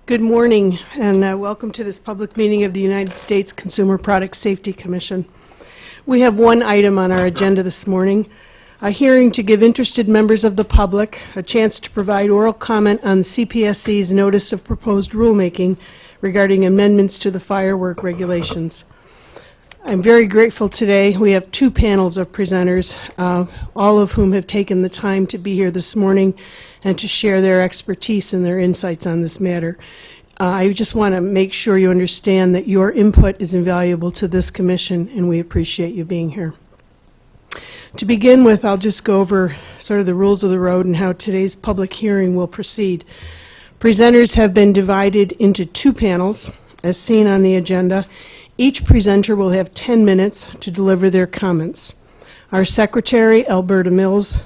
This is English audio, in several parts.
Good morning, and welcome to this public meeting of the United States Consumer Product Safety Commission. We have one item on our agenda this morning, a hearing to give interested members of the public a chance to provide oral comment on the CPSC's Notice of Proposed Rulemaking regarding amendments to the firework regulations. I'm very grateful today. We have two panels of presenters, all of whom have taken the time to be here this morning and to share their expertise and their insights on this matter. I just want to make sure you understand that your input is invaluable to this commission, and we appreciate you being here. To begin with, I'll just go over sort of the rules of the road and how today's public hearing will proceed. Presenters have been divided into two panels, as seen on the agenda. Each presenter will have 10 minutes to deliver their comments. Our secretary, Alberta Mills,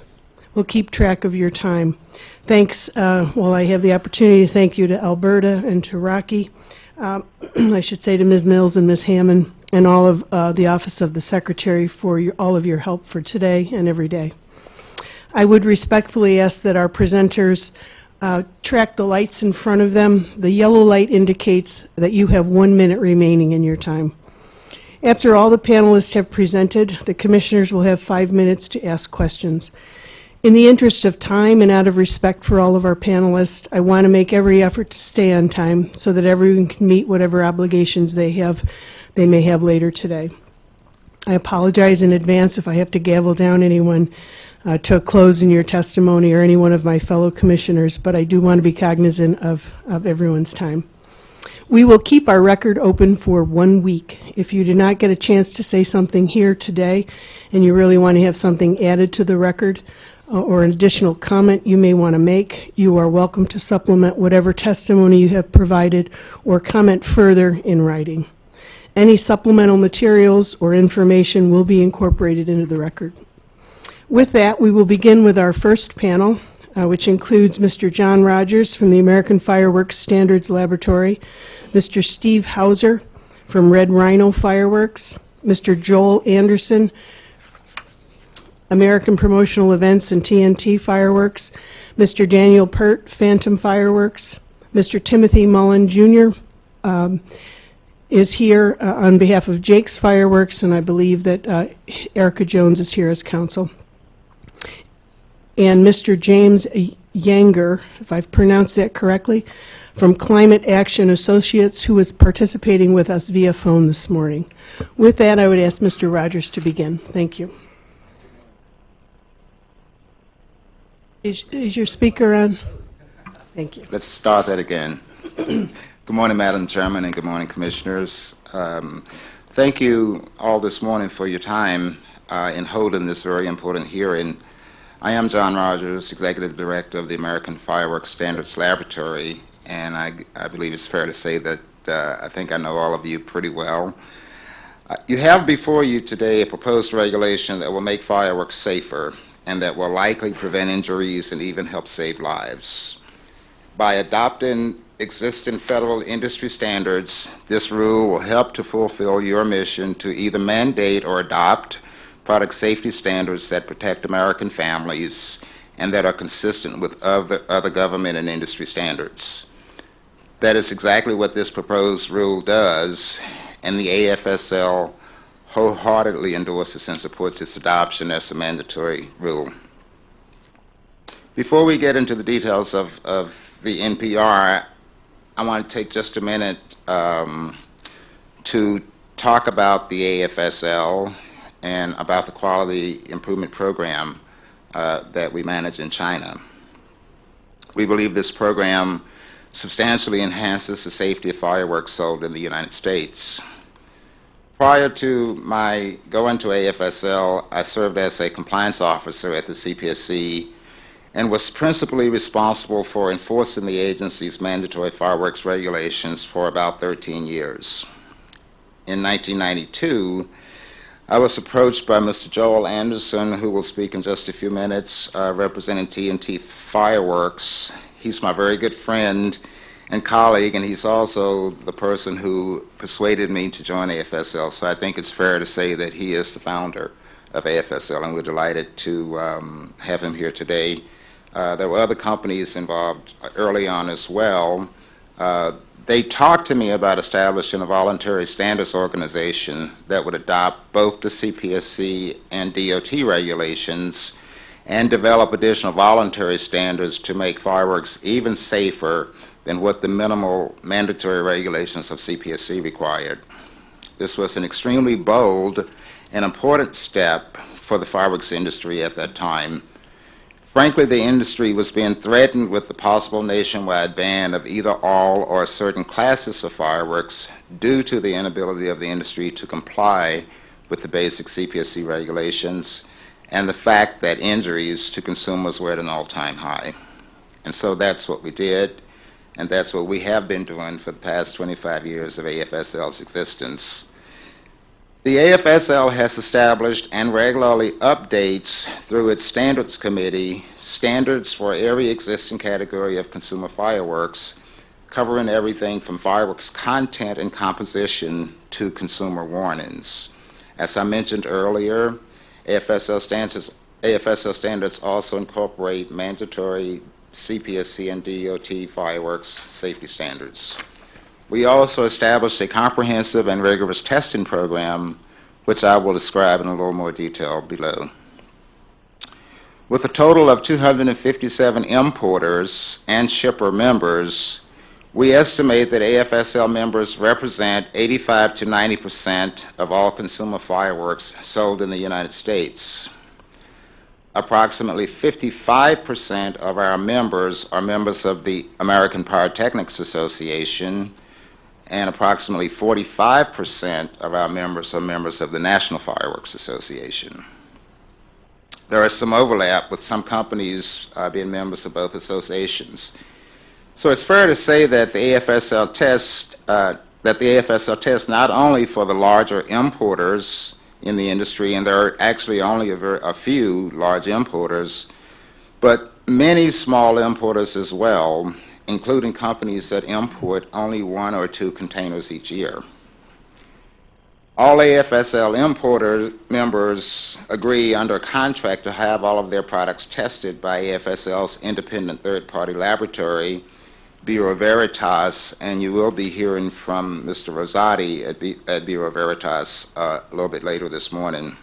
will keep track of your time. Thanks, well, I have the opportunity to thank you to Alberta and to Rocky, I should say to Ms. Mills and Ms. Hammond, and all of the Office of the Secretary for all of your help for today and every day. I would respectfully ask that our presenters track the lights in front of them. The yellow light indicates that you have 1 minute remaining in your time. After all the panelists have presented, the commissioners will have 5 minutes to ask questions. In the interest of time and out of respect for all of our panelists, I want to make every effort to stay on time so that everyone can meet whatever obligations they may have later today. I apologize in advance if I have to gavel down anyone to a close in your testimony or any one of my fellow commissioners, but I do want to be cognizant of everyone's time. We will keep our record open for 1 week. If you did not get a chance to say something here today and you really want to have something added to the record or an additional comment you may want to make, you are welcome to supplement whatever testimony you have provided or comment further in writing. Any supplemental materials or information will be incorporated into the record. With that, we will begin with our first panel, which includes Mr. John Rogers from the American Fireworks Standards Laboratory, Mr. Steve Hauser from Red Rhino Fireworks, Mr. Joel Anderson, American Promotional Events and TNT Fireworks, Mr. Daniel Pert, Phantom Fireworks, Mr. Timothy Mullen Jr. Is here on behalf of Jake's Fireworks, and I believe that Erica Jones is here as counsel. And Mr. James Yanger, if I've pronounced that correctly, from Climate Action Associates, who is participating with us via phone this morning. With that, I would ask Mr. Rogers to begin. Thank you. Is your speaker on? Thank you. Let's start that again. Good morning, Madam Chairman, and good morning, Commissioners. Thank you all this morning for your time in holding this very important hearing. I am John Rogers, Executive Director of the American Fireworks Standards Laboratory, and I believe it's fair to say that I think I know all of you pretty well. You have before you today a proposed regulation that will make fireworks safer and that will likely prevent injuries and even help save lives. By adopting existing federal industry standards, this rule will help to fulfill your mission to either mandate or adopt product safety standards that protect American families and that are consistent with other government and industry standards. That is exactly what this proposed rule does, and the AFSL wholeheartedly endorses and supports its adoption as a mandatory rule. Before we get into the details of the NPR, I want to take just a minute to talk about the AFSL and about the quality improvement program that we manage in China. We believe this program substantially enhances the safety of fireworks sold in the United States. Prior to my going to AFSL, I served as a compliance officer at the CPSC and was principally responsible for enforcing the agency's mandatory fireworks regulations for about 13 years. In 1992, I was approached by Mr. Joel Anderson, who will speak in just a few minutes, representing TNT Fireworks. He's my very good friend and colleague, and he's also the person who persuaded me to join AFSL, so I think it's fair to say that he is the founder of AFSL, and we're delighted to have him here today. There were other companies involved early on as well, They talked to me about establishing a voluntary standards organization that would adopt both the CPSC and DOT regulations and develop additional voluntary standards to make fireworks even safer than what the minimal mandatory regulations of CPSC required. This was an extremely bold and important step for the fireworks industry at that time. Frankly, the industry was being threatened with the possible nationwide ban of either all or certain classes of fireworks due to the inability of the industry to comply with the basic CPSC regulations and the fact that injuries to consumers were at an all-time high. And so that's what we did, and that's what we have been doing for the past 25 years of AFSL's existence. The AFSL has established and regularly updates through its Standards Committee standards for every existing category of consumer fireworks, covering everything from fireworks content and composition to consumer warnings. As I mentioned earlier, AFSL standards also incorporate mandatory CPSC and DOT fireworks safety standards. We also established a comprehensive and rigorous testing program, which I will describe in a little more detail below. With a total of 257 importers and shipper members, we estimate that AFSL members represent 85 to 90% of all consumer fireworks sold in the United States. Approximately 55% of our members are members of the American Pyrotechnics Association, and approximately 45% of our members are members of the National Fireworks Association. There is some overlap with some companies being members of both associations. So it's fair to say that the AFSL tests not only for the larger importers in the industry, and there are actually only a few large importers, but many small importers as well, including companies that import only 1 or 2 containers each year. All AFSL importer members agree under contract to have all of their products tested by AFSL's independent third-party laboratory, Bureau Veritas, and you will be hearing from Mr. Rosati at Bureau Veritas a little bit later this morning.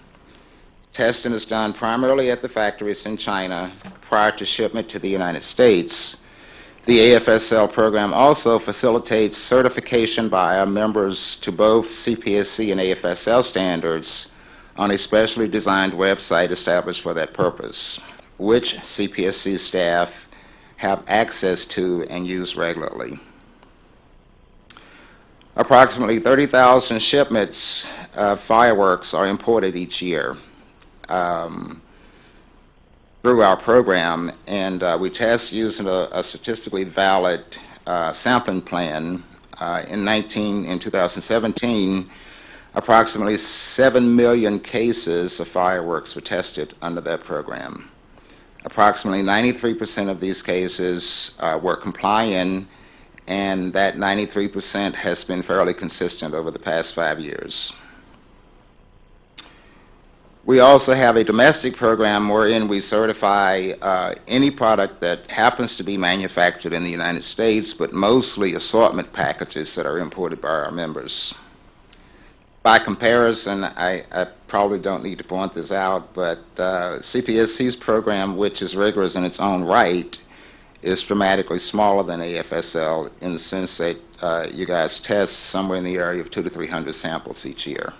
Testing is done primarily at the factories in China prior to shipment to the United States. The AFSL program also facilitates certification by our members to both CPSC and AFSL standards on a specially designed website established for that purpose, which CPSC staff have access to and use regularly. Approximately 30,000 shipments of fireworks are imported each year through our program, and we test using a statistically valid sampling plan. In 2017, approximately 7 million cases of fireworks were tested under that program. Approximately 93% of these cases were compliant, and that 93% has been fairly consistent over the past 5 years. We also have a domestic program wherein we certify any product that happens to be manufactured in the United States, but mostly assortment packages that are imported by our members. By comparison, I probably don't need to point this out, but CPSC's program, which is rigorous in its own right, is dramatically smaller than AFSL in the sense that you guys test somewhere in the area of 200 to 300 samples each year.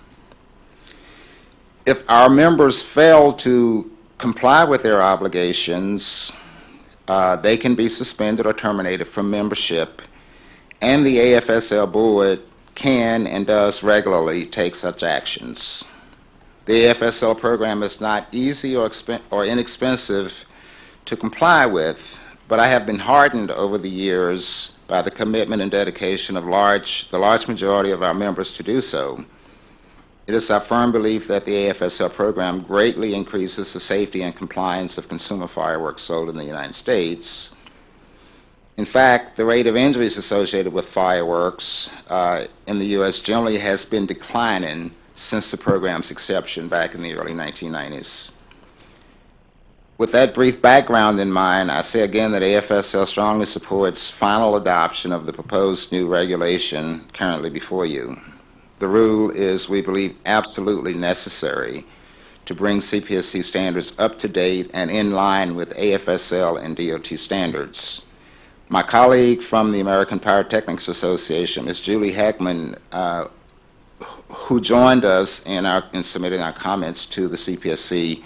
If our members fail to comply with their obligations, they can be suspended or terminated from membership, and the AFSL board can and does regularly take such actions. The AFSL program is not easy or inexpensive to comply with, but I have been hardened over the years by the commitment and dedication of the large majority of our members to do so. It is our firm belief that the AFSL program greatly increases the safety and compliance of consumer fireworks sold in the United States. In fact, the rate of injuries associated with fireworks in the U.S. generally has been declining since the program's inception back in the early 1990s. With that brief background in mind, I say again that AFSL strongly supports final adoption of the proposed new regulation currently before you. The rule is, we believe, absolutely necessary to bring CPSC standards up to date and in line with AFSL and DOT standards. My colleague from the American Pyrotechnics Association, Ms. Julie Heckman, who joined us in submitting our comments to the CPSC,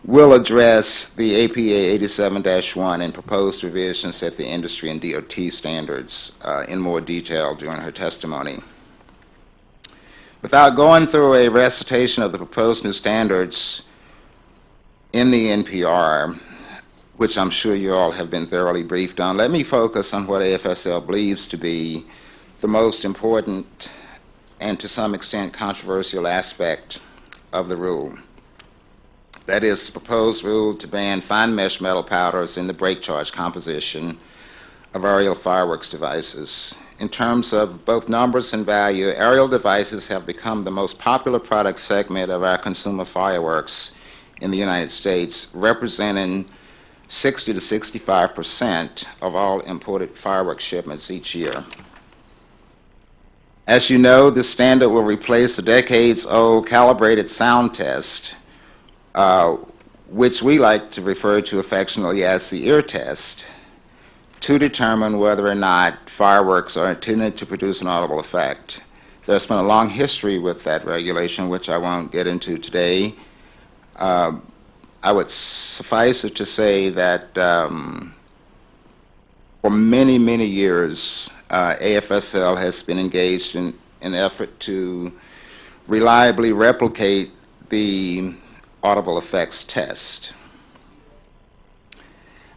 will address the APA 87-1 and proposed revisions at the industry and DOT standards in more detail during her testimony. Without going through a recitation of the proposed new standards in the NPR, which I'm sure you all have been thoroughly briefed on, let me focus on what AFSL believes to be the most important and to some extent controversial aspect of the rule. That is the proposed rule to ban fine mesh metal powders in the break charge composition of aerial fireworks devices. In terms of both numbers and value, aerial devices have become the most popular product segment of our consumer fireworks in the United States, representing 60 to 65% of all imported fireworks shipments each year. As you know, this standard will replace the decades-old calibrated sound test, which we like to refer to affectionately as the ear test, to determine whether or not fireworks are intended to produce an audible effect. There's been a long history with that regulation, which I won't get into today. I would suffice it to say that for many, many years, AFSL has been engaged in an effort to reliably replicate the audible effects test.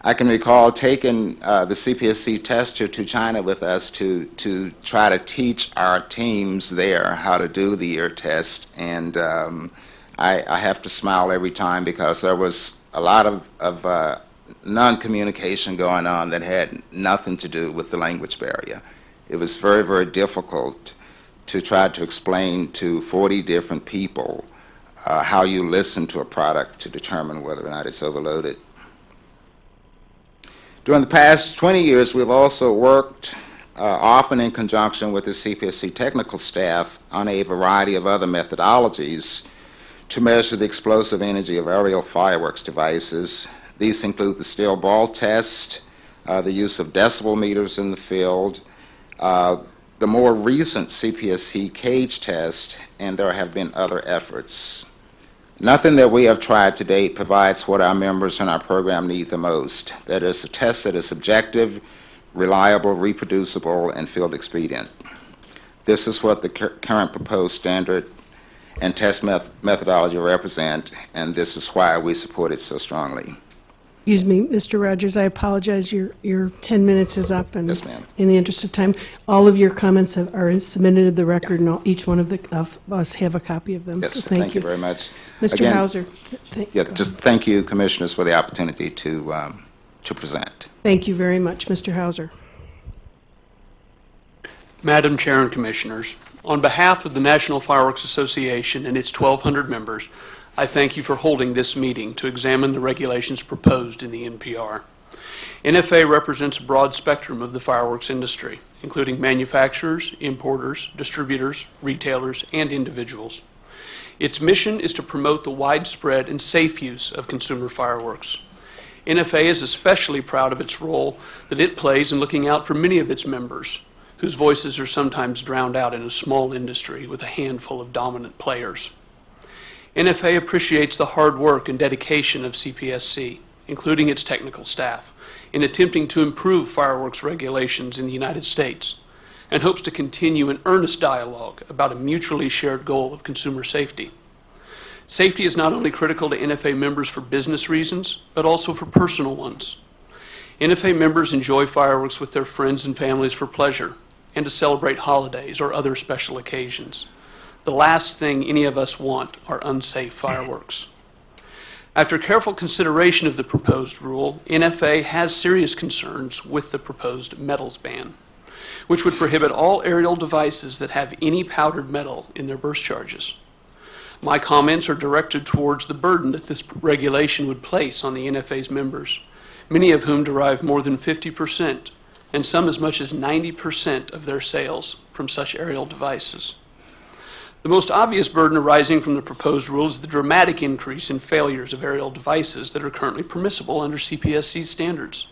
I can recall taking the CPSC tester to China with us to try to teach our teams there how to do the ear test, and I have to smile every time because there was a lot of non-communication going on that had nothing to do with the language barrier. It was very, very difficult to try to explain to 40 different people how you listen to a product to determine whether or not it's overloaded. During the past 20 years, we've also worked often in conjunction with the CPSC technical staff on a variety of other methodologies to measure the explosive energy of aerial fireworks devices. These include the steel ball test, the use of decibel meters in the field, the more recent CPSC cage test, and there have been other efforts. Nothing that we have tried to date provides what our members in our program need the most. That is, a test that is objective, reliable, reproducible, and field expedient. This is what the current proposed standard and test methodology represent, and this is why we support it so strongly. Excuse me, Mr. Rogers, I apologize. Your 10 minutes is up, and yes, ma'am. In the interest of time, all of your comments are submitted to the record, and each one of us have a copy of them. Yes, so thank you very much. Mr. Again, Hauser. Just thank you, Commissioners, for the opportunity to present. Thank you very much, Mr. Hauser. Madam Chair and Commissioners, on behalf of the National Fireworks Association and its 1,200 members, I thank you for holding this meeting to examine the regulations proposed in the NPR. NFA represents a broad spectrum of the fireworks industry, including manufacturers, importers, distributors, retailers, and individuals. Its mission is to promote the widespread and safe use of consumer fireworks. NFA is especially proud of its role that it plays in looking out for many of its members, whose voices are sometimes drowned out in a small industry with a handful of dominant players. NFA appreciates the hard work and dedication of CPSC, including its technical staff, in attempting to improve fireworks regulations in the United States, and hopes to continue an earnest dialogue about a mutually shared goal of consumer safety. Safety is not only critical to NFA members for business reasons, but also for personal ones. NFA members enjoy fireworks with their friends and families for pleasure and to celebrate holidays or other special occasions. The last thing any of us want are unsafe fireworks. After careful consideration of the proposed rule, NFA has serious concerns with the proposed metals ban, which would prohibit all aerial devices that have any powdered metal in their burst charges. My comments are directed towards the burden that this regulation would place on the NFA's members, many of whom derive more than 50%, and some as much as 90% of their sales from such aerial devices. The most obvious burden arising from the proposed rule is the dramatic increase in failures of aerial devices that are currently permissible under CPSC standards.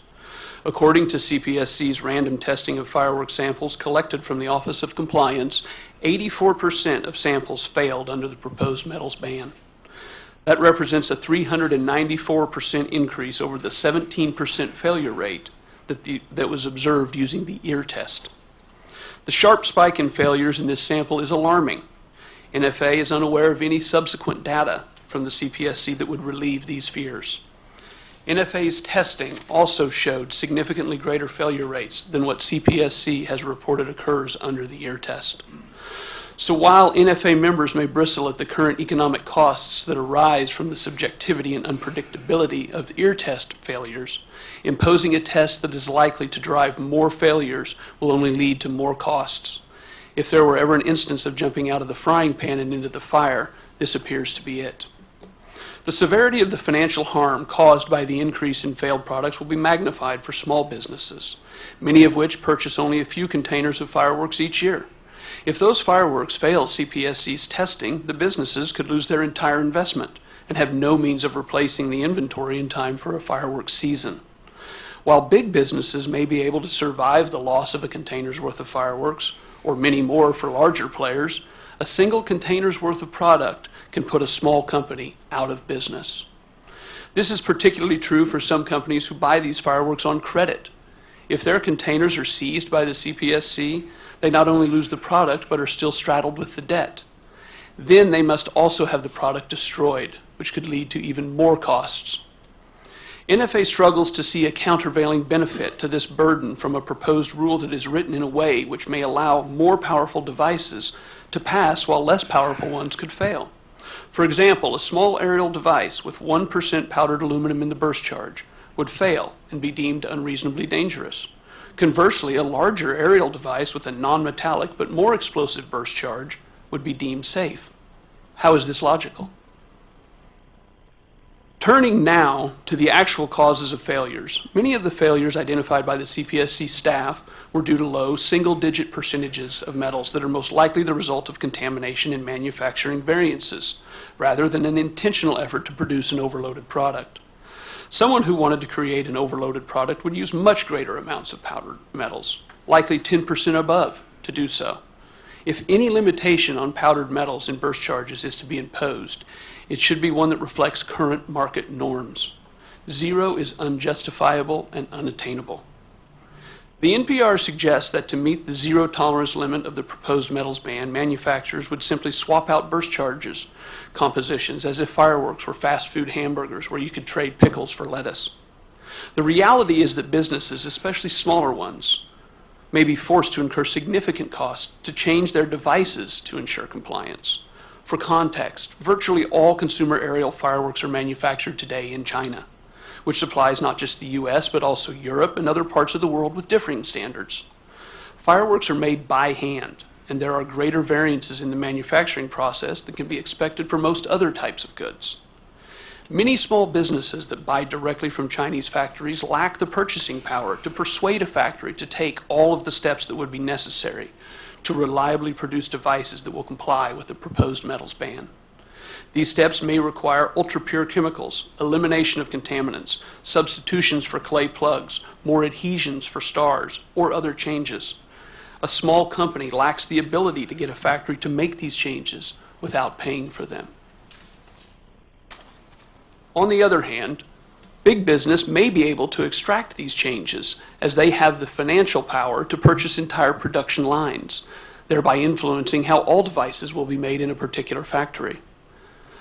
According to CPSC's random testing of fireworks samples collected from the Office of Compliance, 84% of samples failed under the proposed metals ban. That represents a 394% increase over the 17% failure rate that was observed using the ear test. The sharp spike in failures in this sample is alarming. NFA is unaware of any subsequent data from the CPSC that would relieve these fears. NFA's testing also showed significantly greater failure rates than what CPSC has reported occurs under the ear test. So while NFA members may bristle at the current economic costs that arise from the subjectivity and unpredictability of ear test failures, imposing a test that is likely to drive more failures will only lead to more costs. If there were ever an instance of jumping out of the frying pan and into the fire, this appears to be it. The severity of the financial harm caused by the increase in failed products will be magnified for small businesses, many of which purchase only a few containers of fireworks each year. If those fireworks fail CPSC's testing, the businesses could lose their entire investment and have no means of replacing the inventory in time for a fireworks season. While big businesses may be able to survive the loss of a container's worth of fireworks, or many more for larger players, a single container's worth of product can put a small company out of business. This is particularly true for some companies who buy these fireworks on credit. If their containers are seized by the CPSC, they not only lose the product, but are still straddled with the debt. Then they must also have the product destroyed, which could lead to even more costs. NFA struggles to see a countervailing benefit to this burden from a proposed rule that is written in a way which may allow more powerful devices to pass while less powerful ones could fail. For example, a small aerial device with 1% powdered aluminum in the burst charge would fail and be deemed unreasonably dangerous. Conversely, a larger aerial device with a non-metallic but more explosive burst charge would be deemed safe. How is this logical? Turning now to the actual causes of failures, many of the failures identified by the CPSC staff were due to low single-digit percentages of metals that are most likely the result of contamination in manufacturing variances, rather than an intentional effort to produce an overloaded product. Someone who wanted to create an overloaded product would use much greater amounts of powdered metals, likely 10% above, to do so. If any limitation on powdered metals in burst charges is to be imposed, it should be one that reflects current market norms. Zero is unjustifiable and unattainable. The NPR suggests that to meet the zero tolerance limit of the proposed metals ban, manufacturers would simply swap out burst charges compositions as if fireworks were fast food hamburgers where you could trade pickles for lettuce. The reality is that businesses, especially smaller ones, may be forced to incur significant costs to change their devices to ensure compliance. For context, virtually all consumer aerial fireworks are manufactured today in China, which supplies not just the US, but also Europe and other parts of the world with differing standards. Fireworks are made by hand, and there are greater variances in the manufacturing process than can be expected for most other types of goods. Many small businesses that buy directly from Chinese factories lack the purchasing power to persuade a factory to take all of the steps that would be necessary to reliably produce devices that will comply with the proposed metals ban. These steps may require ultra-pure chemicals, elimination of contaminants, substitutions for clay plugs, more adhesions for stars, or other changes. A small company lacks the ability to get a factory to make these changes without paying for them. On the other hand, big business may be able to extract these changes as they have the financial power to purchase entire production lines, thereby influencing how all devices will be made in a particular factory.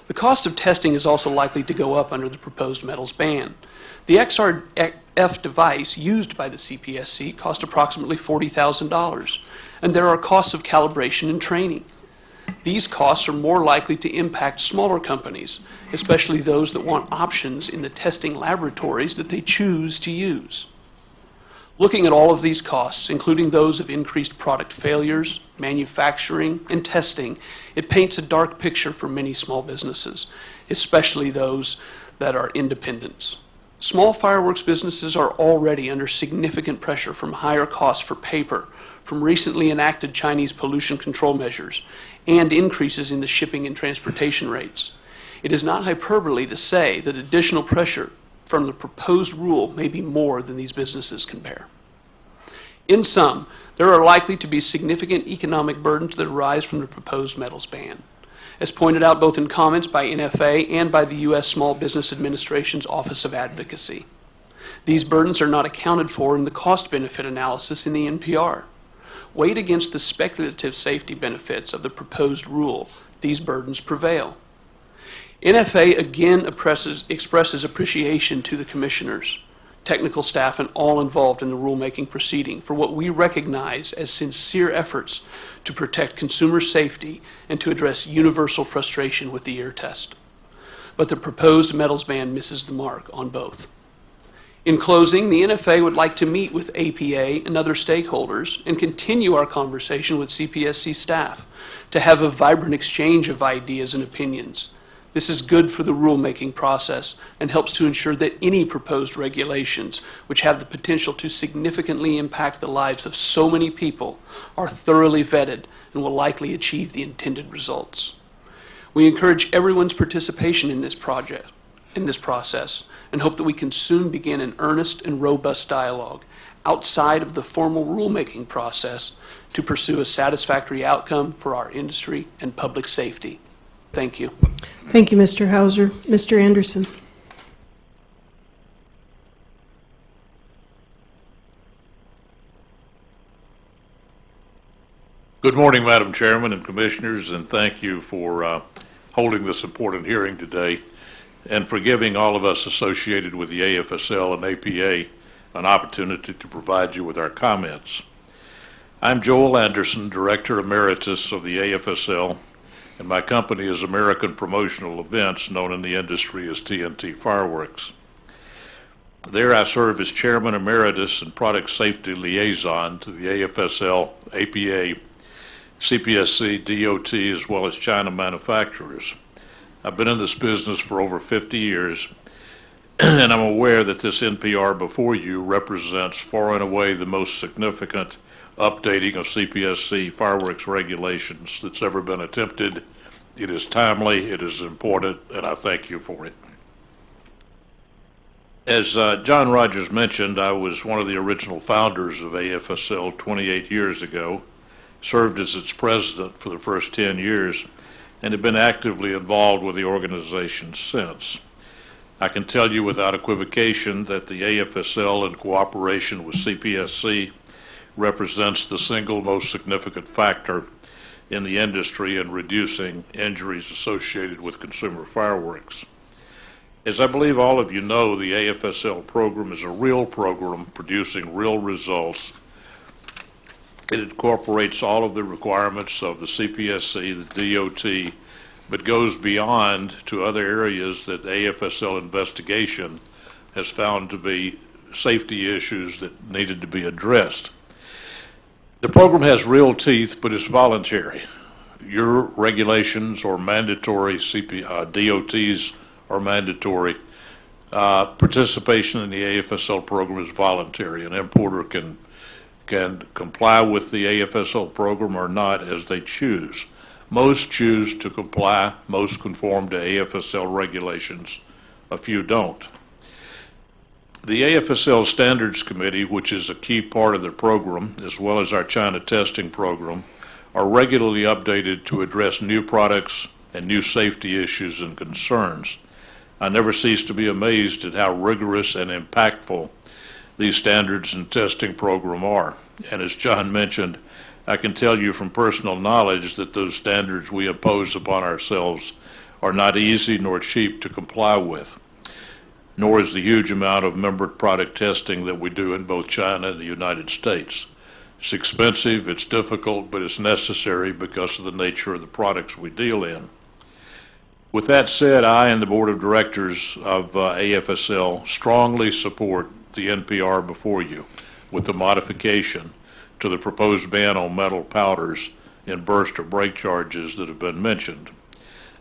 The cost of testing is also likely to go up under the proposed metals ban. The XRF device used by the CPSC cost approximately $40,000, and there are costs of calibration and training. These costs are more likely to impact smaller companies, especially those that want options in the testing laboratories that they choose to use. Looking at all of these costs, including those of increased product failures, manufacturing, and testing, it paints a dark picture for many small businesses, especially those that are independents. Small fireworks businesses are already under significant pressure from higher costs for paper, from recently enacted Chinese pollution control measures, and increases in the shipping and transportation rates. It is not hyperbole to say that additional pressure from the proposed rule may be more than these businesses can bear. In sum, there are likely to be significant economic burdens that arise from the proposed metals ban. As pointed out both in comments by NFA and by the U.S. Small Business Administration's Office of Advocacy. These burdens are not accounted for in the cost-benefit analysis in the NPR. Weighed against the speculative safety benefits of the proposed rule, these burdens prevail. NFA again expresses appreciation to the commissioners, technical staff, and all involved in the rulemaking proceeding for what we recognize as sincere efforts to protect consumer safety and to address universal frustration with the ear test. But the proposed metals ban misses the mark on both. In closing, the NFA would like to meet with APA and other stakeholders and continue our conversation with CPSC staff to have a vibrant exchange of ideas and opinions. This is good for the rulemaking process and helps to ensure that any proposed regulations, which have the potential to significantly impact the lives of so many people, are thoroughly vetted and will likely achieve the intended results. We encourage everyone's participation in this process, and hope that we can soon begin an earnest and robust dialogue outside of the formal rulemaking process to pursue a satisfactory outcome for our industry and public safety. Thank you. Thank you, Mr. Hauser. Mr. Anderson. Good morning, Madam Chairman and Commissioners, and thank you for holding this important hearing today and for giving all of us associated with the AFSL and APA an opportunity to provide you with our comments. I'm Joel Anderson, Director Emeritus of the AFSL, and my company is American Promotional Events, known in the industry as TNT Fireworks. There I serve as Chairman Emeritus and Product Safety Liaison to the AFSL, APA, CPSC, DOT, as well as China manufacturers. I've been in this business for over 50 years, and I'm aware that this NPR before you represents far and away the most significant updating of CPSC fireworks regulations that's ever been attempted. It is timely, it is important, and I thank you for it. As John Rogers mentioned, I was one of the original founders of AFSL 28 years ago, served as its president for the first 10 years, and have been actively involved with the organization since. I can tell you without equivocation that the AFSL, in cooperation with CPSC, represents the single most significant factor in the industry in reducing injuries associated with consumer fireworks. As I believe all of you know, the AFSL program is a real program producing real results. It incorporates all of the requirements of the CPSC, the DOT, but goes beyond to other areas that AFSL investigation has found to be safety issues that needed to be addressed. The program has real teeth, but it's voluntary. Your regulations are mandatory, DOTs are mandatory. Participation in the AFSL program is voluntary. An importer can comply with the AFSL program or not as they choose. Most choose to comply, most conform to AFSL regulations, a few don't. The AFSL Standards Committee, which is a key part of the program, as well as our China testing program, are regularly updated to address new products and new safety issues and concerns. I never cease to be amazed at how rigorous and impactful these standards and testing program are. And as John mentioned, I can tell you from personal knowledge that those standards we impose upon ourselves are not easy nor cheap to comply with, nor is the huge amount of member product testing that we do in both China and the United States. It's expensive, it's difficult, but it's necessary because of the nature of the products we deal in. With that said, I and the Board of Directors of AFSL strongly support the NPR before you. with the modification to the proposed ban on metal powders in burst or break charges that have been mentioned.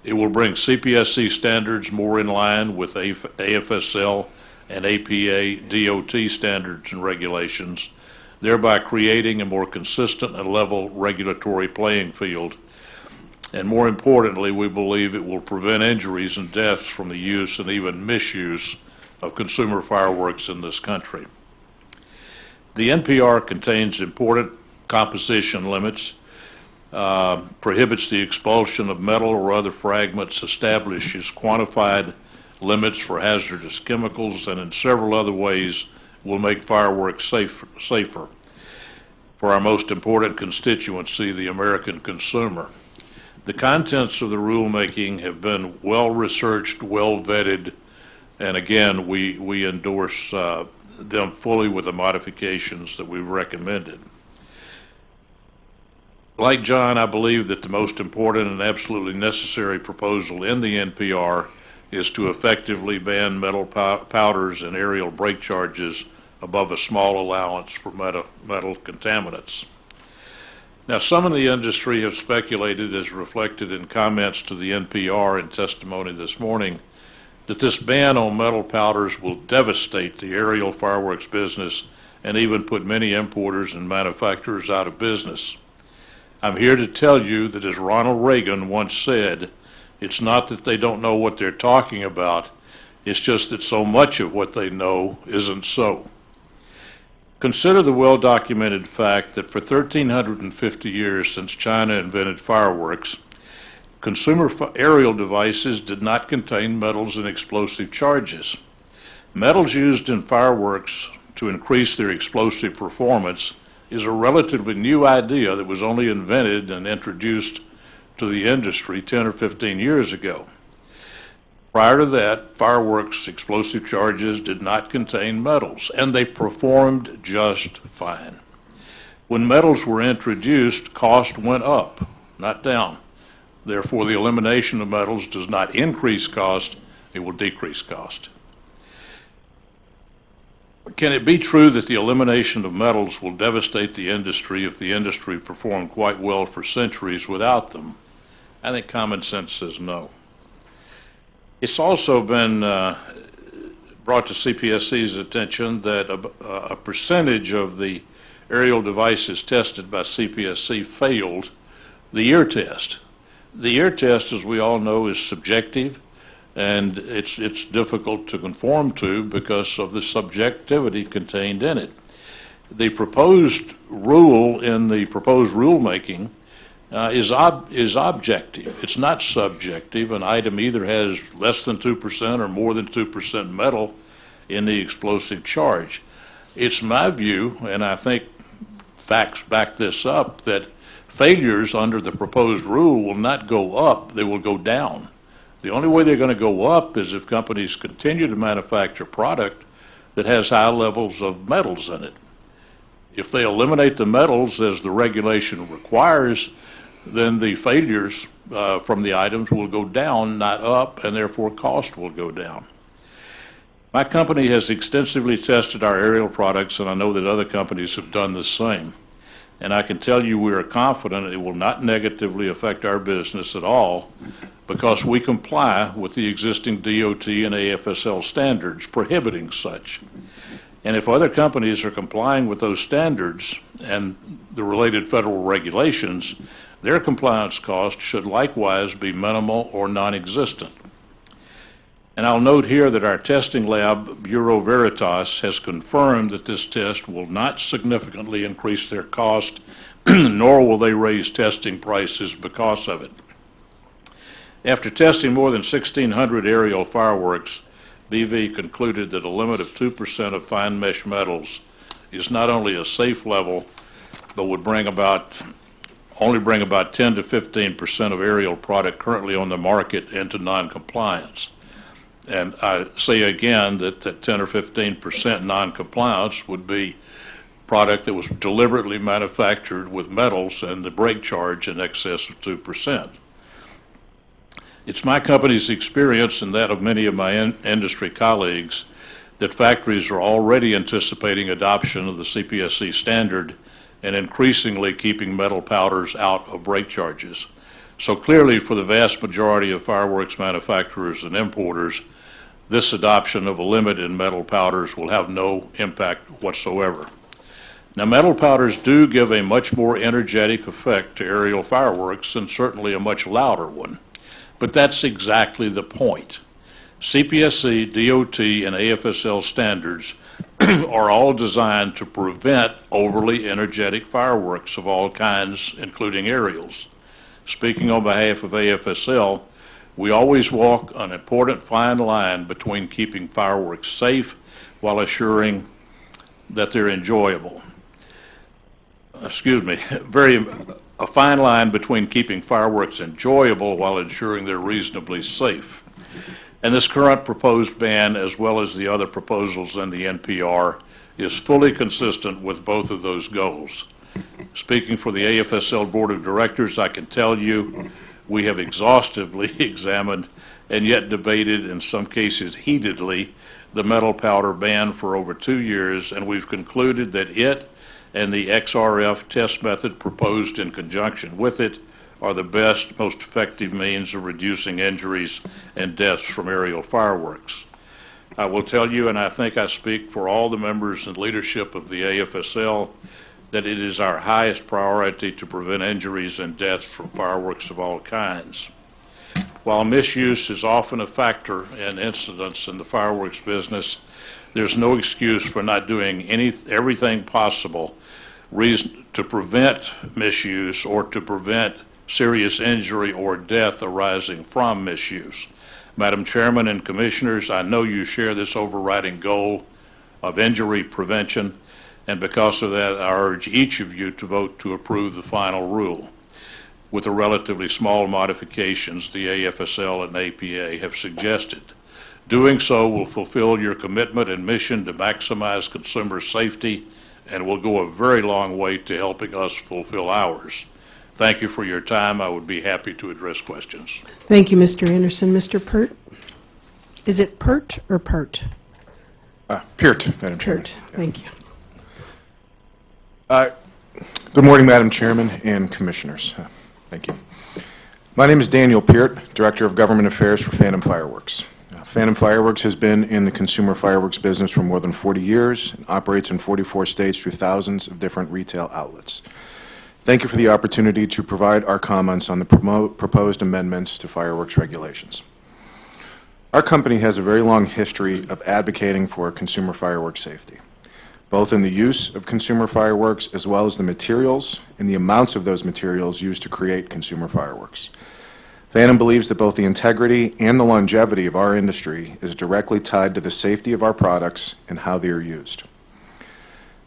It will bring CPSC standards more in line with AFSL and APA DOT standards and regulations, thereby creating a more consistent and level regulatory playing field. And more importantly, we believe it will prevent injuries and deaths from the use and even misuse of consumer fireworks in this country. The NPR contains important composition limits, prohibits the expulsion of metal or other fragments, establishes quantified limits for hazardous chemicals, and in several other ways will make fireworks safer for our most important constituency, the American consumer. The contents of the rulemaking have been well researched, well vetted, and again, we endorse them fully with the modifications that we've recommended. Like John, I believe that the most important and absolutely necessary proposal in the NPR is to effectively ban metal powders and aerial brake charges above a small allowance for metal contaminants. Now, some in the industry have speculated, as reflected in comments to the NPR and testimony this morning, that this ban on metal powders will devastate the aerial fireworks business and even put many importers and manufacturers out of business. I'm here to tell you that, as Ronald Reagan once said, it's not that they don't know what they're talking about, it's just that so much of what they know isn't so. Consider the well-documented fact that for 1,350 years since China invented fireworks, consumer aerial devices did not contain metals and explosive charges. Metals used in fireworks to increase their explosive performance is a relatively new idea that was only invented and introduced to the industry 10 or 15 years ago. Prior to that, fireworks explosive charges did not contain metals, and they performed just fine. When metals were introduced, cost went up, not down. Therefore, the elimination of metals does not increase cost, it will decrease cost. Can it be true that the elimination of metals will devastate the industry if the industry performed quite well for centuries without them? I think common sense says no. It's also been brought to CPSC's attention that a percentage of the aerial devices tested by CPSC failed the ear test. The ear test, as we all know, is subjective, and it's difficult to conform to because of the subjectivity contained in it. The proposed rule in the proposed rulemaking is objective. It's not subjective. An item either has less than 2% or more than 2% metal in the explosive charge. It's my view, and I think facts back this up, that failures under the proposed rule will not go up, they will go down. The only way they're going to go up is if companies continue to manufacture product that has high levels of metals in it. If they eliminate the metals as the regulation requires, then the failures from the items will go down, not up, and therefore cost will go down. My company has extensively tested our aerial products, and I know that other companies have done the same. And I can tell you we are confident it will not negatively affect our business at all because we comply with the existing DOT and AFSL standards prohibiting such. And if other companies are complying with those standards and the related federal regulations, their compliance cost should likewise be minimal or non-existent. And I'll note here that our testing lab, Bureau Veritas, has confirmed that this test will not significantly increase their cost, nor will they raise testing prices because of it. After testing more than 1,600 aerial fireworks, BV concluded that a limit of 2% of fine mesh metals is not only a safe level, but would only bring about 10 to 15% of aerial product currently on the market into noncompliance. And I say again that 10 or 15% noncompliance would be product that was deliberately manufactured with metals and the break charge in excess of 2%. It's my company's experience and that of many of my industry colleagues that factories are already anticipating adoption of the CPSC standard and increasingly keeping metal powders out of brake charges. So clearly, for the vast majority of fireworks manufacturers and importers, this adoption of a limit in metal powders will have no impact whatsoever. Now, metal powders do give a much more energetic effect to aerial fireworks and certainly a much louder one. But that's exactly the point. CPSC, DOT, and AFSL standards are all designed to prevent overly energetic fireworks of all kinds, including aerials. Speaking on behalf of AFSL, we always walk an important fine line between keeping fireworks safe while assuring that they're enjoyable. A fine line between keeping fireworks enjoyable while ensuring they're reasonably safe. And this current proposed ban, as well as the other proposals in the NPR, is fully consistent with both of those goals. Speaking for the AFSL Board of Directors, I can tell you we have exhaustively examined and yet debated, in some cases heatedly, the metal powder ban for over 2 years, and we've concluded that it and the XRF test method proposed in conjunction with it are the best, most effective means of reducing injuries and deaths from aerial fireworks. I will tell you, and I think I speak for all the members and leadership of the AFSL, that it is our highest priority to prevent injuries and deaths from fireworks of all kinds. While misuse is often a factor in incidents in the fireworks business, there's no excuse for not doing everything possible to prevent misuse or to prevent serious injury or death arising from misuse. Madam Chairman and Commissioners, I know you share this overriding goal of injury prevention, and because of that, I urge each of you to vote to approve the final rule. With the relatively small modifications the AFSL and APA have suggested. Doing so will fulfill your commitment and mission to maximize consumer safety and will go a very long way to helping us fulfill ours. Thank you for your time. I would be happy to address questions. Thank you, Mr. Anderson. Mr. Pert? Is it Pert or Pert? Peart, Madam Chairman. Pert. Thank you. Good morning, Madam Chairman and Commissioners. Thank you. My name is Daniel Peart, Director of Government Affairs for Phantom Fireworks. Phantom Fireworks has been in the consumer fireworks business for more than 40 years and operates in 44 states through thousands of different retail outlets. Thank you for the opportunity to provide our comments on the proposed amendments to fireworks regulations. Our company has a very long history of advocating for consumer fireworks safety, both in the use of consumer fireworks as well as the materials and the amounts of those materials used to create consumer fireworks. Phantom believes that both the integrity and the longevity of our industry is directly tied to the safety of our products and how they are used.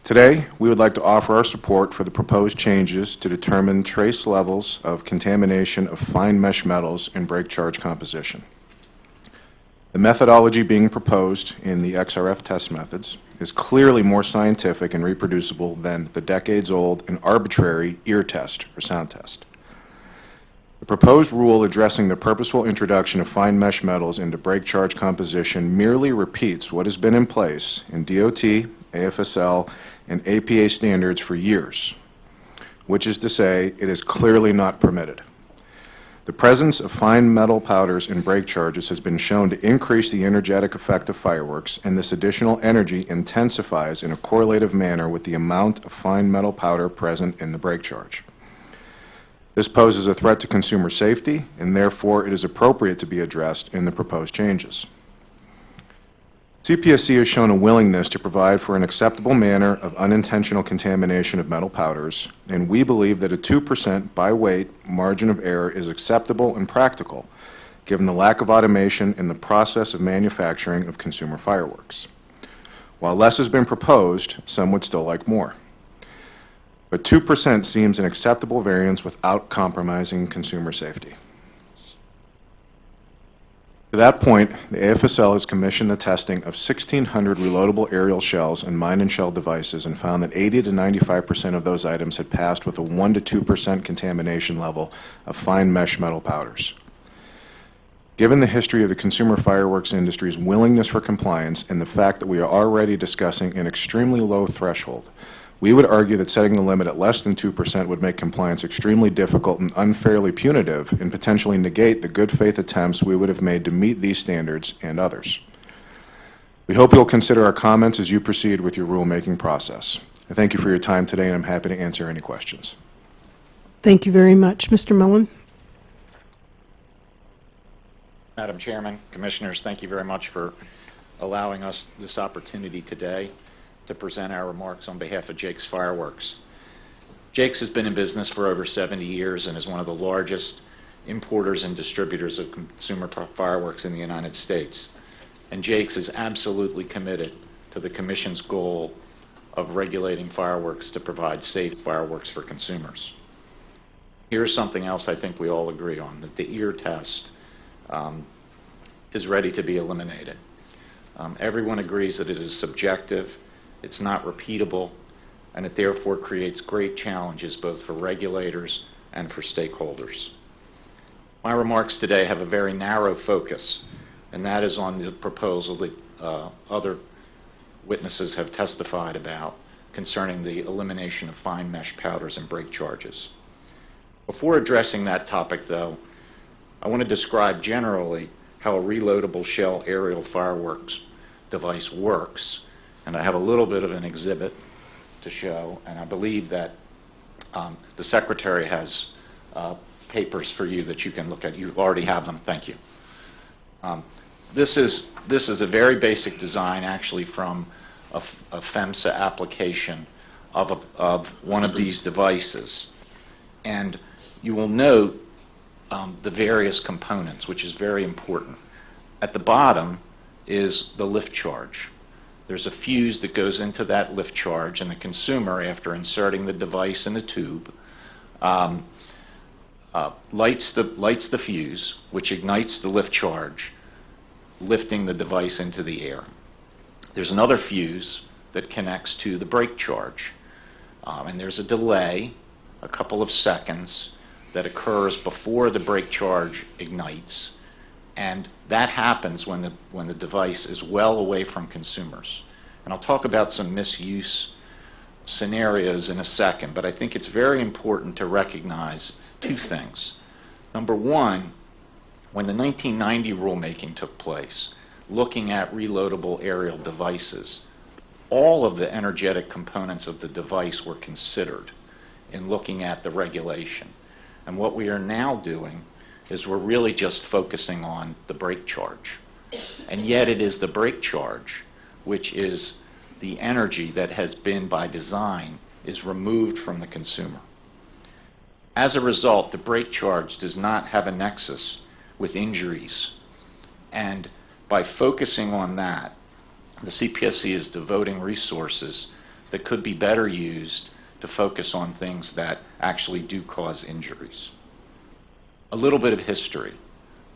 Today, we would like to offer our support for the proposed changes to determine trace levels of contamination of fine mesh metals in brake charge composition. The methodology being proposed in the XRF test methods is clearly more scientific and reproducible than the decades-old and arbitrary ear test or sound test. The proposed rule addressing the purposeful introduction of fine mesh metals into brake charge composition merely repeats what has been in place in DOT, AFSL, and APA standards for years, which is to say it is clearly not permitted. The presence of fine metal powders in brake charges has been shown to increase the energetic effect of fireworks, and this additional energy intensifies in a correlative manner with the amount of fine metal powder present in the brake charge. This poses a threat to consumer safety, and therefore it is appropriate to be addressed in the proposed changes. CPSC has shown a willingness to provide for an acceptable manner of unintentional contamination of metal powders, and we believe that a 2% by weight margin of error is acceptable and practical, given the lack of automation in the process of manufacturing of consumer fireworks. While less has been proposed, some would still like more. But 2% seems an acceptable variance without compromising consumer safety. To that point, the AFSL has commissioned the testing of 1,600 reloadable aerial shells and mine and shell devices and found that 80 to 95% of those items had passed with a 1 to 2% contamination level of fine mesh metal powders. Given the history of the consumer fireworks industry's willingness for compliance and the fact that we are already discussing an extremely low threshold, we would argue that setting the limit at less than 2% would make compliance extremely difficult and unfairly punitive and potentially negate the good faith attempts we would have made to meet these standards and others. We hope you'll consider our comments as you proceed with your rulemaking process. I thank you for your time today, and I'm happy to answer any questions. Thank you very much. Mr. Mullen? Madam Chairman, Commissioners, thank you very much for allowing us this opportunity today to present our remarks on behalf of Jake's Fireworks. Jake's has been in business for over 70 years and is one of the largest importers and distributors of consumer fireworks in the United States. And Jake's is absolutely committed to the Commission's goal of regulating fireworks to provide safe fireworks for consumers. Here's something else I think we all agree on, that the ear test is ready to be eliminated. Everyone agrees that it is subjective, it's not repeatable, and it therefore creates great challenges both for regulators and for stakeholders. My remarks today have a very narrow focus, and that is on the proposal that other witnesses have testified about concerning the elimination of fine mesh powders and brake charges. Before addressing that topic, though, I want to describe generally how a reloadable shell aerial fireworks device works, and I have a little bit of an exhibit to show, and I believe that the Secretary has papers for you that you can look at. You already have them. Thank you. This is a very basic design, actually, from a FEMSA application of one of these devices. And you will note the various components, which is very important. At the bottom is the lift charge. There's a fuse that goes into that lift charge, and the consumer, after inserting the device in the tube, lights the fuse, which ignites the lift charge, lifting the device into the air. There's another fuse that connects to the brake charge, and there's a delay, a couple of seconds, that occurs before the brake charge ignites, and that happens when the device is well away from consumers. And I'll talk about some misuse scenarios in a second, but I think it's very important to recognize two things. Number one, when the 1990 rulemaking took place, looking at reloadable aerial devices, all of the energetic components of the device were considered in looking at the regulation. And what we are now doing is we're really just focusing on the brake charge. And yet it is the brake charge, which is the energy that has been, by design, is removed from the consumer. As a result, the brake charge does not have a nexus with injuries. And by focusing on that, the CPSC is devoting resources that could be better used to focus on things that actually do cause injuries. A little bit of history.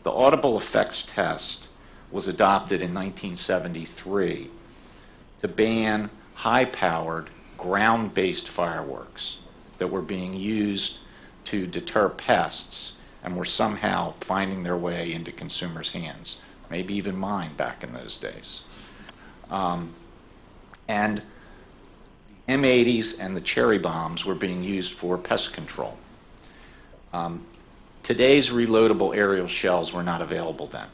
The audible effects test was adopted in 1973 to ban high-powered, ground-based fireworks that were being used to deter pests and were somehow finding their way into consumers' hands, maybe even mine back in those days. And the M80s and the cherry bombs were being used for pest control. Today's reloadable aerial shells were not available then.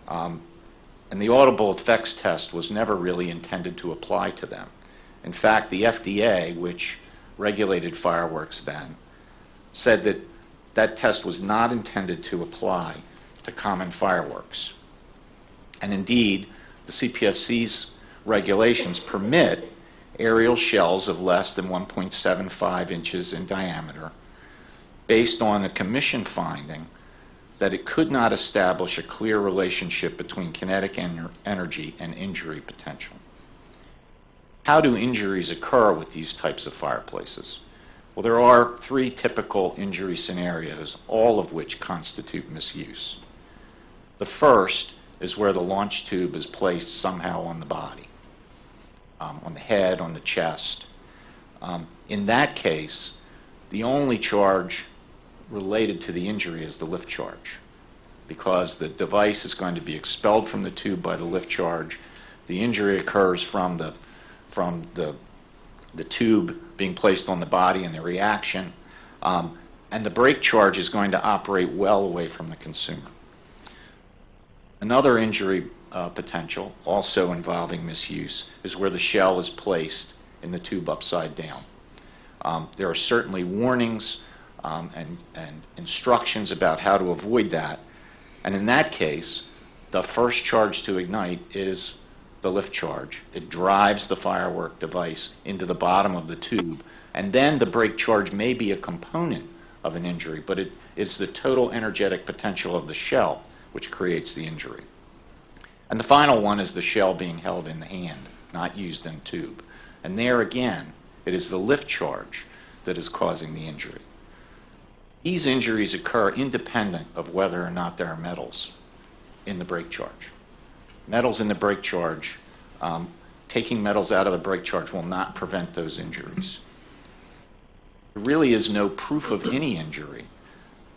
And the audible effects test was never really intended to apply to them. In fact, the FDA, which regulated fireworks then, said that that test was not intended to apply to common fireworks. And indeed, the CPSC's regulations permit aerial shells of less than 1.75 inches in diameter based on a commission finding that it could not establish a clear relationship between kinetic energy and injury potential. How do injuries occur with these types of fireplaces? Well, there are three typical injury scenarios, all of which constitute misuse. The first is where the launch tube is placed somehow on the body, on the head, on the chest. In that case, the only charge related to the injury is the lift charge, because the device is going to be expelled from the tube by the lift charge. The injury occurs from the tube being placed on the body and the reaction, and the brake charge is going to operate well away from the consumer. Another injury potential, also involving misuse, is where the shell is placed in the tube upside down. There are certainly warnings and instructions about how to avoid that, and in that case, the first charge to ignite is the lift charge. It drives the firework device into the bottom of the tube, and then the brake charge may be a component of an injury, but it's the total energetic potential of the shell which creates the injury. And the final one is the shell being held in the hand, not used in tube. And there again, it is the lift charge that is causing the injury. These injuries occur independent of whether or not there are metals in the brake charge. Metals in the brake charge, taking metals out of the brake charge will not prevent those injuries. There really is no proof of any injury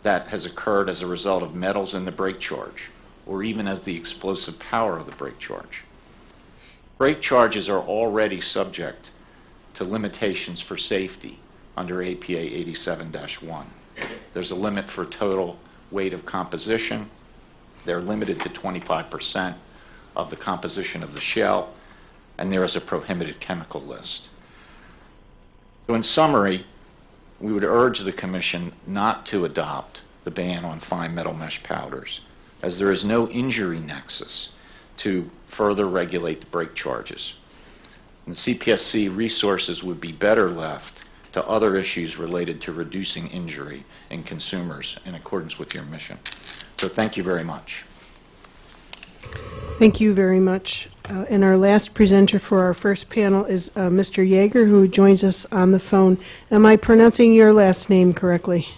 that has occurred as a result of metals in the brake charge, or even as the explosive power of the brake charge. Brake charges are already subject to limitations for safety under APA 87-1. There's a limit for total weight of composition. They're limited to 25% of the composition of the shell, and there is a prohibited chemical list. So in summary, we would urge the Commission not to adopt the ban on fine metal mesh powders, as there is no injury nexus to further regulate the brake charges. And the CPSC resources would be better left to other issues related to reducing injury in consumers in accordance with your mission. So thank you very much. Thank you very much. And our last presenter for our first panel is Mr. Yeager, who joins us on the phone. Am I pronouncing your last name correctly?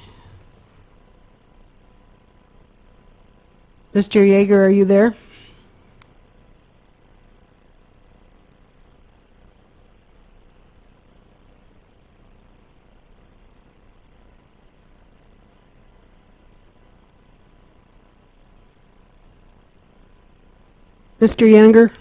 Mr. Yeager, are you there? Mr. Yeager?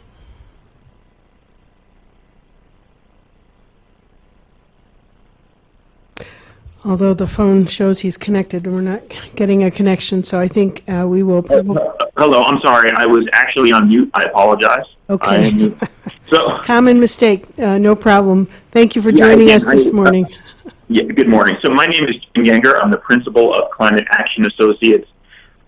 Although the phone shows he's connected, we're not getting a connection, so I think we will probably... Hello, I'm sorry. I was actually on mute. I apologize. Okay. So, Common mistake, no problem. Thank you for joining us this morning. good morning. So my name is Jim Ganger. I'm the principal of Climate Action Associates.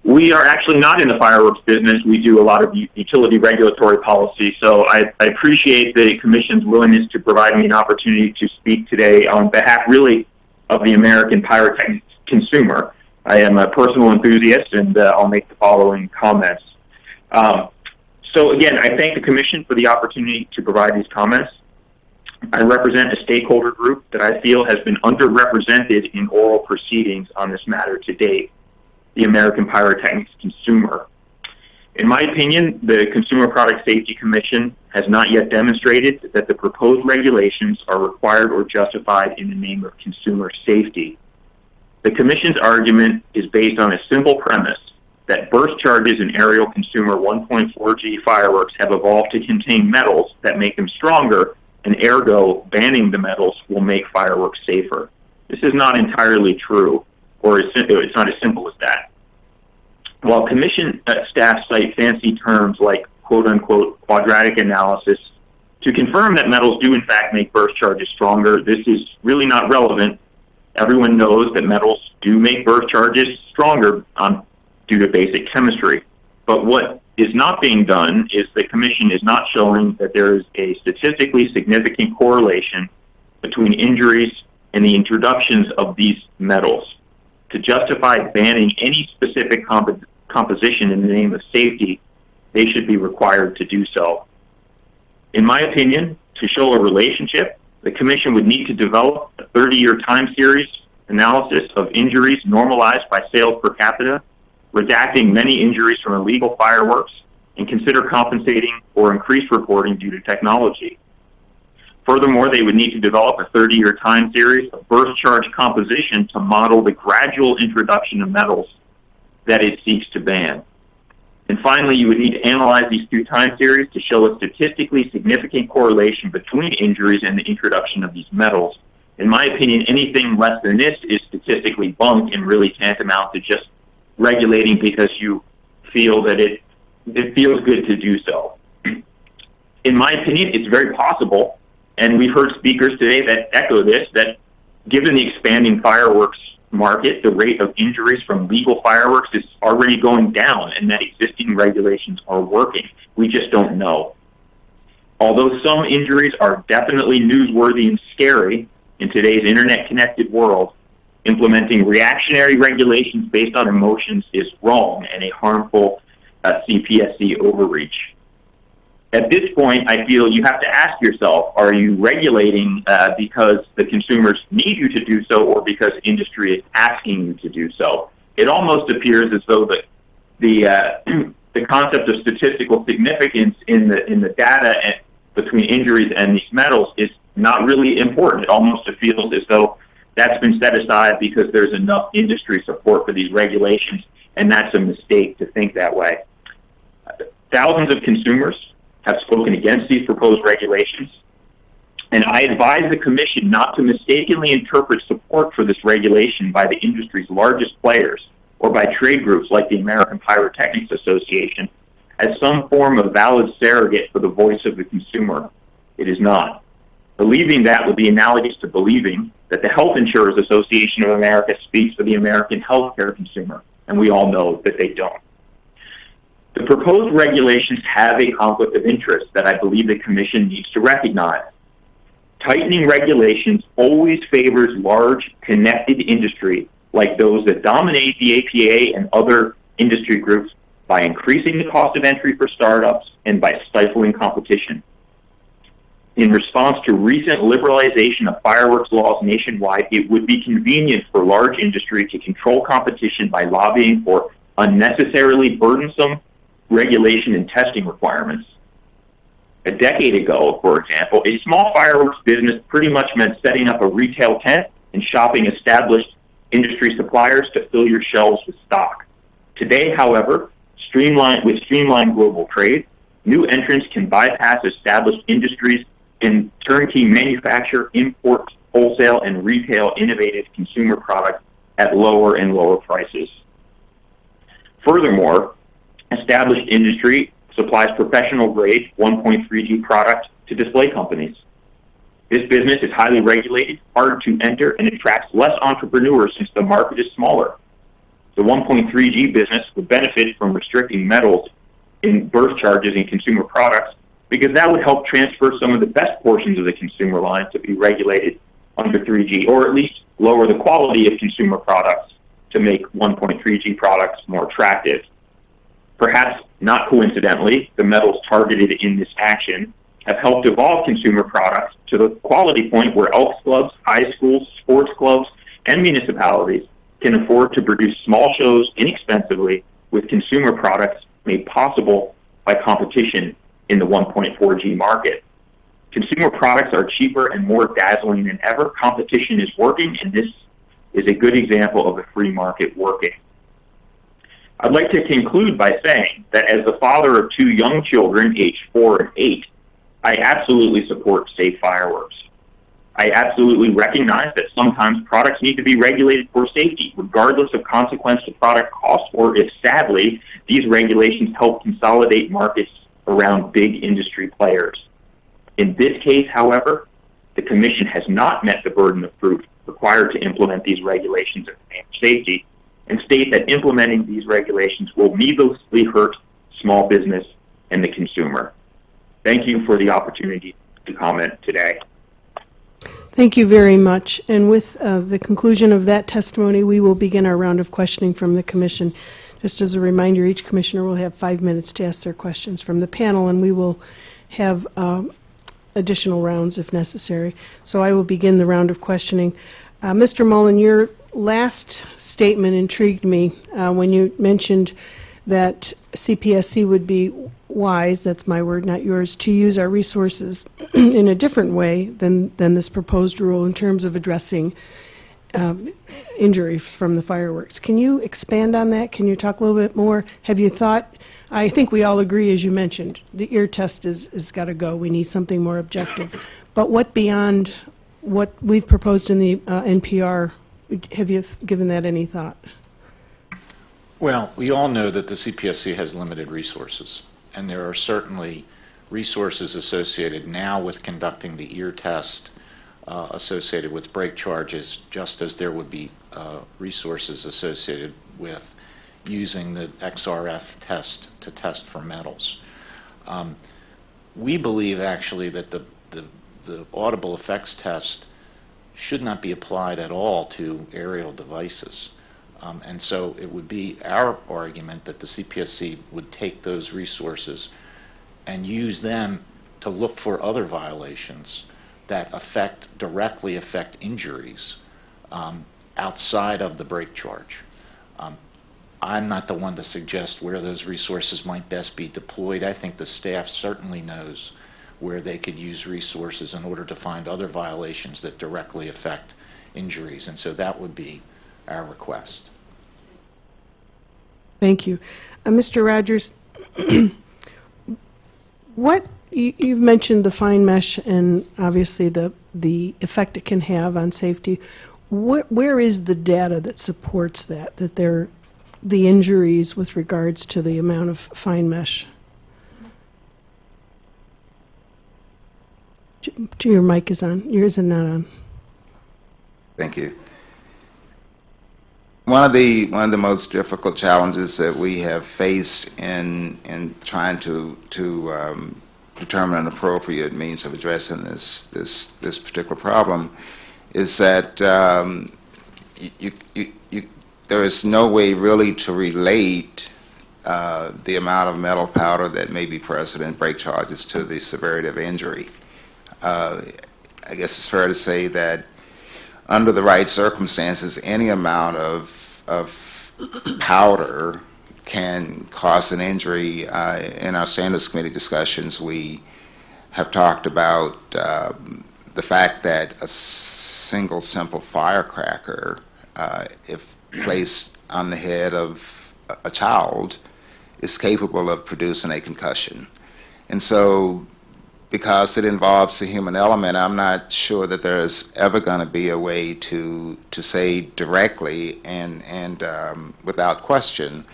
We are actually not in the fireworks business. We do a lot of utility regulatory policy. So I appreciate the Commission's willingness to provide me an opportunity to speak today on behalf, really, of the American pyrotechnics consumer. I am a personal enthusiast, and I'll make the following comments. So again, I thank the Commission for the opportunity to provide these comments. I represent a stakeholder group that I feel has been underrepresented in oral proceedings on this matter to date, the American pyrotechnics consumer. In my opinion, the Consumer Product Safety Commission has not yet demonstrated that the proposed regulations are required or justified in the name of consumer safety. The Commission's argument is based on a simple premise that burst charges in aerial consumer 1.4G fireworks have evolved to contain metals that make them stronger, and ergo, banning the metals will make fireworks safer. This is not entirely true, or it's not as simple as that. While Commission staff cite fancy terms like quote-unquote quadratic analysis to confirm that metals do in fact make burst charges stronger, this is really not relevant. Everyone knows that metals do make burst charges stronger due to basic chemistry. But what is not being done is the Commission is not showing that there is a statistically significant correlation between injuries and the introductions of these metals. To justify banning any specific composition in the name of safety, they should be required to do so. In my opinion, to show a relationship, the Commission would need to develop a 30-year time series analysis of injuries normalized by sales per capita, redacting many injuries from illegal fireworks, and consider compensating for increased reporting due to technology. Furthermore, they would need to develop a 30-year time series of burst charge composition to model the gradual introduction of metals that it seeks to ban. And finally, you would need to analyze these two time series to show a statistically significant correlation between injuries and the introduction of these metals. In my opinion, anything less than this is statistically bunk and really tantamount to just regulating because you feel that it feels good to do so. In my opinion, it's very possible, and we've heard speakers today that echo this, that given the expanding fireworks market, the rate of injuries from legal fireworks is already going down, and that existing regulations are working. We just don't know. Although some injuries are definitely newsworthy and scary in today's internet-connected world, implementing reactionary regulations based on emotions is wrong and a harmful CPSC overreach. At this point, I feel you have to ask yourself, are you regulating because the consumers need you to do so or because industry is asking you to do so? It almost appears as though the concept of statistical significance in the data between injuries and these metals is not really important. It almost feels as though that's been set aside because there's enough industry support for these regulations, and that's a mistake to think that way. Thousands of consumers have spoken against these proposed regulations, and I advise the Commission not to mistakenly interpret support for this regulation by the industry's largest players or by trade groups like the American Pyrotechnics Association as some form of valid surrogate for the voice of the consumer. It is not. Believing that would be analogous to believing that the Health Insurers Association of America speaks for the American healthcare consumer, and we all know that they don't. The proposed regulations have a conflict of interest that I believe the Commission needs to recognize. Tightening regulations always favors large, connected industry like those that dominate the APA and other industry groups by increasing the cost of entry for startups and by stifling competition. In response to recent liberalization of fireworks laws nationwide, it would be convenient for large industry to control competition by lobbying for unnecessarily burdensome regulation and testing requirements. A decade ago, for example, a small fireworks business pretty much meant setting up a retail tent and shopping established industry suppliers to fill your shelves with stock. Today, however, with streamlined global trade, new entrants can bypass established industries and turnkey manufacture, import, wholesale, and retail innovative consumer products at lower and lower prices. Furthermore, established industry supplies professional-grade 1.3G product to display companies. This business is highly regulated, hard to enter, and attracts less entrepreneurs since the market is smaller. The 1.3G business would benefit from restricting metals in birth charges in consumer products because that would help transfer some of the best portions of the consumer line to be regulated under 3G, or at least lower the quality of consumer products to make 1.3G products more attractive. Perhaps not coincidentally, the metals targeted in this action have helped evolve consumer products to the quality point where Elks Clubs, high schools, sports clubs, and municipalities can afford to produce small shows inexpensively with consumer products made possible by competition in the 1.4G market. Consumer products are cheaper and more dazzling than ever. Competition is working, and this is a good example of the free market working. I'd like to conclude by saying that as the father of two young children, aged 4 and 8, I absolutely support safe fireworks. I absolutely recognize that sometimes products need to be regulated for safety, regardless of consequence to product cost, or if, sadly, these regulations help consolidate markets around big industry players. In this case, however, the Commission has not met the burden of proof required to implement these regulations of safety, and state that implementing these regulations will needlessly hurt small business and the consumer. Thank you for the opportunity to comment today. Thank you very much. And with the conclusion of that testimony, we will begin our round of questioning from the Commission. Just as a reminder, each Commissioner will have 5 minutes to ask their questions from the panel, and we will have additional rounds if necessary. So I will begin the round of questioning. Mr. Mullen, your last statement intrigued me when you mentioned that CPSC would be wise, that's my word, not yours, to use our resources in a different way than this proposed rule in terms of addressing injury from the fireworks. Can you expand on that? Can you talk a little bit more? Have you thought, I think we all agree, as you mentioned, the ear test is got to go. We need something more objective. But what beyond what we've proposed in the NPR, have you given that any thought? Well, we all know that the CPSC has limited resources, and there are certainly resources associated now with conducting the ear test associated with brake charges, just as there would be resources associated with using the XRF test to test for metals. We believe actually that the audible effects test should not be applied at all to aerial devices. And so it would be our argument that the CPSC would take those resources and use them to look for other violations that directly affect injuries outside of the brake charge. I'm not the one to suggest where those resources might best be deployed. I think the staff certainly knows where they could use resources in order to find other violations that directly affect injuries, and so that would be our request. Thank you. Mr. Rogers, you've mentioned the fine mesh and obviously the effect it can have on safety. Where is the data that supports that the injuries with regards to the amount of fine mesh? Your mic is on. Yours is not on. Thank you. One of the most difficult challenges that we have faced in trying to determine an appropriate means of addressing this particular problem is that there is no way really to relate the amount of metal powder that may be present in brake charges to the severity of injury. I guess it's fair to say that under the right circumstances, any amount of powder can cause an injury. In our standards committee discussions, we have talked about the fact that a single simple firecracker, if placed on the head of a child, is capable of producing a concussion. And so, because it involves the human element, I'm not sure that there's ever going to be a way to say directly and without question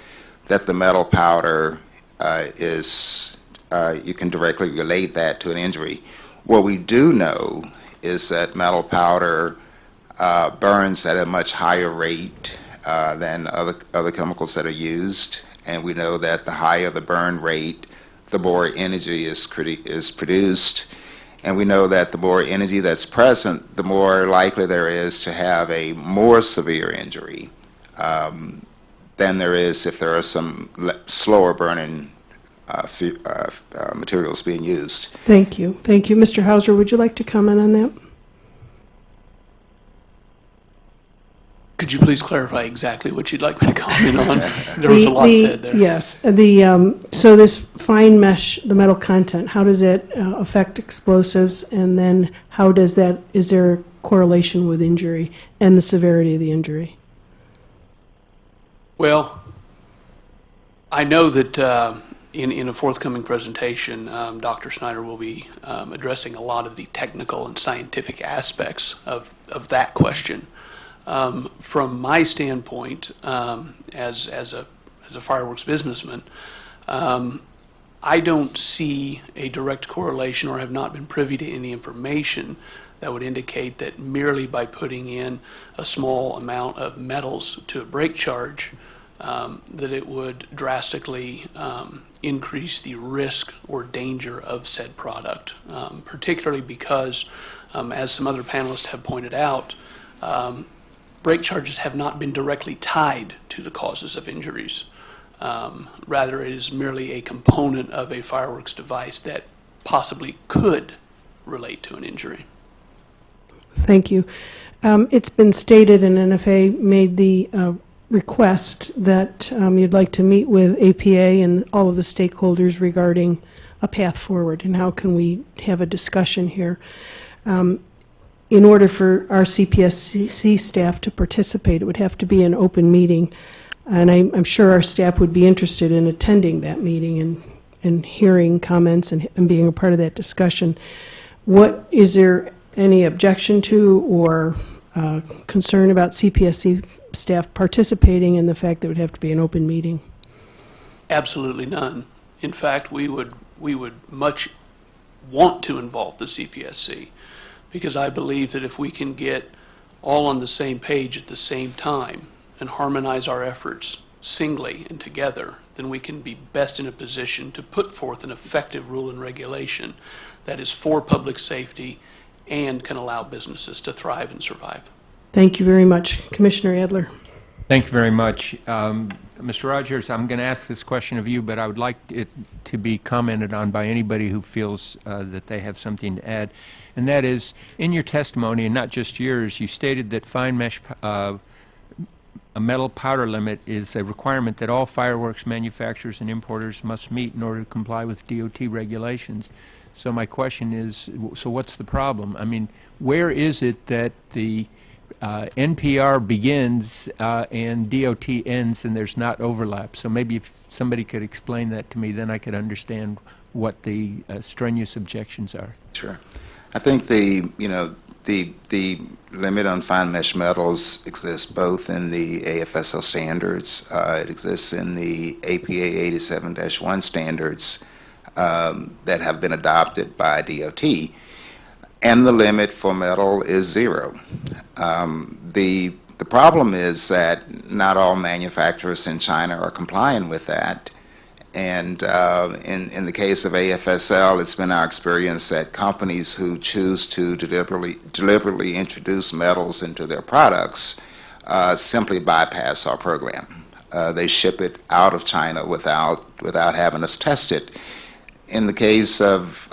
that the metal powder you can directly relate that to an injury. What we do know is that metal powder burns at a much higher rate than other chemicals that are used, and we know that the higher the burn rate, the more energy is produced, and we know that the more energy that's present, the more likely there is to have a more severe injury than there is if there are some slower burning materials being used. Thank you. Thank you. Mr. Hauser, would you like to comment on that? Could you please clarify exactly what you'd like me to comment on? There was a lot said there. Yes. So this fine mesh, the metal content, how does it affect explosives? And then is there a correlation with injury and the severity of the injury? Well, I know that in a forthcoming presentation, Dr. Snyder will be addressing a lot of the technical and scientific aspects of that question. From my standpoint, as a fireworks businessman, I don't see a direct correlation or have not been privy to any information that would indicate that merely by putting in a small amount of metals to a brake charge, that it would drastically increase the risk or danger of said product, particularly because, as some other panelists have pointed out, brake charges have not been directly tied to the causes of injuries. Rather, it is merely a component of a fireworks device that possibly could relate to an injury. Thank you. It's been stated, and NFA made the request that you'd like to meet with APA and all of the stakeholders regarding a path forward and how can we have a discussion here. in order for our CPSC staff to participate, it would have to be an open meeting. And I'm sure our staff would be interested in attending that meeting and hearing comments and being a part of that discussion. Is there any objection to or concern about CPSC staff participating in the fact that it would have to be an open meeting? Absolutely none. In fact, we would much want to involve the CPSC, because I believe that if we can get all on the same page at the same time and harmonize our efforts singly and together, then we can be best in a position to put forth an effective rule and regulation that is for public safety and can allow businesses to thrive and survive. Thank you very much. Commissioner Adler. Thank you very much. Mr. Rogers, I'm going to ask this question of you, but I would like it to be commented on by anybody who feels that they have something to add. And that is, in your testimony, and not just yours, you stated that fine mesh a metal powder limit is a requirement that all fireworks manufacturers and importers must meet in order to comply with DOT regulations. So my question is, so what's the problem? I mean, where is it that the NPR begins and DOT ends and there's not overlap? So maybe if somebody could explain that to me, then I could understand what the strenuous objections are. Sure. I think the limit on fine mesh metals exists both in the AFSL standards, it exists in the APA 87-1 standards that have been adopted by DOT, and the limit for metal is 0. The problem is that not all manufacturers in China are complying with that. And in the case of AFSL, it's been our experience that companies who choose to deliberately introduce metals into their products simply bypass our program. They ship it out of China without having us test it. In the case of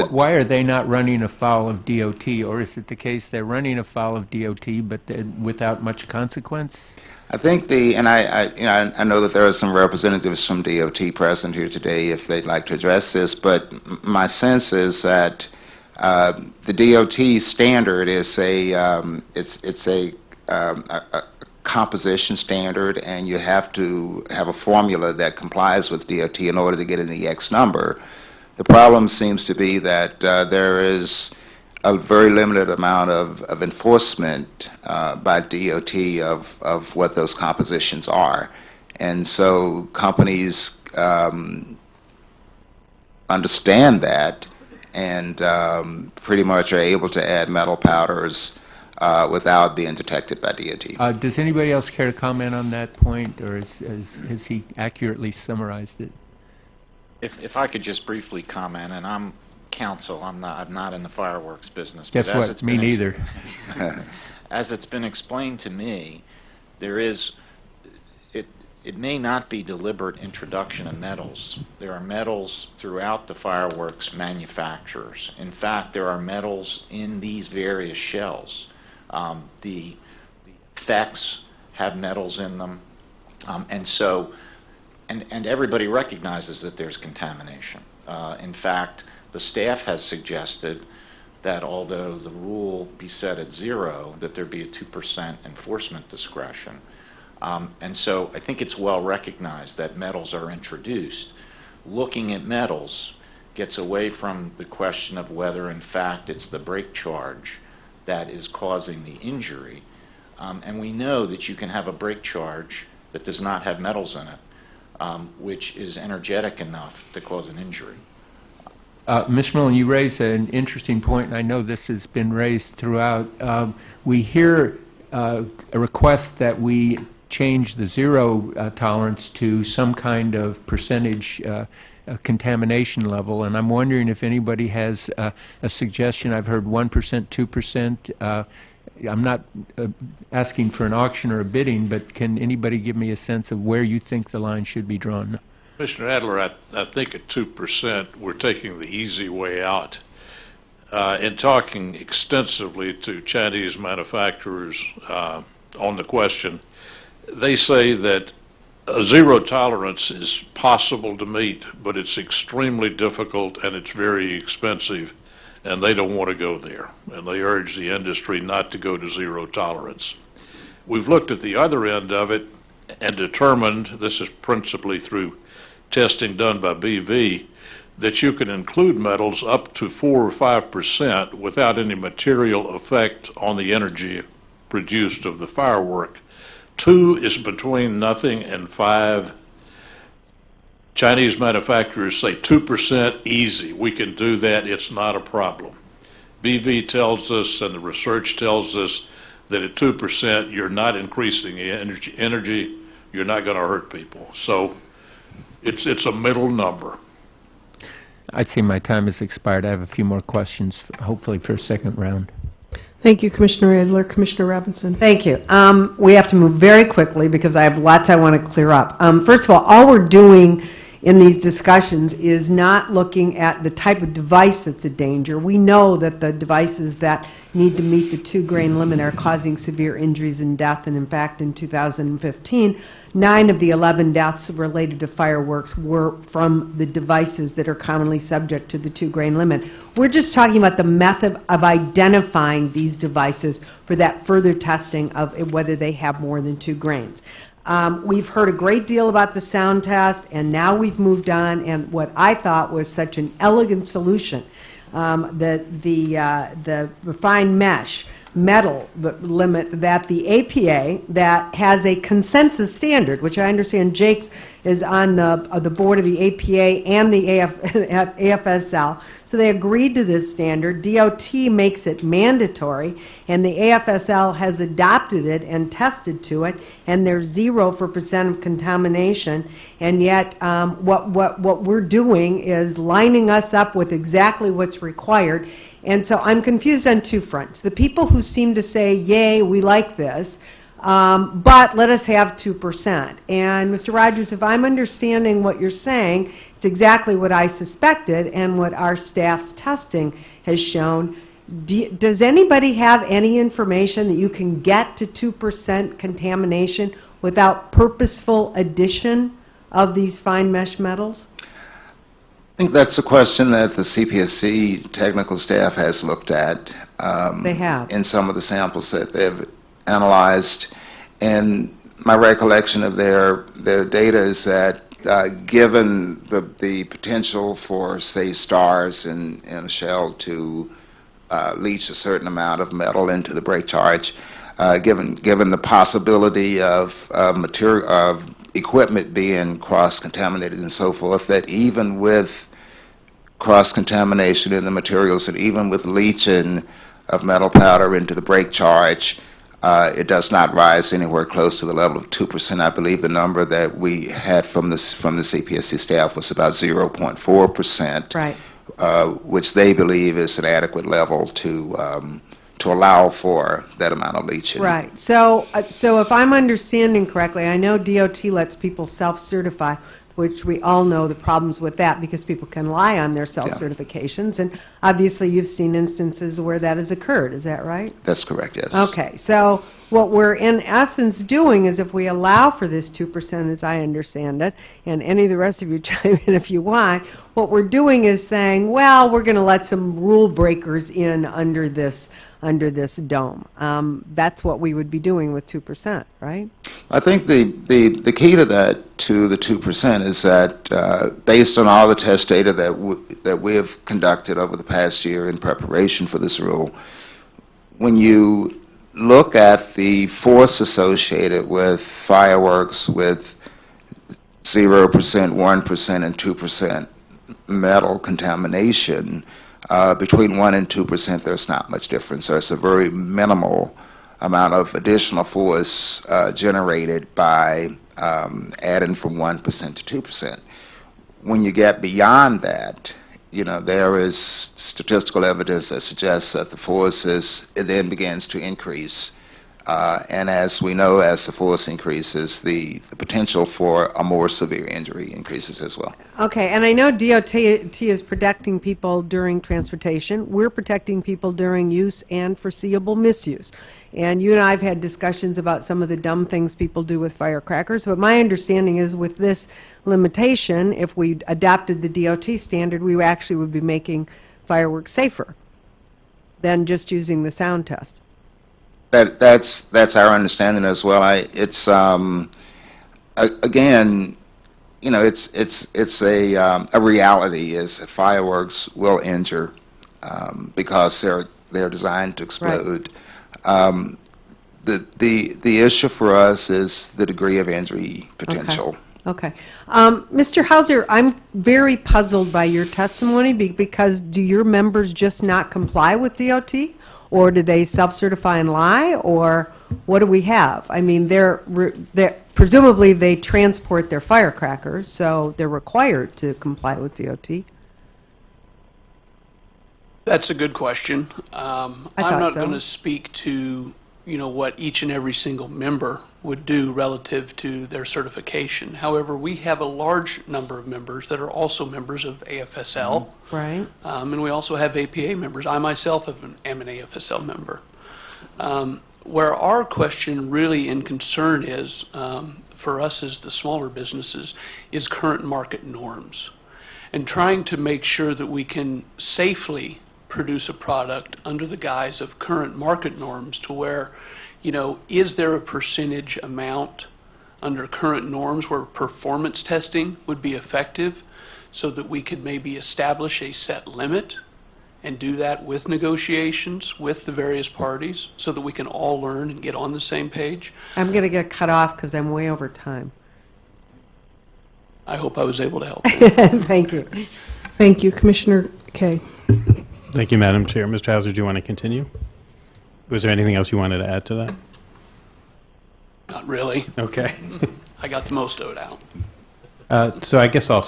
why are they not running afoul of DOT, or is it the case they're running afoul of DOT but without much consequence? I think I know that there are some representatives from DOT present here today if they'd like to address this, but my sense is that the DOT standard is it's a composition standard, and you have to have a formula that complies with DOT in order to get an EX number. The problem seems to be that there is a very limited amount of enforcement by DOT of what those compositions are. And so companies understand that and pretty much are able to add metal powders without being detected by DOT. Does anybody else care to comment on that point, or has he accurately summarized it? If I could just briefly comment, and I'm counsel, I'm not in the fireworks business. Guess but what? Me neither. As it's been explained to me, there is, it may not be deliberate introduction of metals. There are metals throughout the fireworks manufacturers. In fact, there are metals in these various shells. The effects have metals in them, and so, and everybody recognizes that there's contamination. In fact, the staff has suggested that although the rule be set at 0, that there be a 2% enforcement discretion. And so I think it's well recognized that metals are introduced. Looking at metals gets away from the question of whether in fact it's the brake charge that is causing the injury. And we know that you can have a brake charge that does not have metals in it, which is energetic enough to cause an injury. Ms. Millen, you raised an interesting point, and I know this has been raised throughout. We hear a request that we change the 0 tolerance to some kind of percentage contamination level, and I'm wondering if anybody has a suggestion. I've heard 1%, 2%. I'm not asking for an auction or a bidding, but can anybody give me a sense of where you think the line should be drawn? Commissioner Adler, I think at 2%, we're taking the easy way out. In talking extensively to Chinese manufacturers on the question, they say that a 0 tolerance is possible to meet, but it's extremely difficult and it's very expensive. and they don't want to go there. And they urge the industry not to go to zero tolerance. We've looked at the other end of it and determined, this is principally through testing done by BV, that you can include metals up to 4 or 5% without any material effect on the energy produced of the firework. 2 is between nothing and 5. Chinese manufacturers say 2% easy. We can do that. It's not a problem. BV tells us, and the research tells us, that at 2%, you're not increasing the energy. You're not going to hurt people. So it's a middle number. I see my time has expired. I have a few more questions, hopefully for a second round. Thank you, Commissioner Adler. Commissioner Robinson. Thank you. We have to move very quickly because I have lots I want to clear up. First of all we're doing in these discussions is not looking at the type of device that's a danger. We know that the devices that need to meet the 2-grain limit are causing severe injuries and death, and in fact in 2015, 9 of the 11 deaths related to fireworks were from the devices that are commonly subject to the 2-grain limit. We're just talking about the method of identifying these devices for that further testing of whether they have more than 2 grains. We've heard a great deal about the sound test, and now we've moved on, and what I thought was such an elegant solution, the refined mesh metal limit that the APA, that has a consensus standard, which I understand Jake's is on the board of the APA and the AFSL, so they agreed to this standard. DOT makes it mandatory, and the AFSL has adopted it and tested to it, and there's 0% of contamination, and yet what we're doing is lining us up with exactly what's required. And so I'm confused on 2 fronts. The people who seem to say, yay, we like this, but let us have 2%. And Mr. Rogers, if I'm understanding what you're saying, it's exactly what I suspected and what our staff's testing has shown. Does anybody have any information that you can get to 2% contamination without purposeful addition of these fine mesh metals? I think that's a question that the CPSC technical staff has looked at. They have. In some of the samples that they've analyzed. And my recollection of their data is that given the potential for, say, stars in a shell to leach a certain amount of metal into the break charge, given the possibility of equipment being cross-contaminated and so forth, that even with cross-contamination in the materials and even with leaching of metal powder into the break charge, it does not rise anywhere close to the level of 2%. I believe the number that we had from the CPSC staff was about 0.4%, right. Which they believe is an adequate level to allow for that amount of leaching. Right. So if I'm understanding correctly, I know DOT lets people self-certify, which we all know the problems with that because people can lie on their self-certifications, and obviously you've seen instances where that has occurred. Is that right? That's correct, yes. Okay. So what we're in essence doing is if we allow for this 2%, as I understand it, and any of the rest of you chime in if you want, what we're doing is saying, well, we're going to let some rule breakers in under this dome. That's what we would be doing with 2%, right? I think the key to that, to the 2%, is that based on all the test data that we have conducted over the past year in preparation for this rule, when you look at the force associated with fireworks with 0%, 1%, and 2% metal contamination, between 1 and 2%, there's not much difference. There's a very minimal amount of additional force generated by adding from 1% to 2%. When you get beyond that, there is statistical evidence that suggests that the force it then begins to increase. And as we know, as the force increases, the potential for a more severe injury increases as well. Okay, and I know DOT is protecting people during transportation. We're protecting people during use and foreseeable misuse. And you and I have had discussions about some of the dumb things people do with firecrackers, but my understanding is with this limitation, if we adopted the DOT standard, we actually would be making fireworks safer. than just using the sound test. That's our understanding as well. It's again, you know, it's a reality is that fireworks will injure because they're designed to explode. The issue for us is the degree of injury potential. Okay. Mr. Hauser, I'm very puzzled by your testimony because do your members just not comply with DOT? Or do they self-certify and lie? Or what do we have? I mean, they're presumably they transport their firecrackers, so they're required to comply with DOT. That's a good question. I'm thought not so. going to speak to, you know, what each and every single member would do relative to their certification. However, we have a large number of members that are also members of AFSL. Right. And we also have APA members. I myself am an AFSL member. Where our question really and concern is, for us as the smaller businesses, is current market norms. And trying to make sure that we can safely produce a product under the guise of current market norms to where, you know, is there a percentage amount under current norms where performance testing would be effective so that we could maybe establish a set limit and do that with negotiations with the various parties so that we can all learn and get on the same page? I'm going to get cut off because I'm way over time. I hope I was able to help. Thank you. Thank you. Commissioner Kay. Thank you, Madam Chair. Mr. Hauser, do you want to continue? Was there anything else you wanted to add to that? Not really. Okay. I got the most of it out. So I guess I'll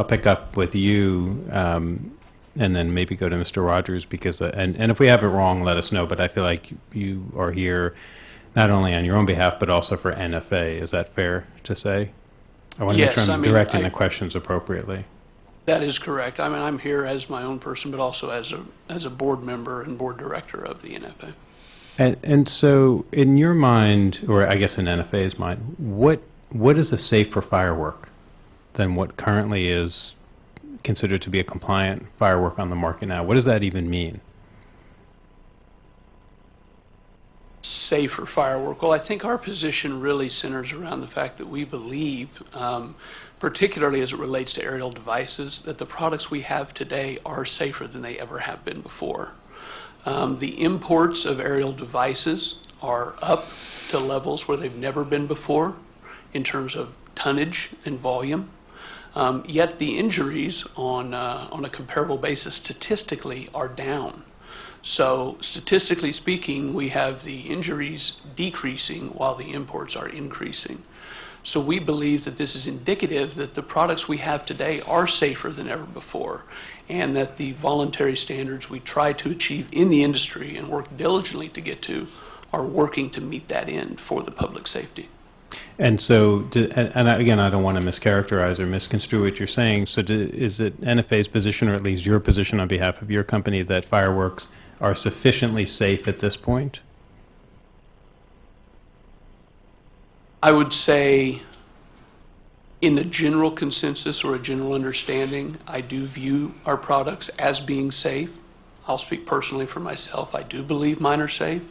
pick up with you, and then maybe go to Mr. Rogers, because, and if we have it wrong, let us know, but I feel like you are here not only on your own behalf, but also for NFA. Is that fair to say? I want to make sure Yes, I'm I mean, directing the questions appropriately. That is correct. I mean, I'm here as my own person, but also as a board member and board director of the NFA. And so, in your mind, or I guess in NFA's mind, what is a safer firework than what currently is considered to be a compliant firework on the market now? What does that even mean? Safer firework. Well, I think our position really centers around the fact that we believe, particularly as it relates to aerial devices, that the products we have today are safer than they ever have been before. The imports of aerial devices are up to levels where they've never been before in terms of tonnage and volume. Yet the injuries on a comparable basis statistically are down. So statistically speaking, we have the injuries decreasing while the imports are increasing. So we believe that this is indicative that the products we have today are safer than ever before, and that the voluntary standards we try to achieve in the industry and work diligently to get to are working to meet that end for the public safety. And so, again, I don't want to mischaracterize or misconstrue what you're saying. So is it NFA's position, or at least your position on behalf of your company, that fireworks are sufficiently safe at this point? I would say in a general consensus or a general understanding, I do view our products as being safe. I'll speak personally for myself. I do believe mine are safe.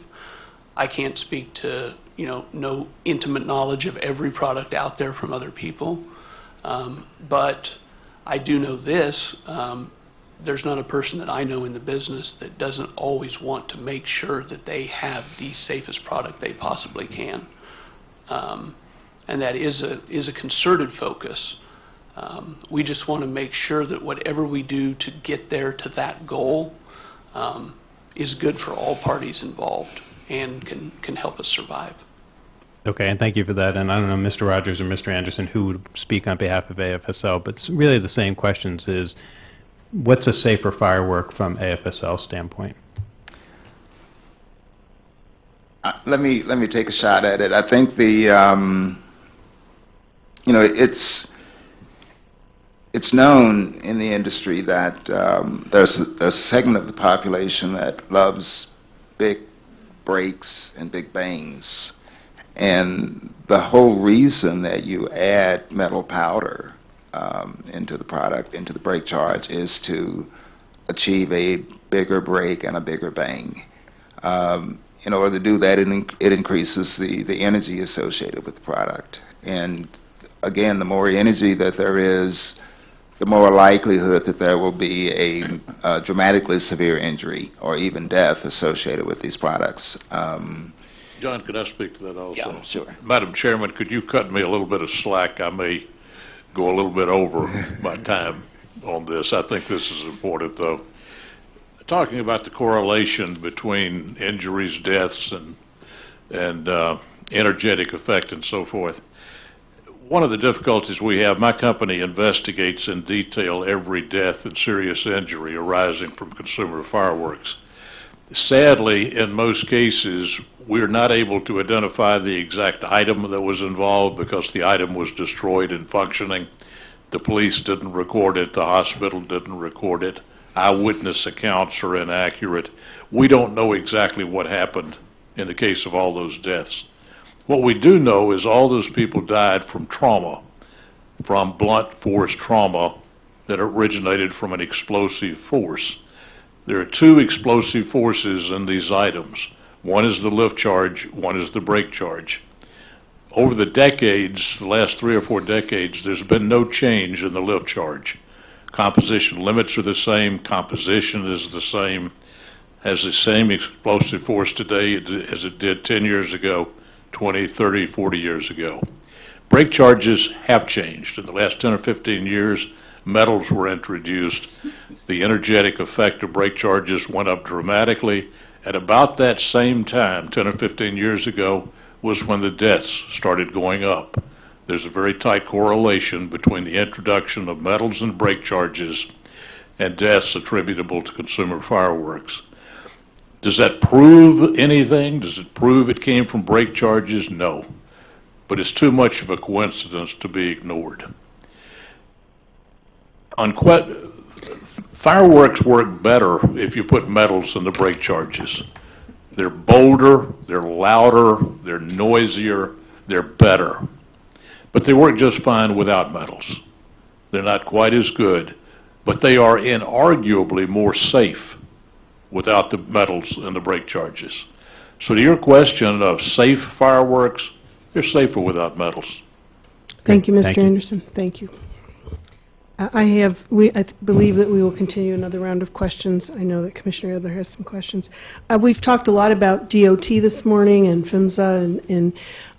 I can't speak to, no intimate knowledge of every product out there from other people. But I do know this, there's not a person that I know in the business that doesn't always want to make sure that they have the safest product they possibly can. And that is a concerted focus. We just want to make sure that whatever we do to get there to that goal is good for all parties involved and can help us survive. Okay, and thank you for that. And I don't know, Mr. Rogers or Mr. Anderson, who would speak on behalf of AFSL, but it's really the same questions is, what's a safer firework from AFSL standpoint? Let me take a shot at it. I think it's known in the industry that there's a segment of the population that loves big breaks and big bangs, and the whole reason that you add metal powder into the product, into the brake charge, is to achieve a bigger break and a bigger bang. In order to do that, it increases the energy associated with the product. And again, the more energy that there is, the more likelihood that there will be a dramatically severe injury or even death associated with these products. John, could I speak to that also? Yeah, sure. Madam Chairman, could you cut me a little bit of slack? I may go a little bit over my time on this. I think this is important, though. Talking about the correlation between injuries, deaths, and energetic effect and so forth. One of the difficulties we have, my company investigates in detail every death and serious injury arising from consumer fireworks. Sadly, in most cases, we're not able to identify the exact item that was involved because the item was destroyed and functioning. The police didn't record it, the hospital didn't record it. Eyewitness accounts are inaccurate. We don't know exactly what happened in the case of all those deaths. What we do know is all those people died from trauma, from blunt force trauma that originated from an explosive force. There are two explosive forces in these items. One is the lift charge, one is the break charge. Over the decades, the last 3 or 4 decades, there's been no change in the lift charge. Composition limits are the same, composition is the same, has the same explosive force today as it did 10 years ago, 20, 30, 40 years ago. Brake charges have changed. In the last 10 or 15 years, metals were introduced. The energetic effect of brake charges went up dramatically. At about that same time, 10 or 15 years ago, was when the deaths started going up. There's a very tight correlation between the introduction of metals and brake charges and deaths attributable to consumer fireworks. Does that prove anything? Does it prove it came from brake charges? No. But it's too much of a coincidence to be ignored. Fireworks work better if you put metals in the brake charges. They're bolder, they're louder, they're noisier, they're better. But they work just fine without metals. They're not quite as good, but they are inarguably more safe without the metals and the brake charges. So to your question of safe fireworks, they're safer without metals. Thank you, Thank Mr. you. Anderson. Thank you. I believe that we will continue another round of questions. I know that Commissioner Adler has some questions. We've talked a lot about DOT this morning and PHMSA, and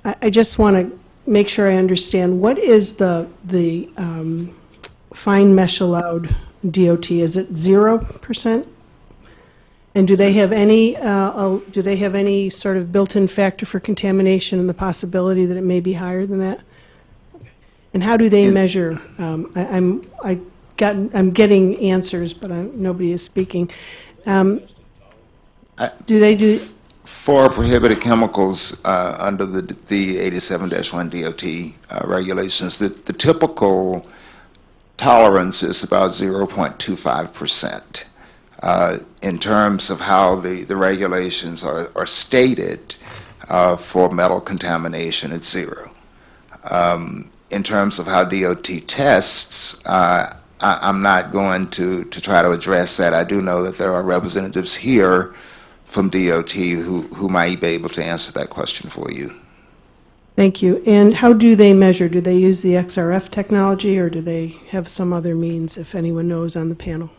I just want to make sure I understand, what is the fine mesh allowed DOT? Is it 0%? And do they have any sort of built-in factor for contamination and the possibility that it may be higher than that? And how do they measure? I'm getting answers, but nobody is speaking. Do they do? For prohibited chemicals under the 87-1 DOT regulations, the typical tolerance is about 0.25%. In terms of how the regulations are stated for metal contamination, it's 0. In terms of how DOT tests, I'm not going to try to address that. I do know that there are representatives here from DOT who might be able to answer that question for you. Thank you. And how do they measure? Do they use the XRF technology, or do they have some other means, if anyone knows on the panel?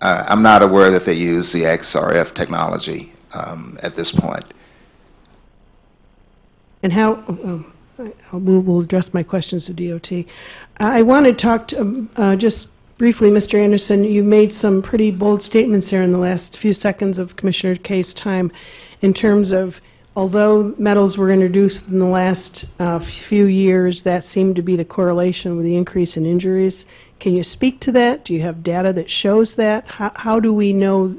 I'm not aware that they use the XRF technology at this point. And how? We'll address my questions to DOT. I want to talk to, just briefly, Mr. Anderson, you made some pretty bold statements there in the last few seconds of Commissioner Kaye's time in terms of, although metals were introduced in the last few years, that seemed to be the correlation with the increase in injuries. Can you speak to that? Do you have data that shows that? How do we know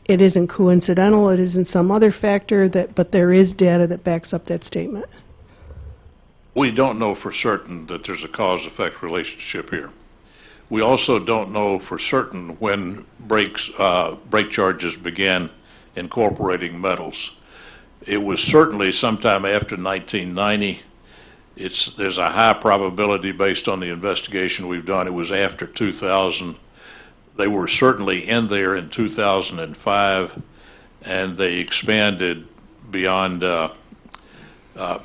it isn't coincidental, it isn't some other factor, but there is data that backs up that statement? We don't know for certain that there's a cause-effect relationship here. We also don't know for certain when brake charges began incorporating metals. It was certainly sometime after 1990. There's a high probability based on the investigation we've done. It was after 2000 They were certainly in there in 2005, and they expanded beyond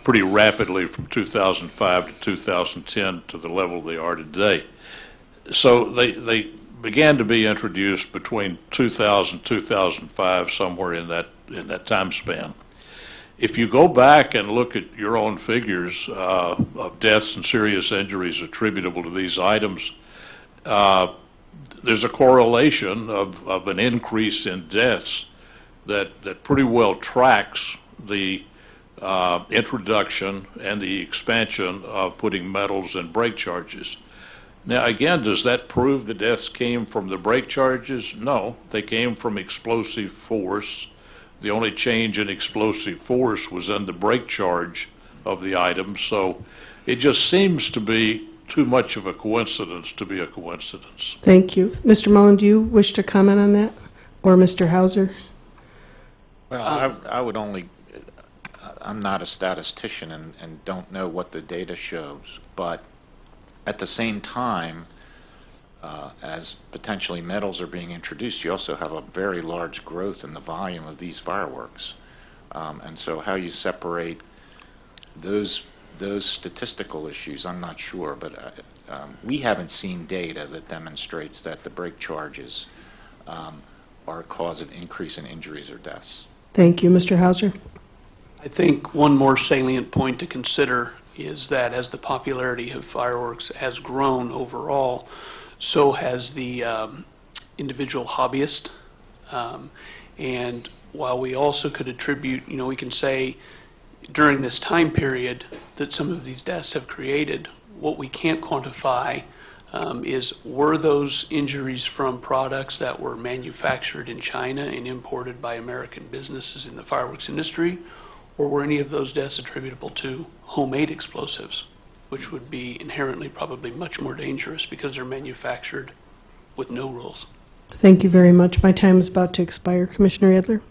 pretty rapidly from 2005 to 2010 to the level they are today. So they began to be introduced between 2000 2005, somewhere in that time span. If you go back and look at your own figures of deaths and serious injuries attributable to these items, there's a correlation of an increase in deaths that pretty well tracks the introduction and the expansion of putting metals in brake charges. Now, again, does that prove the deaths came from the brake charges? No, they came from explosive force. The only change in explosive force was in the brake charge of the item, so it just seems to be too much of a coincidence to be a coincidence. Thank you. Mr. Mullen, do you wish to comment on that? Or Mr. Hauser? Well, I would only, I'm not a statistician and don't know what the data shows, but at the same time, as potentially metals are being introduced, you also have a very large growth in the volume of these fireworks. And so how you separate those statistical issues, I'm not sure, but we haven't seen data that demonstrates that the brake charges are a cause of increase in injuries or deaths. Thank you. Mr. Hauser? I think one more salient point to consider is that as the popularity of fireworks has grown overall, so has the individual hobbyist. And while we also could attribute, we can say during this time period that some of these deaths have created, what we can't quantify is, were those injuries from products that were manufactured in China and imported by American businesses in the fireworks industry, or were any of those deaths attributable to homemade explosives, which would be inherently probably much more dangerous because they're manufactured with no rules. Thank you very much. My time is about to expire. Commissioner Adler?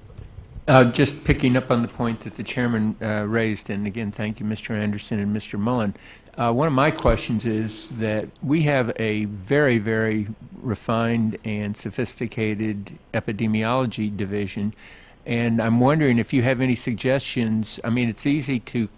Just picking up on the point that the chairman raised, and again, thank you, Mr. Anderson and Mr. Mullen. One of my questions is that we have a very, very refined and sophisticated epidemiology division, and I'm wondering if you have any suggestions. I mean, it's easy to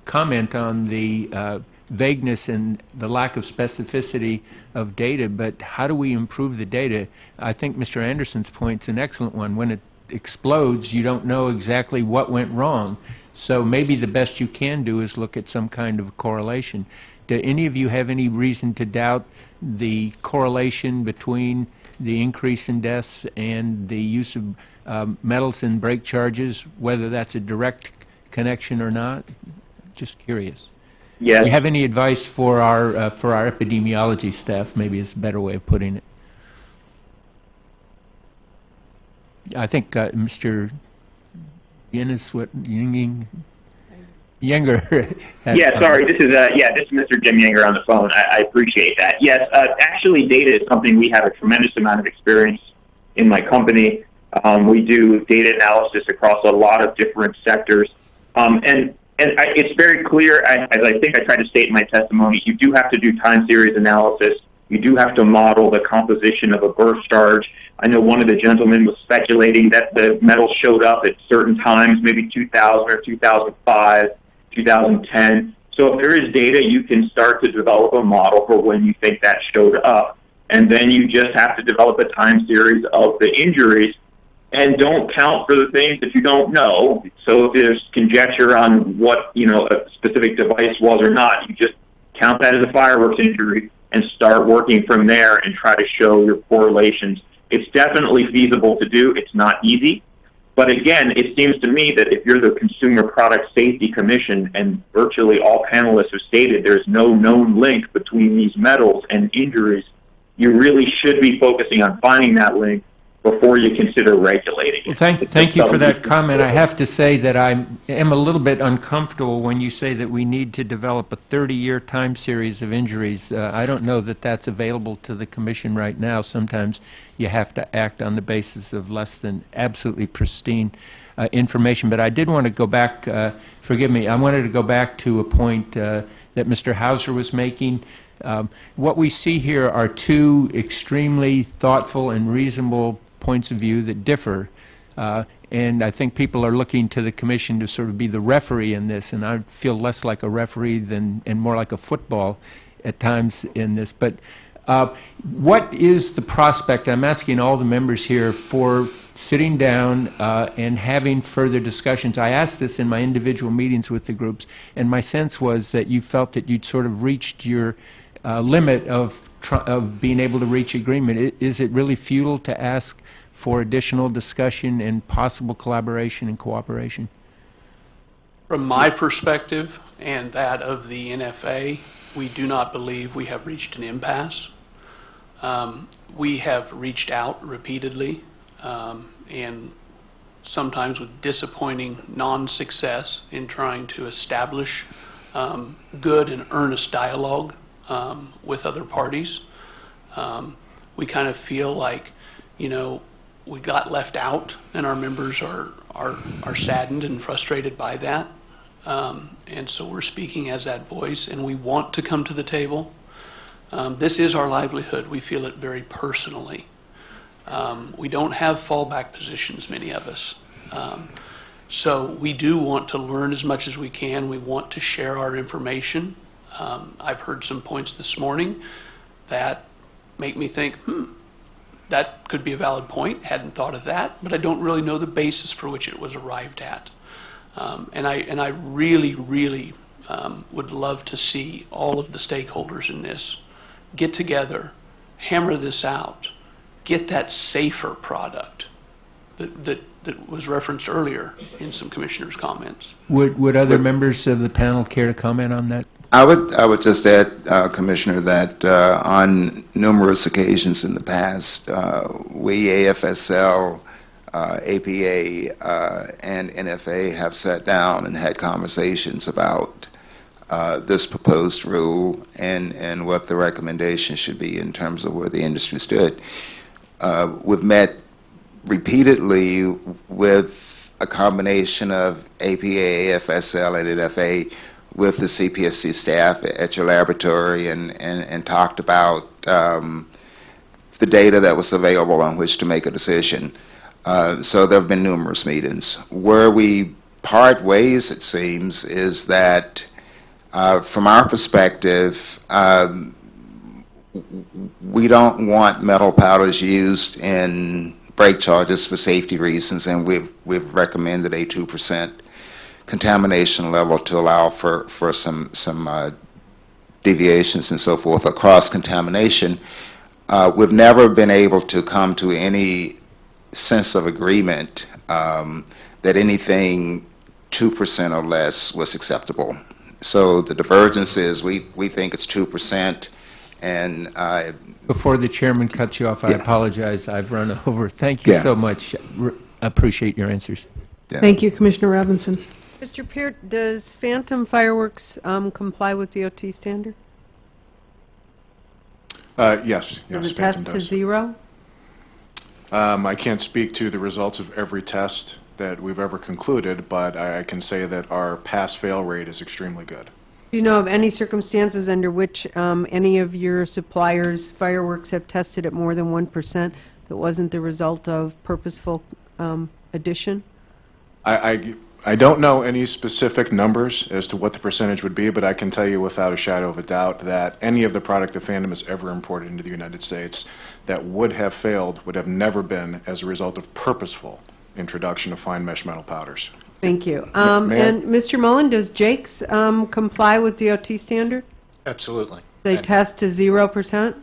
comment on the vagueness and the lack of specificity of data, but how do we improve the data? I think Mr. Anderson's point's an excellent one. When it explodes, you don't know exactly what went wrong. So maybe the best you can do is look at some kind of correlation. Do any of you have any reason to doubt the correlation between the increase in deaths and the use of metals in brake charges, whether that's a direct connection or not? Just curious. Yes. Do you have any advice for our epidemiology staff? Maybe is a better way of putting it. I think Mr. Younger. Yeah, sorry. This is Mr. Jim Younger on the phone. I appreciate that. Yes, actually, data is something we have a tremendous amount of experience in my company. We do data analysis across a lot of different sectors, and it's very clear, as I think I tried to state in my testimony. You do have to do time series analysis. You do have to model the composition of a burst charge. I know one of the gentlemen was speculating that the metal showed up at certain times, maybe 2000 or 2005, 2010. So if there is data, you can start to develop a model for when you think that showed up. And then you just have to develop a time series of the injuries, and don't count for the things that you don't know. So if there's conjecture on what a specific device was or not, you just count that as a fireworks injury and start working from there and try to show your correlations. It's definitely feasible to do. It's not easy. But again, it seems to me that if you're the Consumer Product Safety Commission, and virtually all panelists have stated there's no known link between these metals and injuries, you really should be focusing on finding that link before you consider regulating it. Well, thank you for that comment. I have to say that I am a little bit uncomfortable when you say that we need to develop a 30-year time series of injuries. I don't know that that's available to the Commission right now. Sometimes you have to act on the basis of less than absolutely pristine information. But I did want to go back, forgive me, I wanted to go back to a point that Mr. Hauser was making. What we see here are two extremely thoughtful and reasonable points of view that differ. And I think people are looking to the commission to sort of be the referee in this, and I feel less like a referee and more like a football at times in this. But what is the prospect, I'm asking all the members here, for sitting down and having further discussions? I asked this in my individual meetings with the groups, and my sense was that you felt that you'd sort of reached your limit of being able to reach agreement. Is it really futile to ask for additional discussion and possible collaboration and cooperation? From my perspective and that of the NFA, we do not believe we have reached an impasse. We have reached out repeatedly, and sometimes with disappointing non-success in trying to establish good and earnest dialogue with other parties. We kind of feel like, we got left out, and our members are saddened and frustrated by that. And so we're speaking as that voice, and we want to come to the table. This is our livelihood. We feel it very personally. We don't have fallback positions, many of us. So we do want to learn as much as we can. We want to share our information. I've heard some points this morning that make me think, that could be a valid point. Hadn't thought of that, but I don't really know the basis for which it was arrived at. And I really, really would love to see all of the stakeholders in this get together, hammer this out, get that safer product that was referenced earlier in some commissioners' comments. Would other members of the panel care to comment on that? I would just add, Commissioner, that on numerous occasions in the past, we, AFSL, APA, and NFA have sat down and had conversations about this proposed rule and what the recommendation should be in terms of where the industry stood. We've met repeatedly with a combination of APA, AFSL, and NFA with the CPSC staff at your laboratory and talked about the data that was available on which to make a decision. So there have been numerous meetings. Where we part ways, it seems, is that from our perspective, we don't want metal powders used in brake charges for safety reasons, and we've recommended a 2% contamination level to allow for some deviations and so forth across contamination. We've never been able to come to any sense of agreement that anything 2% or less was acceptable. So the divergence is we think it's 2%, and before the chairman cuts you off, I apologize. I've run over. Thank you so much. Appreciate your answers. Thank you, Commissioner Robinson. Mr. Peart, does Phantom Fireworks comply with DOT standard? Yes. Does it Phantom test to does. 0? I can't speak to the results of every test that we've ever concluded, but I can say that our pass-fail rate is extremely good. Do you know of any circumstances under which any of your suppliers' fireworks have tested at more than 1% that wasn't the result of purposeful addition? I don't know any specific numbers as to what the percentage would be, but I can tell you without a shadow of a doubt that any of the product that Phantom has ever imported into the United States that would have failed would have never been as a result of purposeful introduction of fine mesh metal powders. Thank you. May I- And Mr. Mullen, does Jake's comply with DOT standard? Absolutely. They And- test to 0%?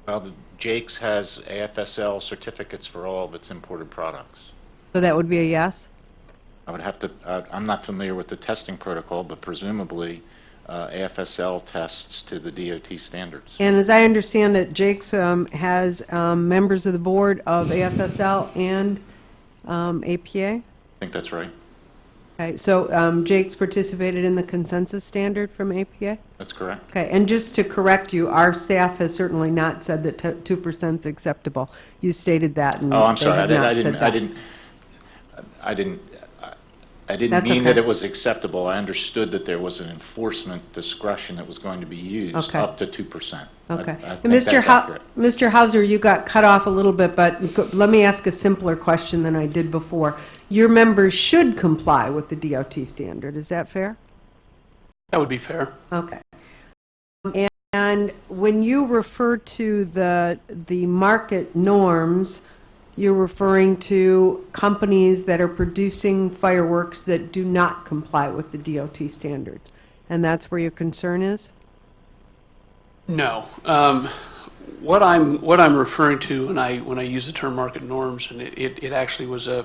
Well, Jake's has AFSL certificates for all of its imported products. So that would be a yes? I would have to, I'm not familiar with the testing protocol, but presumably AFSL tests to the DOT standards. And as I understand it, Jake's has members of the board of AFSL and APA? I think that's right. Okay, so Jake's participated in the consensus standard from APA? That's correct. Okay, and just to correct you, our staff has certainly not said that 2% is acceptable. You stated that, and Oh, I'm they sorry. have not said that. I I didn't That's mean okay. that it was acceptable. I understood that there was an enforcement discretion that was going to be used Okay. up to 2%. Okay. I And think that's accurate. Mr. Hauser, you got cut off a little bit, but let me ask a simpler question than I did before. Your members should comply with the DOT standard. Is that fair? That would be fair. Okay. And when you refer to the market norms, you're referring to companies that are producing fireworks that do not comply with the DOT standards, and that's where your concern is? No. What I'm referring to when I use the term market norms, and it actually was a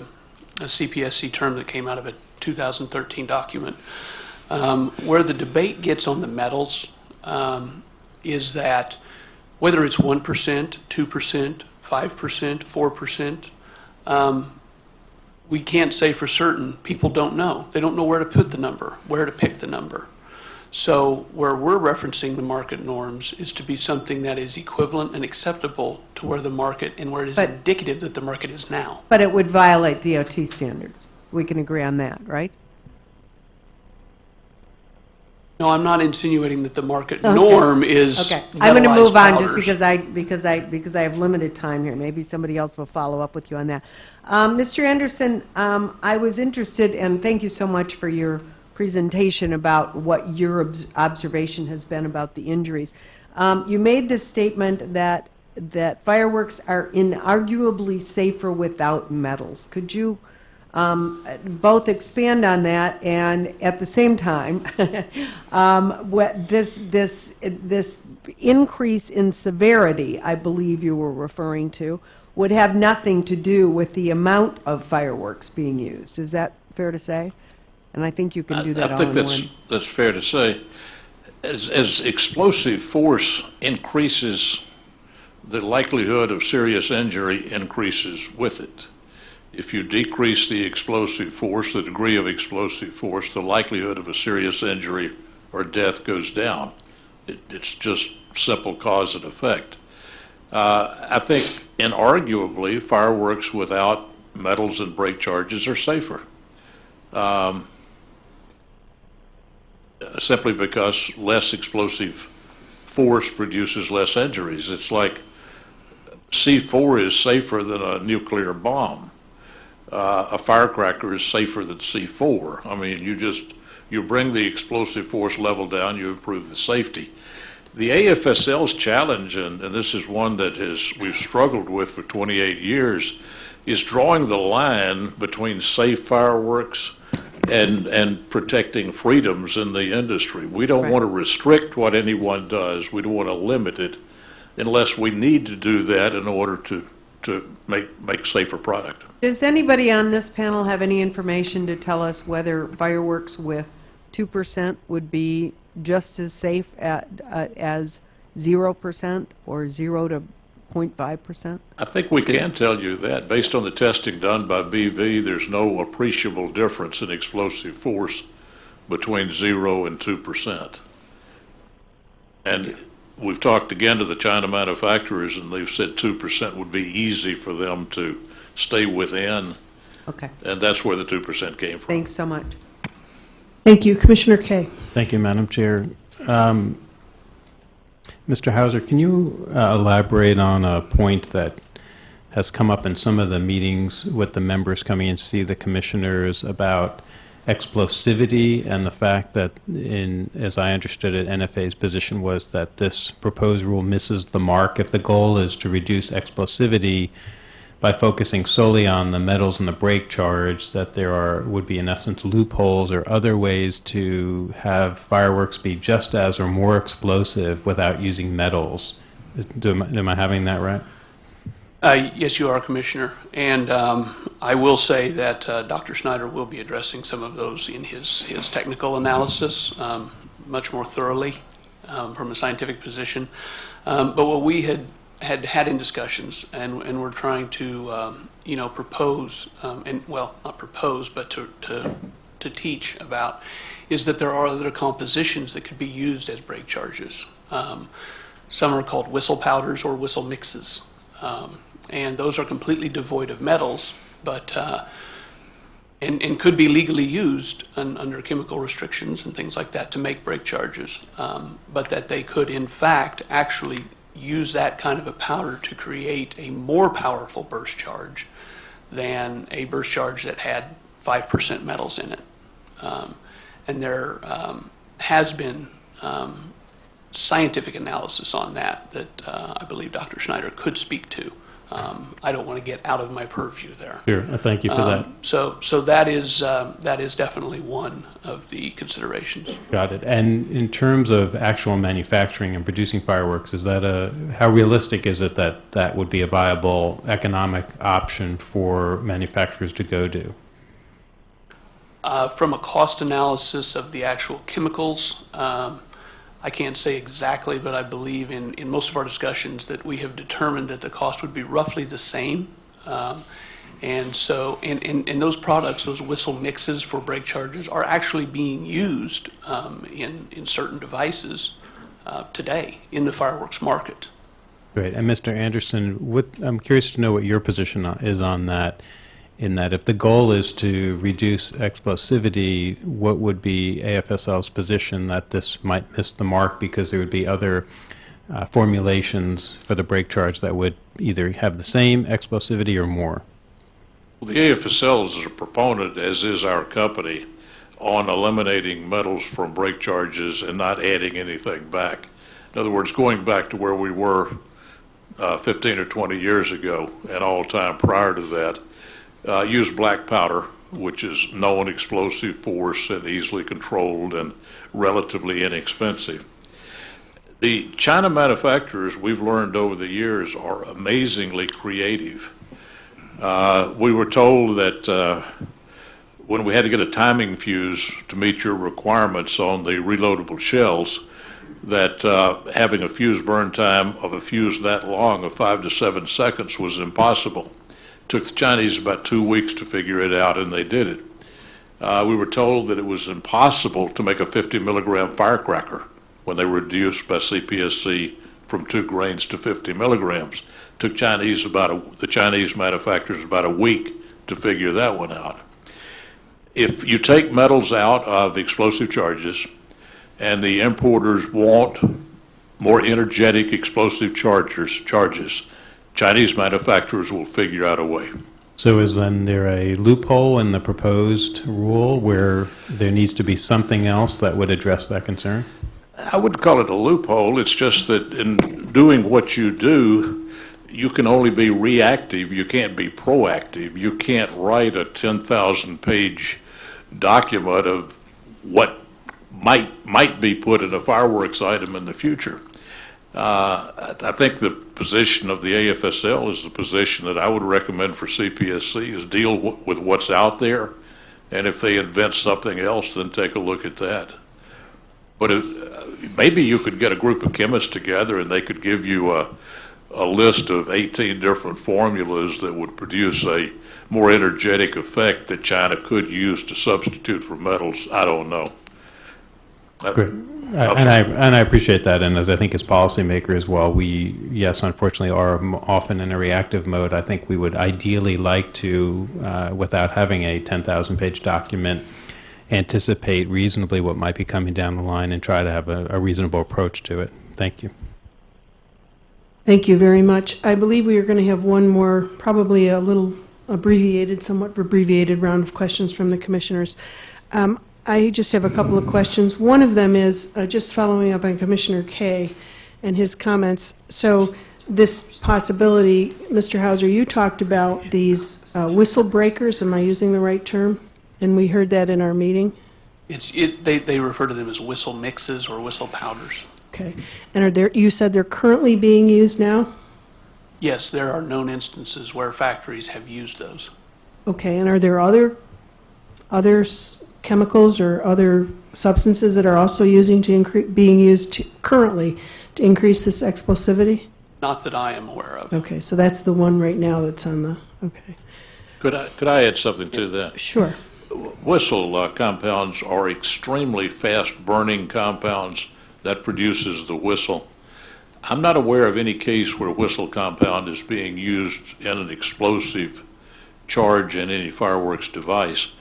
CPSC term that came out of a 2013 document, where the debate gets on the metals is that whether it's 1%, 2%, 5%, 4%, we can't say for certain. People don't know. They don't know where to put the number, where to pick the number. So where we're referencing the market norms is to be something that is equivalent and acceptable to where the market and where it is But- indicative that the market is now. But it would violate DOT standards. We can agree on that, right? No, I'm not insinuating that the market Okay. norm is Okay, I'm going to metallized move on just powders. because I have limited time here. Maybe somebody else will follow up with you on that. Mr. Anderson, I was interested, and thank you so much for your presentation about what your observation has been about the injuries. You made the statement that fireworks are inarguably safer without metals. Could you both expand on that, and at the same time, this increase in severity, I believe you were referring to, would have nothing to do with the amount of fireworks being used. Is that fair to say? And I think you can do that I all think in one. that's fair to say. As explosive force increases, the likelihood of serious injury increases with it. If you decrease the explosive force, the degree of explosive force, the likelihood of a serious injury or death goes down. It's just simple cause and effect. I think inarguably fireworks without metals and break charges are safer. Simply because less explosive force produces less injuries. It's like C4 is safer than a nuclear bomb. A firecracker is safer than C4. I mean, you bring the explosive force level down, you improve the safety. The AFSL's challenge, and this is one that we've struggled with for 28 years, is drawing the line between safe fireworks and protecting freedoms in the industry. We don't Right. want to restrict what anyone does. We don't want to limit it unless we need to do that in order to make safer product. Does anybody on this panel have any information to tell us whether fireworks with 2% would be just as safe as 0% or 0 to 0.5%? I think we can tell you that. Based on the testing done by BV, there's no appreciable difference in explosive force between 0 and 2%. And we've talked again to the China manufacturers, and they've said 2% would be easy for them to stay within, Okay, and that's where the 2% came from. thanks so much. Thank you. Commissioner Kay. Thank you, Madam Chair. Mr. Hauser, can you elaborate on a point that has come up in some of the meetings with the members coming in to see the commissioners about explosivity and the fact that, as I understood it, NFA's position was that this proposed rule misses the mark if the goal is to reduce explosivity by focusing solely on the metals and the break charge, that there would be in essence loopholes or other ways to have fireworks be just as or more explosive without using metals. Am I having that right? Yes, you are, Commissioner. And I will say that Dr. Snyder will be addressing some of those in his technical analysis much more thoroughly from a scientific position. But what we had in discussions, and we're trying to, propose, not propose, but to teach about, is that there are other compositions that could be used as break charges. Some are called whistle powders or whistle mixes. And those are completely devoid of metals, but and could be legally used under chemical restrictions and things like that to make break charges, but that they could in fact actually use that kind of a powder to create a more powerful burst charge than a burst charge that had 5% metals in it. And there has been scientific analysis on that I believe Dr. Schneider could speak to. I don't want to get out of my purview there. Sure, thank you for that. So that is definitely one of the considerations. Got it. And in terms of actual manufacturing and producing fireworks, is that how realistic is it that that would be a viable economic option for manufacturers to go to? From a cost analysis of the actual chemicals, I can't say exactly, but I believe in most of our discussions that we have determined that the cost would be roughly the same. And so, and those products, those whistle mixes for break charges, are actually being used in certain devices today in the fireworks market. Great. And Mr. Anderson, I'm curious to know what your position is on that, in that if the goal is to reduce explosivity, what would be AFSL's position that this might miss the mark because there would be other formulations for the break charge that would either have the same explosivity or more? Well, the AFSL is a proponent, as is our company, on eliminating metals from break charges and not adding anything back. In other words, going back to where we were 15 or 20 years ago and all time prior to that, use black powder, which is known explosive force and easily controlled and relatively inexpensive. The China manufacturers, we've learned over the years, are amazingly creative. We were told that when we had to get a timing fuse to meet your requirements on the reloadable shells, that having a fuse burn time of a fuse that long, of 5 to 7 seconds, was impossible. Took the Chinese about 2 weeks to figure it out, and they did it. We were told that it was impossible to make a 50 milligram firecracker when they were reduced by CPSC from 2 grains to 50 milligrams. Took the Chinese manufacturers about a week to figure that one out. If you take metals out of explosive charges and the importers want more energetic explosive charges, Chinese manufacturers will figure out a way. So is then there a loophole in the proposed rule where there needs to be something else that would address that concern? I wouldn't call it a loophole. It's just that in doing what you do, you can only be reactive. You can't be proactive. You can't write a 10,000-page document of what might be put in a fireworks item in the future. I think the position of the AFSL is the position that I would recommend for CPSC, is deal with what's out there, and if they invent something else, then take a look at that. But maybe you could get a group of chemists together and they could give you a list of 18 different formulas that would produce a more energetic effect that China could use to substitute for metals. I don't know. Great. And I appreciate that, and as I think as policymakers as well, we, yes, unfortunately are often in a reactive mode. I think we would ideally like to, without having a 10,000-page document, anticipate reasonably what might be coming down the line and try to have a reasonable approach to it. Thank you. Thank you very much. I believe we are going to have one more, probably a little somewhat abbreviated round of questions from the commissioners. I just have a couple of questions. One of them is just following up on Commissioner Kaye and his comments. So this possibility, Mr. Hauser, you talked about these whistle breakers. Am I using the right term? And we heard that in our meeting. They refer to them as whistle mixes or whistle powders. Okay. And you said they're currently being used now? Yes, there are known instances where factories have used those. Okay. And are there other chemicals or other substances that are also being used currently to increase this explosivity? Not that I am aware of. Okay, so that's the one right now that's on the, okay. Could I add something to that? Sure. Whistle compounds are extremely fast-burning compounds that produces the whistle. I'm not aware of any case where whistle compound is being used in an explosive charge in any fireworks device.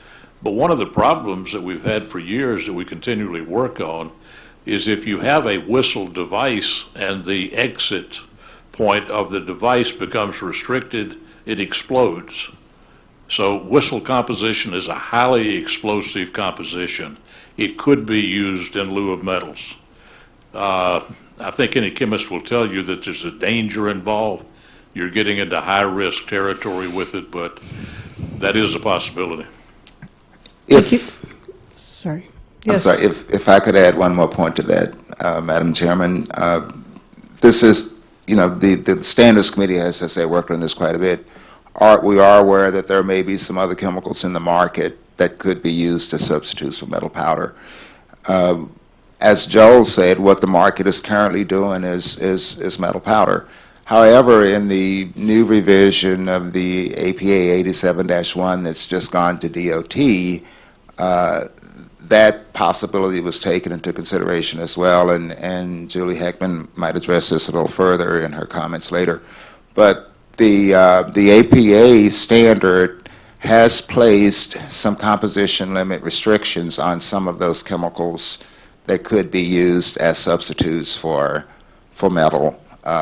But one of the problems that we've had for years that we continually work on is if you have a whistle device and the exit point of the device becomes restricted, it explodes. So whistle composition is a highly explosive composition. It could be used in lieu of metals. I think any chemist will tell you that there's a danger involved. You're getting into high-risk territory with it, but that is a possibility. Sorry. I'm Yes. sorry, if I could add one more point to that, Madam Chairman. This is, the Standards Committee has, as I say, worked on this quite a bit. We are aware that there may be some other chemicals in the market that could be used as substitutes for metal powder. As Joel said, what the market is currently doing is metal powder. However, in the new revision of the APA 87-1 that's just gone to DOT, that possibility was taken into consideration as well, and Julie Heckman might address this a little further in her comments later. But the APA standard has placed some composition limit restrictions on some of those chemicals that could be used as substitutes for metal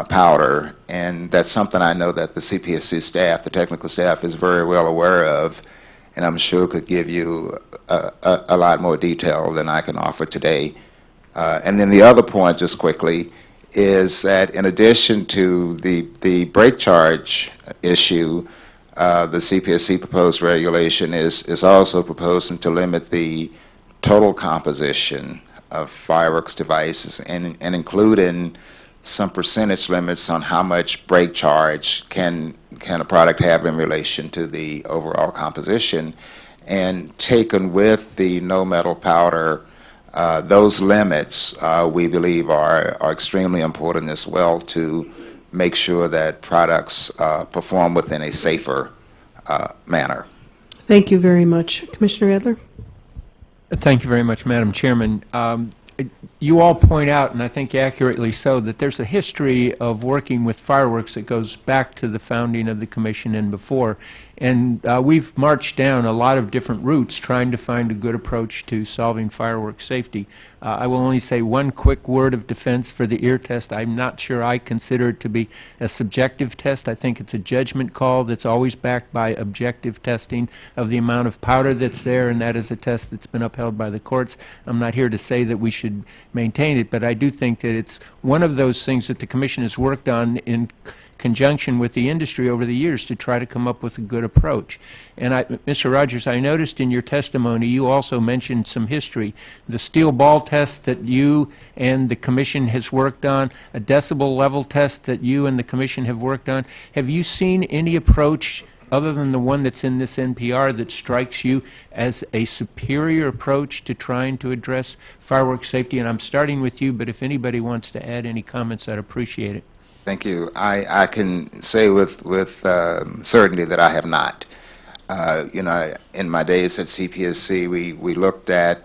powder, and that's something I know that the CPSC staff, the technical staff, is very well aware of, and I'm sure could give you a lot more detail than I can offer today. And then the other point, just quickly, is that in addition to the brake charge issue, the CPSC proposed regulation is also proposing to limit the total composition of fireworks devices and including some percentage limits on how much brake charge can a product have in relation to the overall composition. And taken with the no metal powder, those limits we believe are extremely important as well to make sure that products perform within a safer manner. Thank you very much. Commissioner Adler? Thank you very much, Madam Chairman. You all point out, and I think accurately so, that there's a history of working with fireworks that goes back to the founding of the Commission and before. And we've marched down a lot of different routes trying to find a good approach to solving fireworks safety. I will only say one quick word of defense for the ear test. I'm not sure I consider it to be a subjective test. I think it's a judgment call that's always backed by objective testing of the amount of powder that's there, and that is a test that's been upheld by the courts. I'm not here to say that we should maintain it, but I do think that it's one of those things that the Commission has worked on in conjunction with the industry over the years to try to come up with a good approach. And Mr. Rogers, I noticed in your testimony you also mentioned some history. The steel ball test that you and the Commission has worked on, a decibel level test that you and the Commission have worked on. Have you seen any approach other than the one that's in this NPR that strikes you as a superior approach to trying to address fireworks safety? And I'm starting with you, but if anybody wants to add any comments, I'd appreciate it. Thank you. I can say with certainty that I have not. In my days at CPSC, we looked at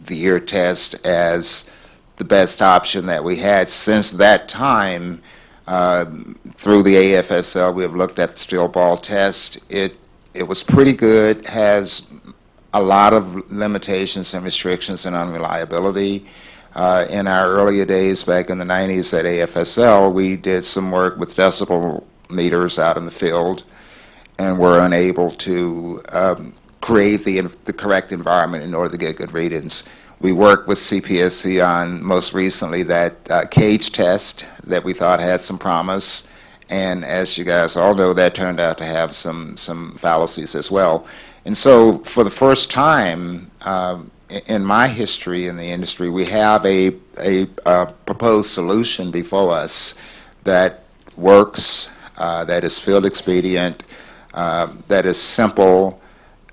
the ear test as the best option that we had. Since that time, through the AFSL, we have looked at the steel ball test. It was pretty good, has a lot of limitations and restrictions and unreliability. In our earlier days back in the 90s at AFSL, we did some work with decibel meters out in the field and were unable to create the correct environment in order to get good readings. We worked with CPSC on, most recently, that cage test that we thought had some promise, and as you guys all know, that turned out to have some fallacies as well. And so for the first time in my history in the industry, we have a proposed solution before us that works, that is field expedient, that is simple,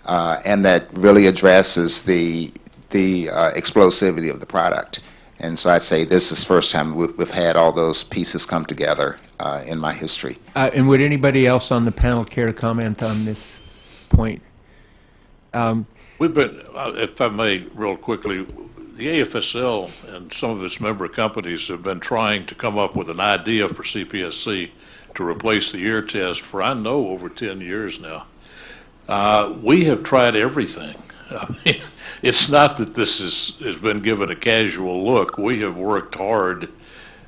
and that really addresses the explosivity of the product. And so I'd say this is the first time we've had all those pieces come together in my history. And would anybody else on the panel care to comment on this point? We've been, if I may, real quickly, the AFSL and some of its member companies have been trying to come up with an idea for CPSC to replace the ear test for, I know, over 10 years now. We have tried everything. I mean, it's not that this has been given a casual look. We have worked hard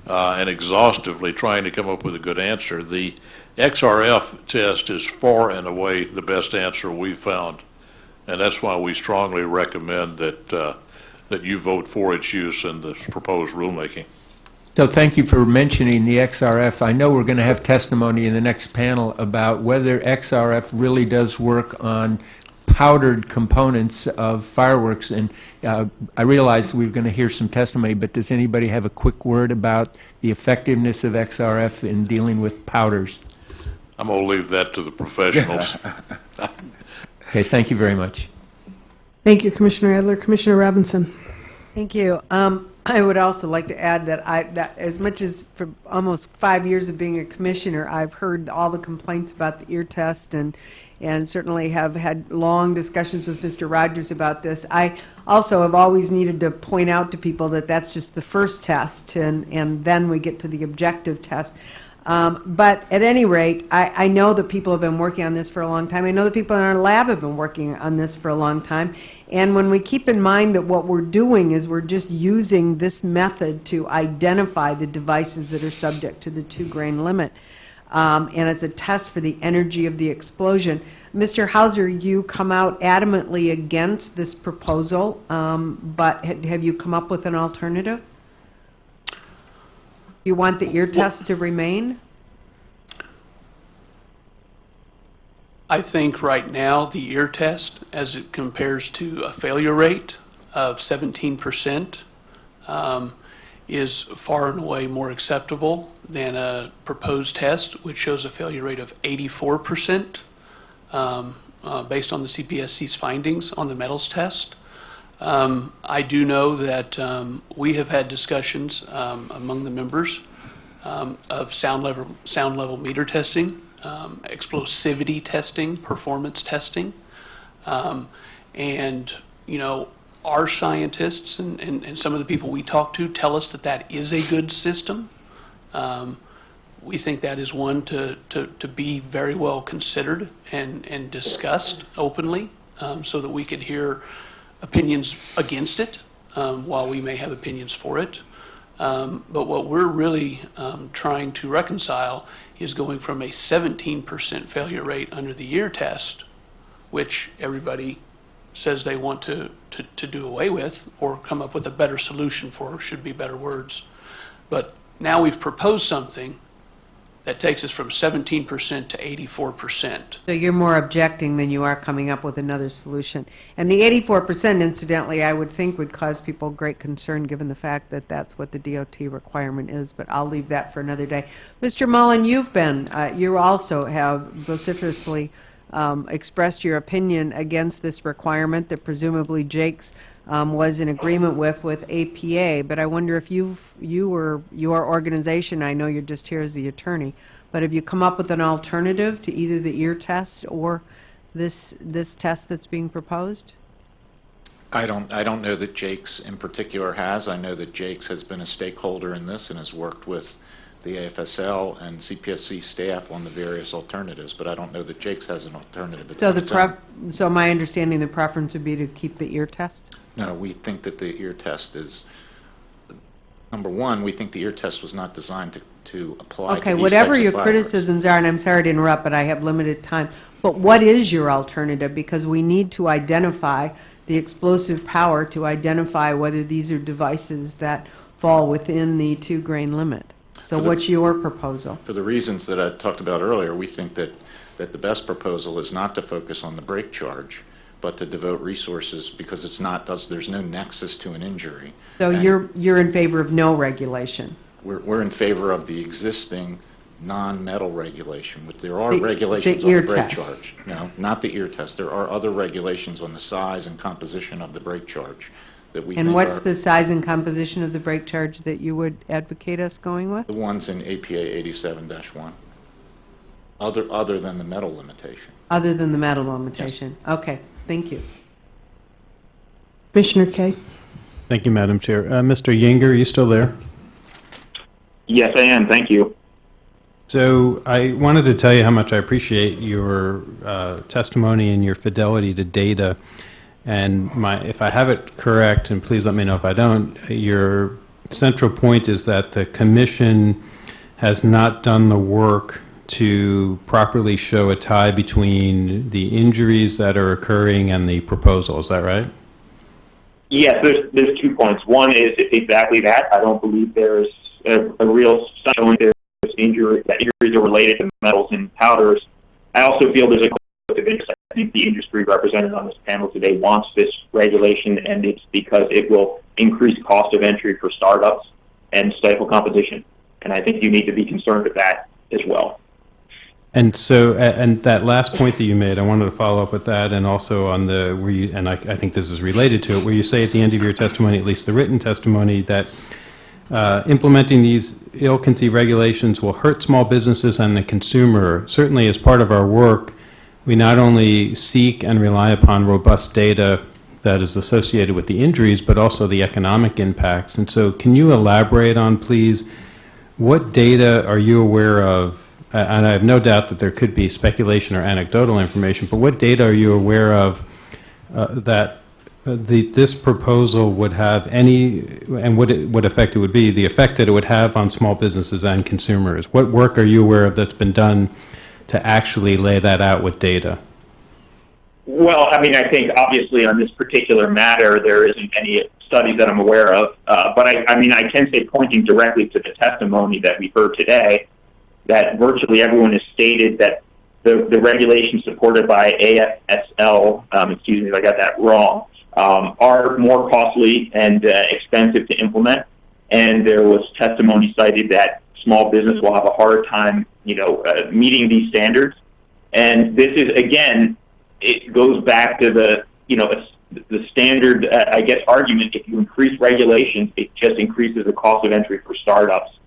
and exhaustively trying to come up with a good answer. The XRF test is far and away the best answer we've found, and that's why we strongly recommend that you vote for its use in this proposed rulemaking. So thank you for mentioning the XRF. I know we're going to have testimony in the next panel about whether XRF really does work on powdered components of fireworks. And I realize we're going to hear some testimony, but does anybody have a quick word about the effectiveness of XRF in dealing with powders? I'm going to leave that to the professionals. Okay, thank you very much. Thank you, Commissioner Adler. Commissioner Robinson. Thank you. I would also like to add that as much as for almost 5 years of being a commissioner, I've heard all the complaints about the ear test and certainly have had long discussions with Mr. Rogers about this. I also have always needed to point out to people that that's just the first test, and then we get to the objective test. But at any rate, I know that people have been working on this for a long time. I know that people in our lab have been working on this for a long time. And when we keep in mind that what we're doing is we're just using this method to identify the devices that are subject to the 2-grain limit, and it's a test for the energy of the explosion. Mr. Hauser, you come out adamantly against this proposal, but have you come up with an alternative? You want the ear test to remain? I think right now the ear test, as it compares to a failure rate of 17%, is far and away more acceptable than a proposed test, which shows a failure rate of 84%, based on the CPSC's findings on the metals test. I do know that we have had discussions among the members of sound level meter testing, explosivity testing, performance testing, and our scientists and some of the people we talk to tell us that that is a good system. We think that is one to be very well considered and discussed openly, so that we could hear opinions against it, while we may have opinions for it. But what we're really trying to reconcile is going from a 17% failure rate under the ear test, which everybody says they want to do away with or come up with a better solution for, should be better words. But now we've proposed something that takes us from 17% to 84%. So you're more objecting than you are coming up with another solution. And the 84%, incidentally, I would think would cause people great concern given the fact that that's what the DOT requirement is, but I'll leave that for another day. Mr. Mullen, you also have vociferously expressed your opinion against this requirement that presumably Jake's was in agreement with APA, but I wonder if you or your organization, I know you're just here as the attorney, but have you come up with an alternative to either the ear test or this test that's being proposed? I don't know that Jake's in particular has. I know that Jake's has been a stakeholder in this and has worked with the AFSL and CPSC staff on the various alternatives, but I don't know that Jake's has an alternative. So my understanding, the preference would be to keep the ear test? No, we think that the ear test is, number one, we think the ear test was not designed to apply to Okay, these whatever types of your fireworks. criticisms are, and I'm sorry to interrupt, but I have limited time, but what is your alternative? Because we need to identify the explosive power to identify whether these are devices that fall within the 2-grain limit. So what's your proposal? For the reasons that I talked about earlier, we think that the best proposal is not to focus on the break charge, but to devote resources, because there's no nexus to an injury. So And you're in favor of no regulation? We're in favor of the existing non-metal regulation, but there are The regulations ear on the brake test. charge. No, not the ear test. There are other regulations on the size and composition of the brake charge that we think And what's are the size and composition of the brake charge that you would advocate us going with? the ones in APA 87-1, other than the metal limitation. Other than the metal limitation? Okay, thank you. Commissioner Kay. Thank you, Madam Chair. Mr. Yinger, are you still there? Yes, I am. Thank you. So I wanted to tell you how much I appreciate your testimony and your fidelity to data. And if I have it correct, and please let me know if I don't, your central point is that the commission has not done the work to properly show a tie between the injuries that are occurring and the proposal. Is that right? Yes, there's 2 points. One is exactly that. I don't believe there's a real showing that injuries are related to metals and powders. I also feel there's a conflict of interest. I think the industry represented on this panel today wants this regulation, and it's because it will increase cost of entry for startups and stifle competition. And I think you need to be concerned with that as well. And so, and that last point that you made, I wanted to follow up with that, and also on the where you, and I think this is related to it, where you say at the end of your testimony, at least the written testimony, that implementing these ill-conceived regulations will hurt small businesses and the consumer. Certainly, as part of our work, we not only seek and rely upon robust data that is associated with the injuries, but also the economic impacts. And so, can you elaborate on, please, what data are you aware of? And I have no doubt that there could be speculation or anecdotal information, but what data are you aware of that this proposal would have any, and what effect it would be, the effect that it would have on small businesses and consumers? What work are you aware of that's been done to actually lay that out with data? Well, I mean, I think obviously on this particular matter, there isn't any studies that I'm aware of, but I mean, I can say, pointing directly to the testimony that we heard today, that virtually everyone has stated that the regulations supported by AFSL, excuse me if I got that wrong, are more costly and expensive to implement. And there was testimony cited that small business will have a hard time, meeting these standards. And this is, again, it goes back to the standard, I guess, argument. If you increase regulations, it just increases the cost of entry for startups.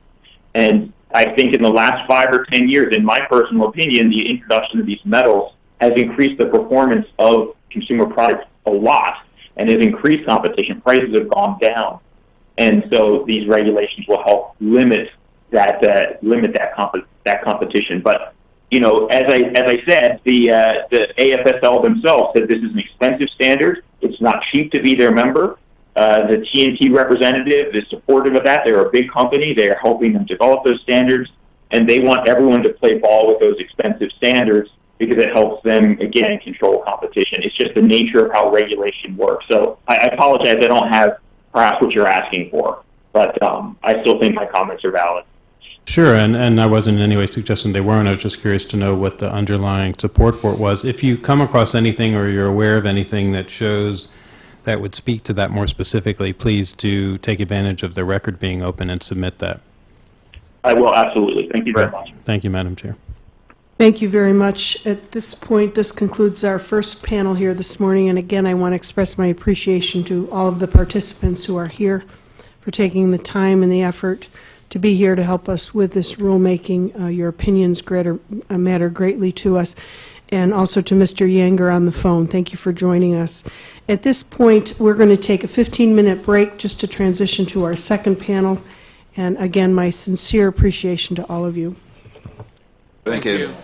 And I think in the last 5 or 10 years, in my personal opinion, the introduction of these metals has increased the performance of consumer products a lot and has increased competition. Prices have gone down. And so these regulations will help limit that competition. But, as I said, the AFSL themselves said this is an expensive standard. It's not cheap to be their member. The TNT representative is supportive of that. They're a big company. They are helping them develop those standards, and they want everyone to play ball with those expensive standards because it helps them, again, control competition. It's just the nature of how regulation works. So I apologize. I don't have perhaps what you're asking for, but I still think my comments are valid. Sure, and I wasn't in any way suggesting they weren't. I was just curious to know what the underlying support for it was. If you come across anything or you're aware of anything that shows that would speak to that more specifically, please do take advantage of the record being open and submit that. I will, absolutely. Thank you very much. Thank you, Madam Chair. Thank you very much. At this point, this concludes our first panel here this morning. And again, I want to express my appreciation to all of the participants who are here for taking the time and the effort to be here to help us with this rulemaking. Your opinions matter greatly to us. And also to Mr. Yanger on the phone. Thank you for joining us. At this point, we're going to take a 15-minute break just to transition to our second panel. And again, my sincere appreciation to all of you. Thank you.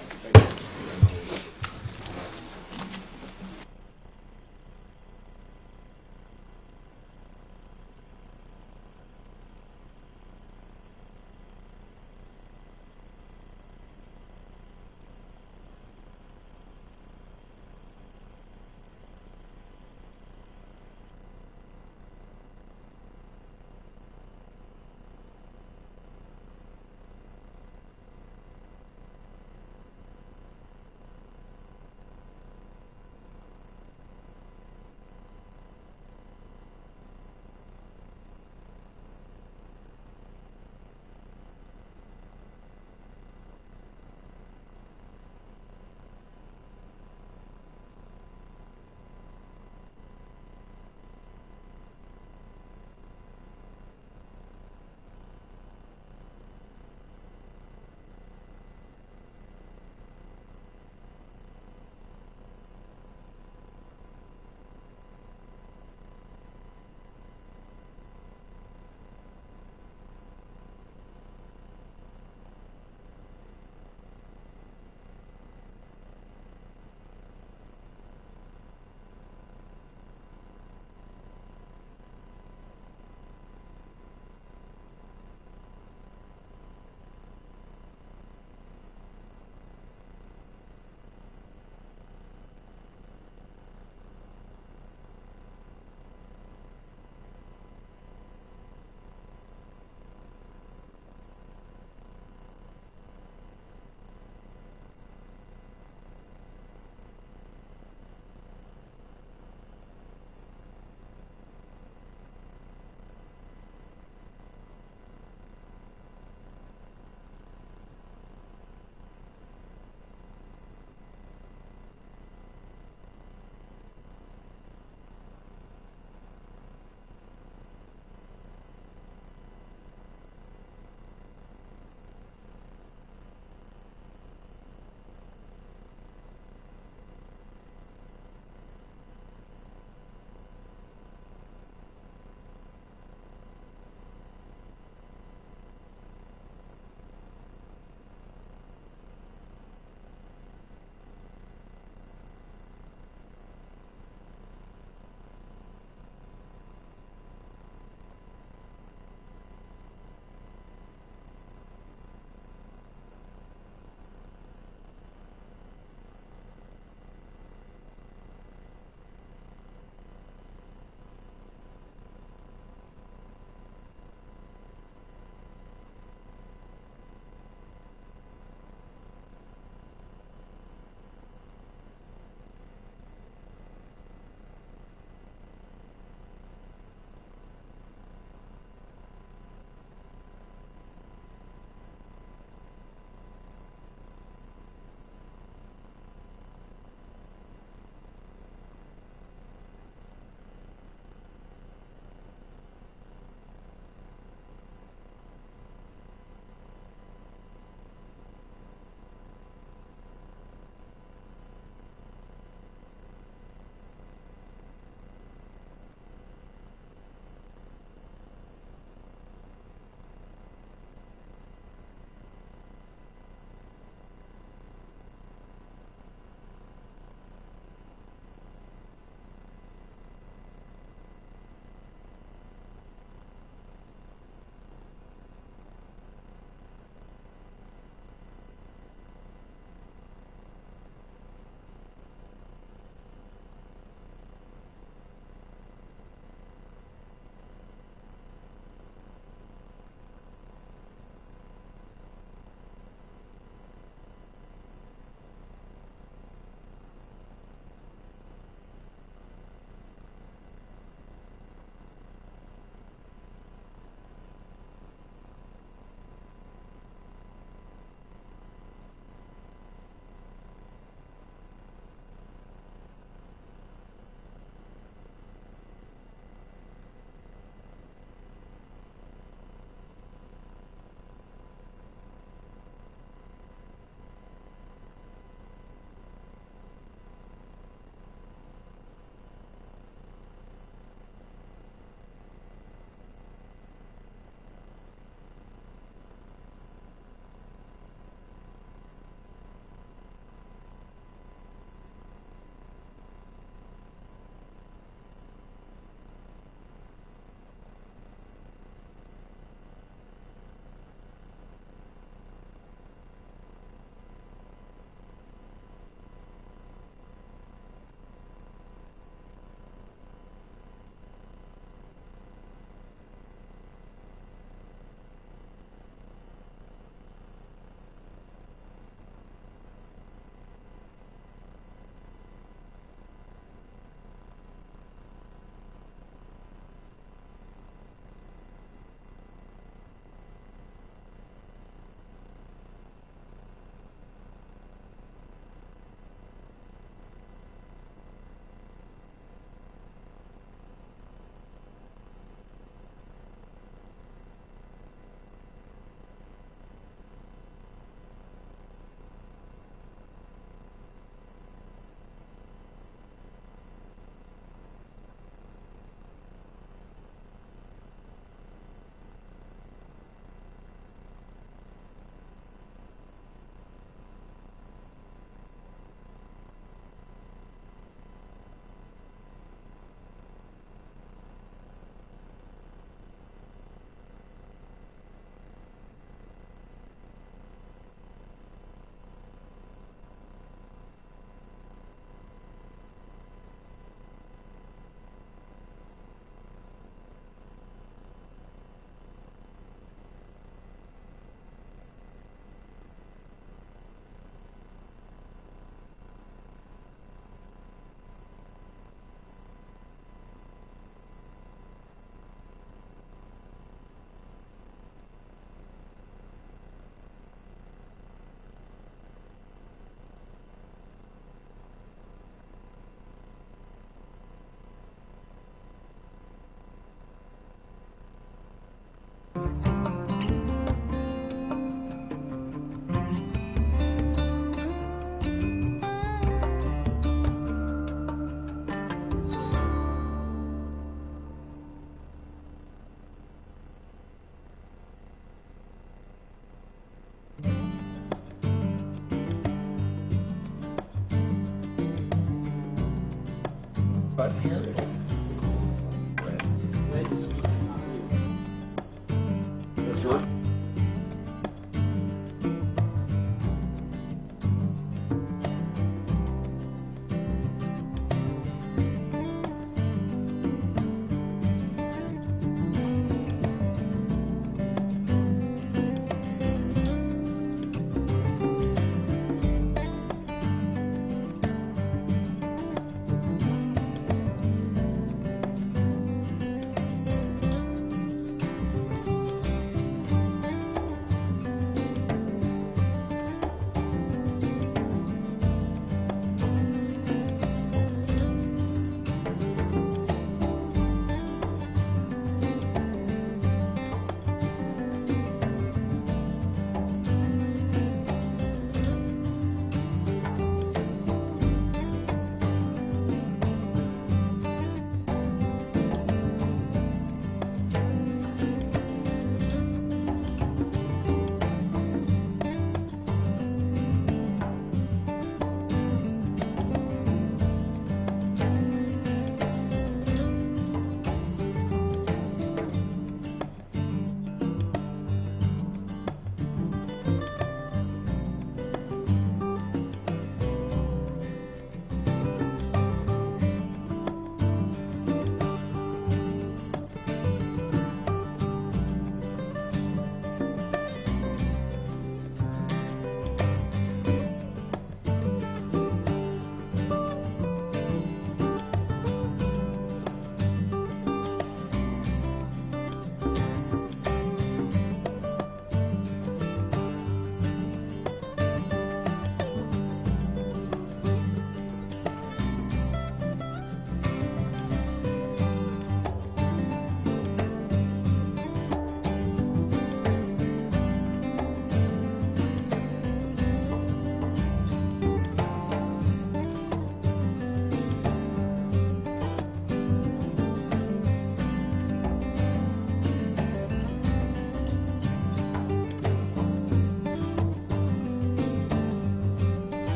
button here?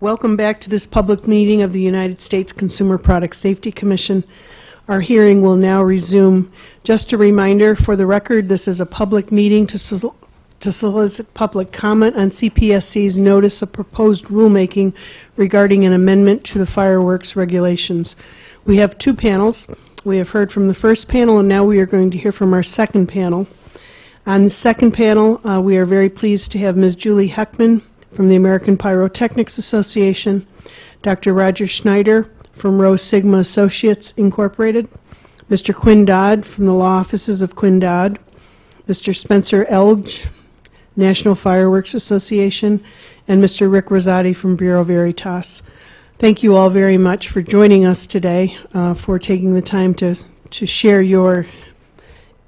Welcome back to this public meeting of the United States Consumer Product Safety Commission. Our hearing will now resume. Just a reminder, for the record, this is a public meeting to solicit public comment on CPSC's notice of proposed rulemaking regarding an amendment to the fireworks regulations. We have two panels. We have heard from the first panel, and now we are going to hear from our second panel. On the second panel, we are very pleased to have Ms. Julie Heckman from the American Pyrotechnics Association, Dr. Roger Schneider from Rho Sigma Associates, Incorporated, Mr. Quinn Dodd from the Law Offices of Quinn Dodd, Mr. Spencer Elge, National Fireworks Association, and Mr. Rick Rosati from Bureau Veritas. Thank you all very much for joining us today, for taking the time to share your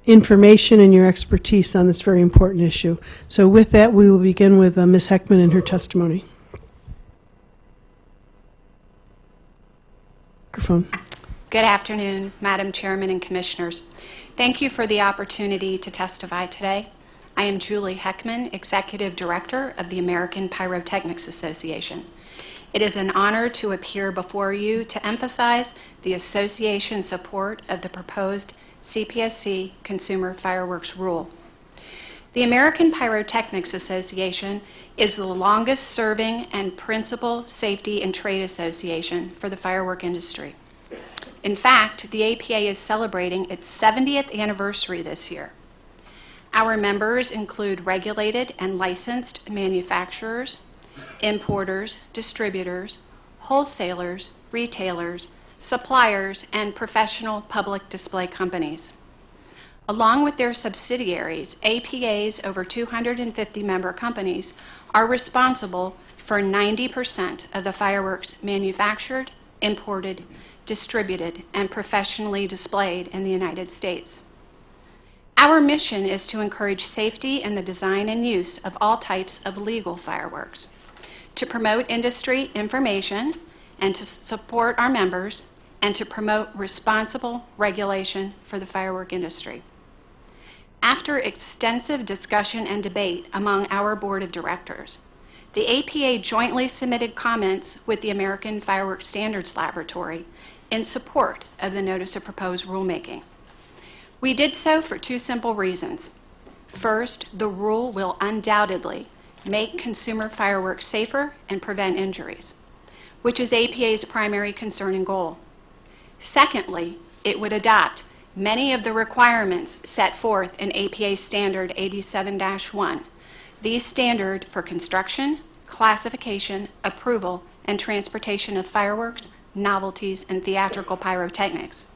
information and your expertise on this very important issue. So with that, we will begin with Ms. Heckman and her testimony. Microphone. Good afternoon, Madam Chairman and Commissioners. Thank you for the opportunity to testify today. I am Julie Heckman, Executive Director of the American Pyrotechnics Association. It is an honor to appear before you to emphasize the association's support of the proposed CPSC Consumer Fireworks Rule. The American Pyrotechnics Association is the longest-serving and principal safety and trade association for the firework industry. In fact, the APA is celebrating its 70th anniversary this year. Our members include regulated and licensed manufacturers, importers, distributors, wholesalers, retailers, suppliers, and professional public display companies. Along with their subsidiaries, APA's over 250 member companies are responsible for 90% of the fireworks manufactured, imported, distributed, and professionally displayed in the United States. Our mission is to encourage safety in the design and use of all types of legal fireworks, to promote industry information, and to support our members, and to promote responsible regulation for the firework industry. After extensive discussion and debate among our board of directors, the APA jointly submitted comments with the American Fireworks Standards Laboratory in support of the notice of proposed rulemaking. We did so for two simple reasons. First, the rule will undoubtedly make consumer fireworks safer and prevent injuries, which is APA's primary concern and goal. Secondly, it would adopt many of the requirements set forth in APA Standard 87-1, the standard for construction, classification, approval, and transportation of fireworks, novelties, and theatrical pyrotechnics.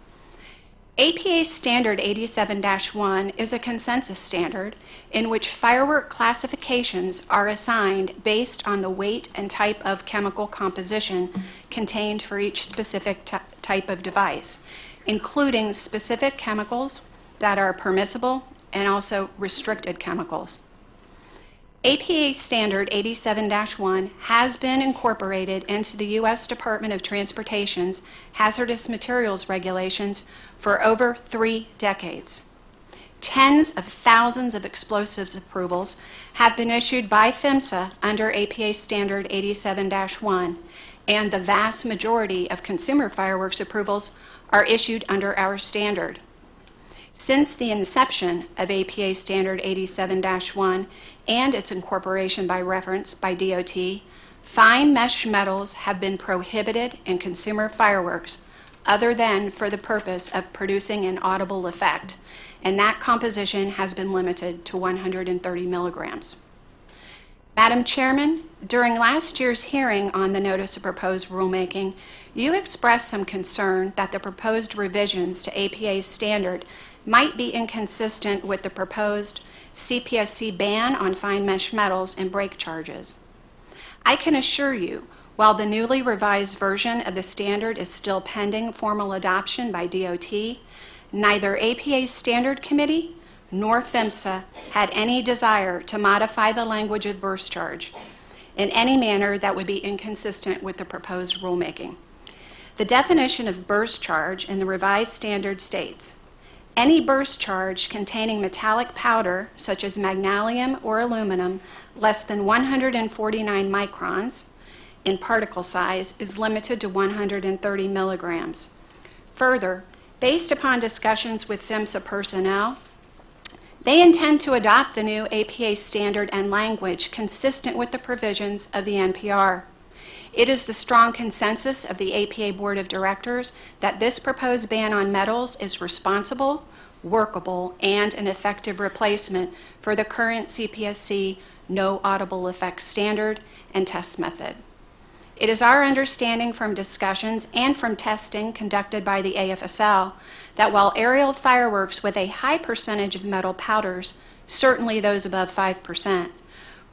APA Standard 87-1 is a consensus standard in which firework classifications are assigned based on the weight and type of chemical composition contained for each specific type of device, including specific chemicals that are permissible and also restricted chemicals. APA Standard 87-1 has been incorporated into the U.S. Department of Transportation's hazardous materials regulations for over 3 decades. Tens of thousands of explosives approvals have been issued by PHMSA under APA Standard 87-1, and the vast majority of consumer fireworks approvals are issued under our standard. Since the inception of APA Standard 87-1 and its incorporation by reference by DOT, fine mesh metals have been prohibited in consumer fireworks other than for the purpose of producing an audible effect, and that composition has been limited to 130 milligrams. Madam Chairman, during last year's hearing on the notice of proposed rulemaking, you expressed some concern that the proposed revisions to APA's standard might be inconsistent with the proposed CPSC ban on fine mesh metals and brake charges. I can assure you, while the newly revised version of the standard is still pending formal adoption by DOT, neither APA's Standard Committee nor PHMSA had any desire to modify the language of burst charge in any manner that would be inconsistent with the proposed rulemaking. The definition of burst charge in the revised standard states, any burst charge containing metallic powder, such as magnesium or aluminum, less than 149 microns, in particle size is limited to 130 milligrams. Further, based upon discussions with PHMSA personnel, they intend to adopt the new APA standard and language consistent with the provisions of the NPR. It is the strong consensus of the APA Board of Directors that this proposed ban on metals is responsible, workable, and an effective replacement for the current CPSC no audible effects standard and test method. It is our understanding from discussions and from testing conducted by the AFSL that while aerial fireworks with a high percentage of metal powders, certainly those above 5%,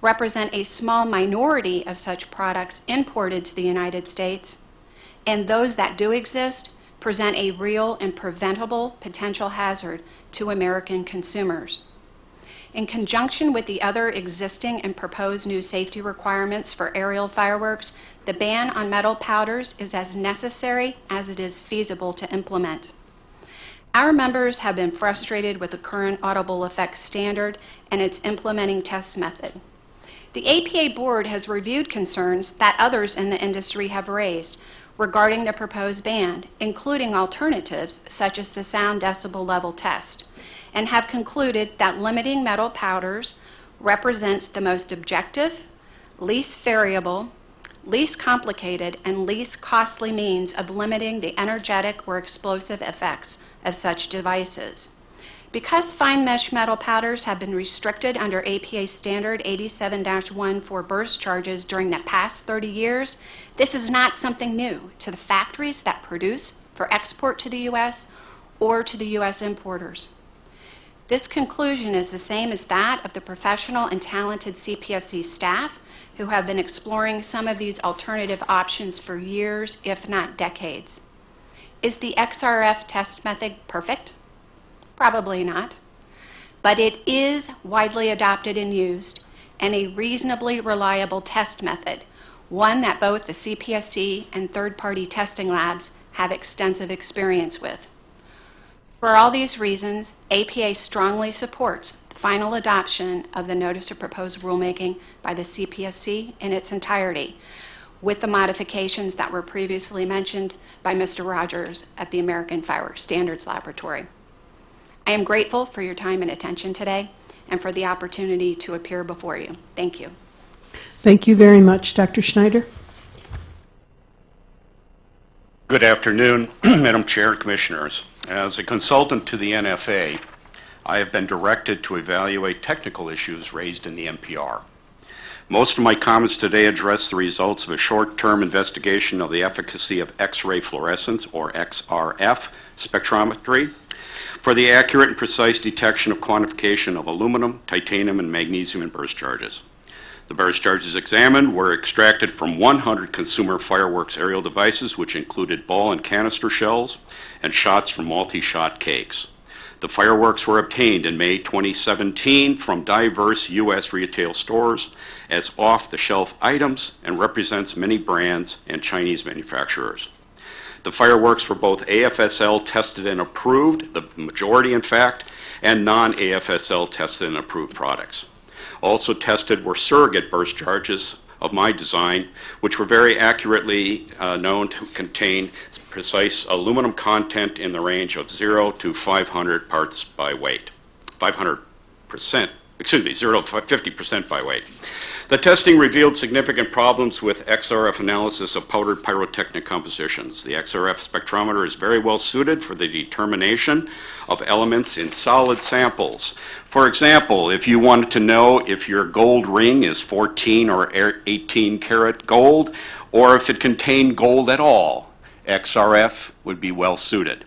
represent a small minority of such products imported to the United States, and those that do exist present a real and preventable potential hazard to American consumers. In conjunction with the other existing and proposed new safety requirements for aerial fireworks, the ban on metal powders is as necessary as it is feasible to implement. Our members have been frustrated with the current audible effects standard and its implementing test method. The APA Board has reviewed concerns that others in the industry have raised regarding the proposed ban, including alternatives such as the sound decibel level test, and have concluded that limiting metal powders represents the most objective, least variable, least complicated, and least costly means of limiting the energetic or explosive effects of such devices. Because fine mesh metal powders have been restricted under APA Standard 87-1 for burst charges during the past 30 years, this is not something new to the factories that produce for export to the U.S. or to the U.S. importers. This conclusion is the same as that of the professional and talented CPSC staff who have been exploring some of these alternative options for years, if not decades. Is the XRF test method perfect? Probably not. But it is widely adopted and used, and a reasonably reliable test method, one that both the CPSC and third-party testing labs have extensive experience with. For all these reasons, APA strongly supports the final adoption of the Notice of Proposed Rulemaking by the CPSC in its entirety, with the modifications that were previously mentioned by Mr. Rogers at the American Fireworks Standards Laboratory. I am grateful for your time and attention today and for the opportunity to appear before you. Thank you. Thank you very much. Dr. Schneider? Good afternoon, Madam Chair, Commissioners. As a consultant to the NFA, I have been directed to evaluate technical issues raised in the NPR. Most of my comments today address the results of a short-term investigation of the efficacy of X-ray fluorescence, or XRF, spectrometry for the accurate and precise detection of quantification of aluminum, titanium, and magnesium in burst charges. The burst charges examined were extracted from 100 consumer fireworks aerial devices, which included ball and canister shells and shots from multi-shot cakes. The fireworks were obtained in May 2017 from diverse U.S. retail stores as off-the-shelf items and represents many brands and Chinese manufacturers. The fireworks were both AFSL tested and approved, the majority in fact, and non-AFSL tested and approved products. Also tested were surrogate burst charges of my design, which were very accurately known to contain precise aluminum content in the range of 0 to 500 parts by weight. 0 to 50% by weight. The testing revealed significant problems with XRF analysis of powdered pyrotechnic compositions. The XRF spectrometer is very well suited for the determination of elements in solid samples. For example, if you wanted to know if your gold ring is 14 or 18 karat gold, or if it contained gold at all, XRF would be well suited.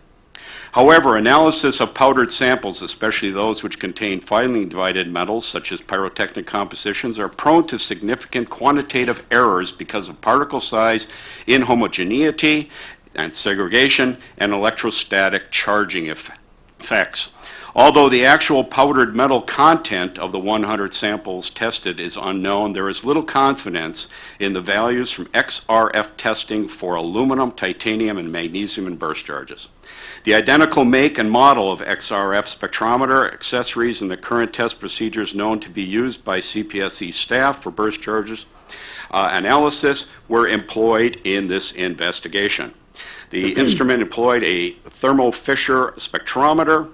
However, analysis of powdered samples, especially those which contain finely divided metals such as pyrotechnic compositions, are prone to significant quantitative errors because of particle size, inhomogeneity and segregation, and electrostatic charging effects. Although the actual powdered metal content of the 100 samples tested is unknown, there is little confidence in the values from XRF testing for aluminum, titanium, and magnesium in burst charges. The identical make and model of XRF spectrometer, accessories, and the current test procedures known to be used by CPSC staff for burst charges analysis were employed in this investigation. The instrument employed a Thermo Fisher spectrometer,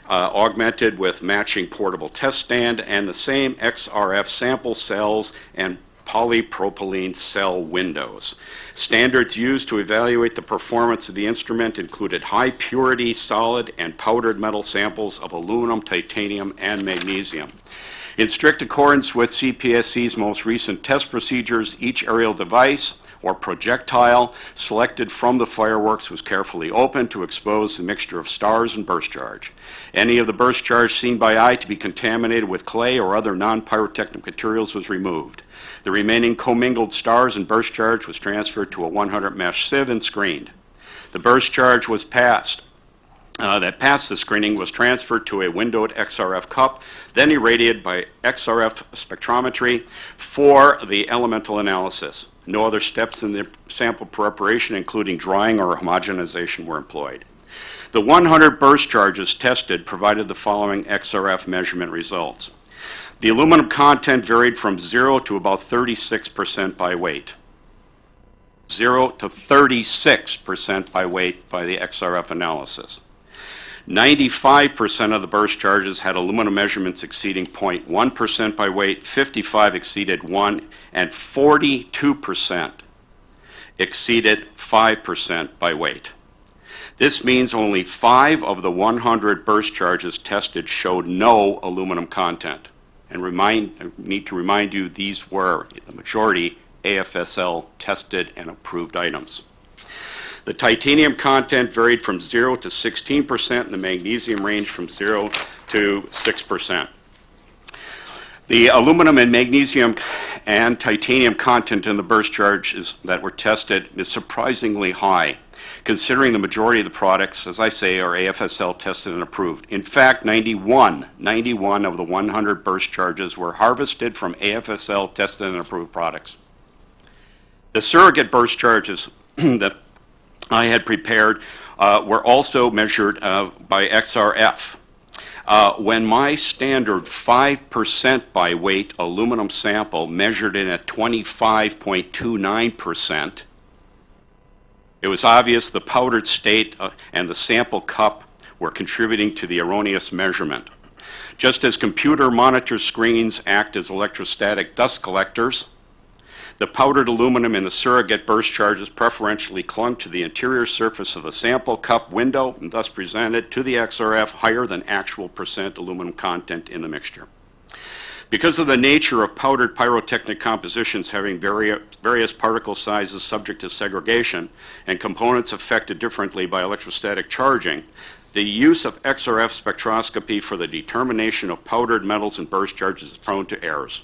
augmented with matching portable test stand and the same XRF sample cells and polypropylene cell windows. Standards used to evaluate the performance of the instrument included high purity solid and powdered metal samples of aluminum, titanium, and magnesium. In strict accordance with CPSC's most recent test procedures, each aerial device or projectile selected from the fireworks was carefully opened to expose the mixture of stars and burst charge. Any of the burst charge seen by eye to be contaminated with clay or other non-pyrotechnic materials was removed. The remaining commingled stars and burst charge was transferred to a 100 mesh sieve and screened. The burst charge was passed the screening was transferred to a windowed XRF cup, then irradiated by XRF spectrometry for the elemental analysis. No other steps in the sample preparation, including drying or homogenization, were employed. The 100 burst charges tested provided the following XRF measurement results. The aluminum content varied from 0 to about 36% by weight. 0 to 36% by weight by the XRF analysis. 95% of the burst charges had aluminum measurements exceeding 0.1% by weight, 55 exceeded 1, and 42% exceeded 5% by weight. This means only 5 of the 100 burst charges tested showed no aluminum content. And I need to remind you, these were, the majority, AFSL tested and approved items. The titanium content varied from 0 to 16%, and the magnesium ranged from 0 to 6%. The aluminum and magnesium and titanium content in the burst charges that were tested is surprisingly high, considering the majority of the products, as I say, are AFSL tested and approved. In fact, 91 of the 100 burst charges were harvested from AFSL tested and approved products. The surrogate burst charges that I had prepared were also measured by XRF. When my standard 5% by weight aluminum sample measured in at 25.29%, it was obvious the powdered state and the sample cup were contributing to the erroneous measurement. Just as computer monitor screens act as electrostatic dust collectors, the powdered aluminum in the surrogate burst charges preferentially clung to the interior surface of the sample cup window and thus presented to the XRF higher than actual percent aluminum content in the mixture. Because of the nature of powdered pyrotechnic compositions having various particle sizes subject to segregation and components affected differently by electrostatic charging, the use of XRF spectroscopy for the determination of powdered metals and burst charges is prone to errors.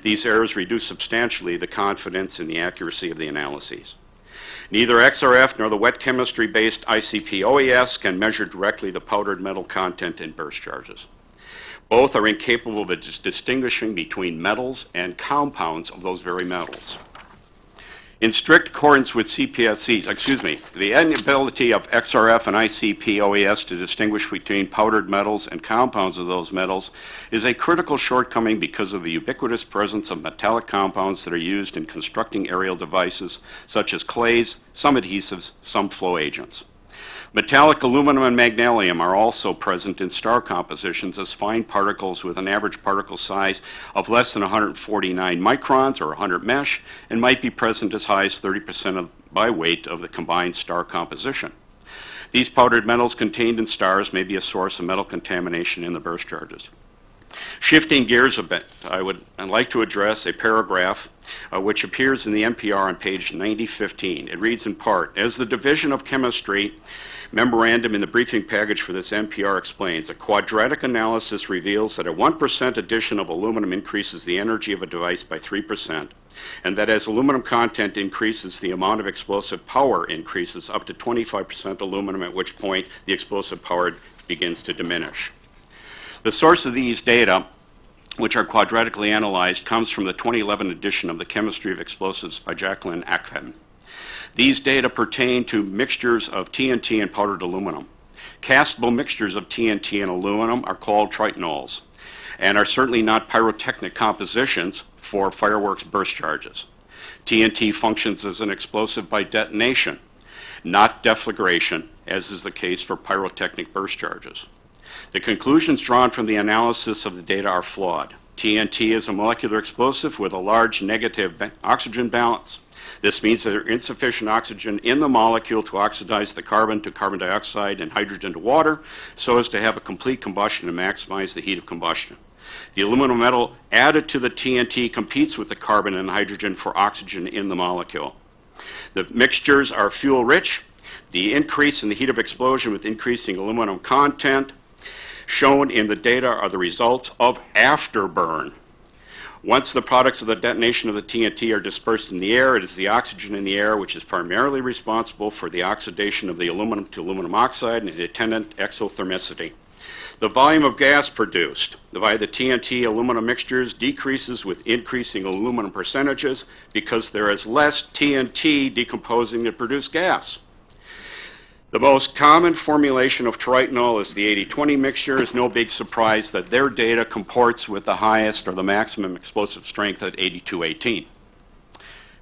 These errors reduce substantially the confidence in the accuracy of the analyses. Neither XRF nor the wet chemistry-based ICP OES can measure directly the powdered metal content in burst charges. Both are incapable of distinguishing between metals and compounds of those very metals. In strict accordance with CPSC, the inability of XRF and ICP OES to distinguish between powdered metals and compounds of those metals is a critical shortcoming because of the ubiquitous presence of metallic compounds that are used in constructing aerial devices, such as clays, some adhesives, some flow agents. Metallic aluminum and magnesium are also present in star compositions as fine particles with an average particle size of less than 149 microns or 100 mesh and might be present as high as 30% by weight of the combined star composition. These powdered metals contained in stars may be a source of metal contamination in the burst charges. Shifting gears a bit, I'd like to address a paragraph which appears in the NPR on page 9015. It reads in part, as the Division of Chemistry memorandum in the briefing package for this NPR explains, a quadratic analysis reveals that a 1% addition of aluminum increases the energy of a device by 3%, and that as aluminum content increases, the amount of explosive power increases up to 25% aluminum, at which point the explosive power begins to diminish. The source of these data, which are quadratically analyzed, comes from the 2011 edition of the Chemistry of Explosives by Jacqueline Akfen. These data pertain to mixtures of TNT and powdered aluminum. Castable mixtures of TNT and aluminum are called tritenols and are certainly not pyrotechnic compositions for fireworks burst charges. TNT functions as an explosive by detonation, not deflagration, as is the case for pyrotechnic burst charges. The conclusions drawn from the analysis of the data are flawed. TNT is a molecular explosive with a large negative oxygen balance. This means that there is insufficient oxygen in the molecule to oxidize the carbon to carbon dioxide and hydrogen to water, so as to have a complete combustion and maximize the heat of combustion. The aluminum metal added to the TNT competes with the carbon and hydrogen for oxygen in the molecule. The mixtures are fuel-rich. The increase in the heat of explosion with increasing aluminum content shown in the data are the results of afterburn. Once the products of the detonation of the TNT are dispersed in the air, it is the oxygen in the air which is primarily responsible for the oxidation of the aluminum to aluminum oxide and the attendant exothermicity. The volume of gas produced by the TNT aluminum mixtures decreases with increasing aluminum percentages because there is less TNT decomposing to produce gas. The most common formulation of tritonol is the 80-20 mixture. It's no big surprise that their data comports with the highest or the maximum explosive strength at 8218.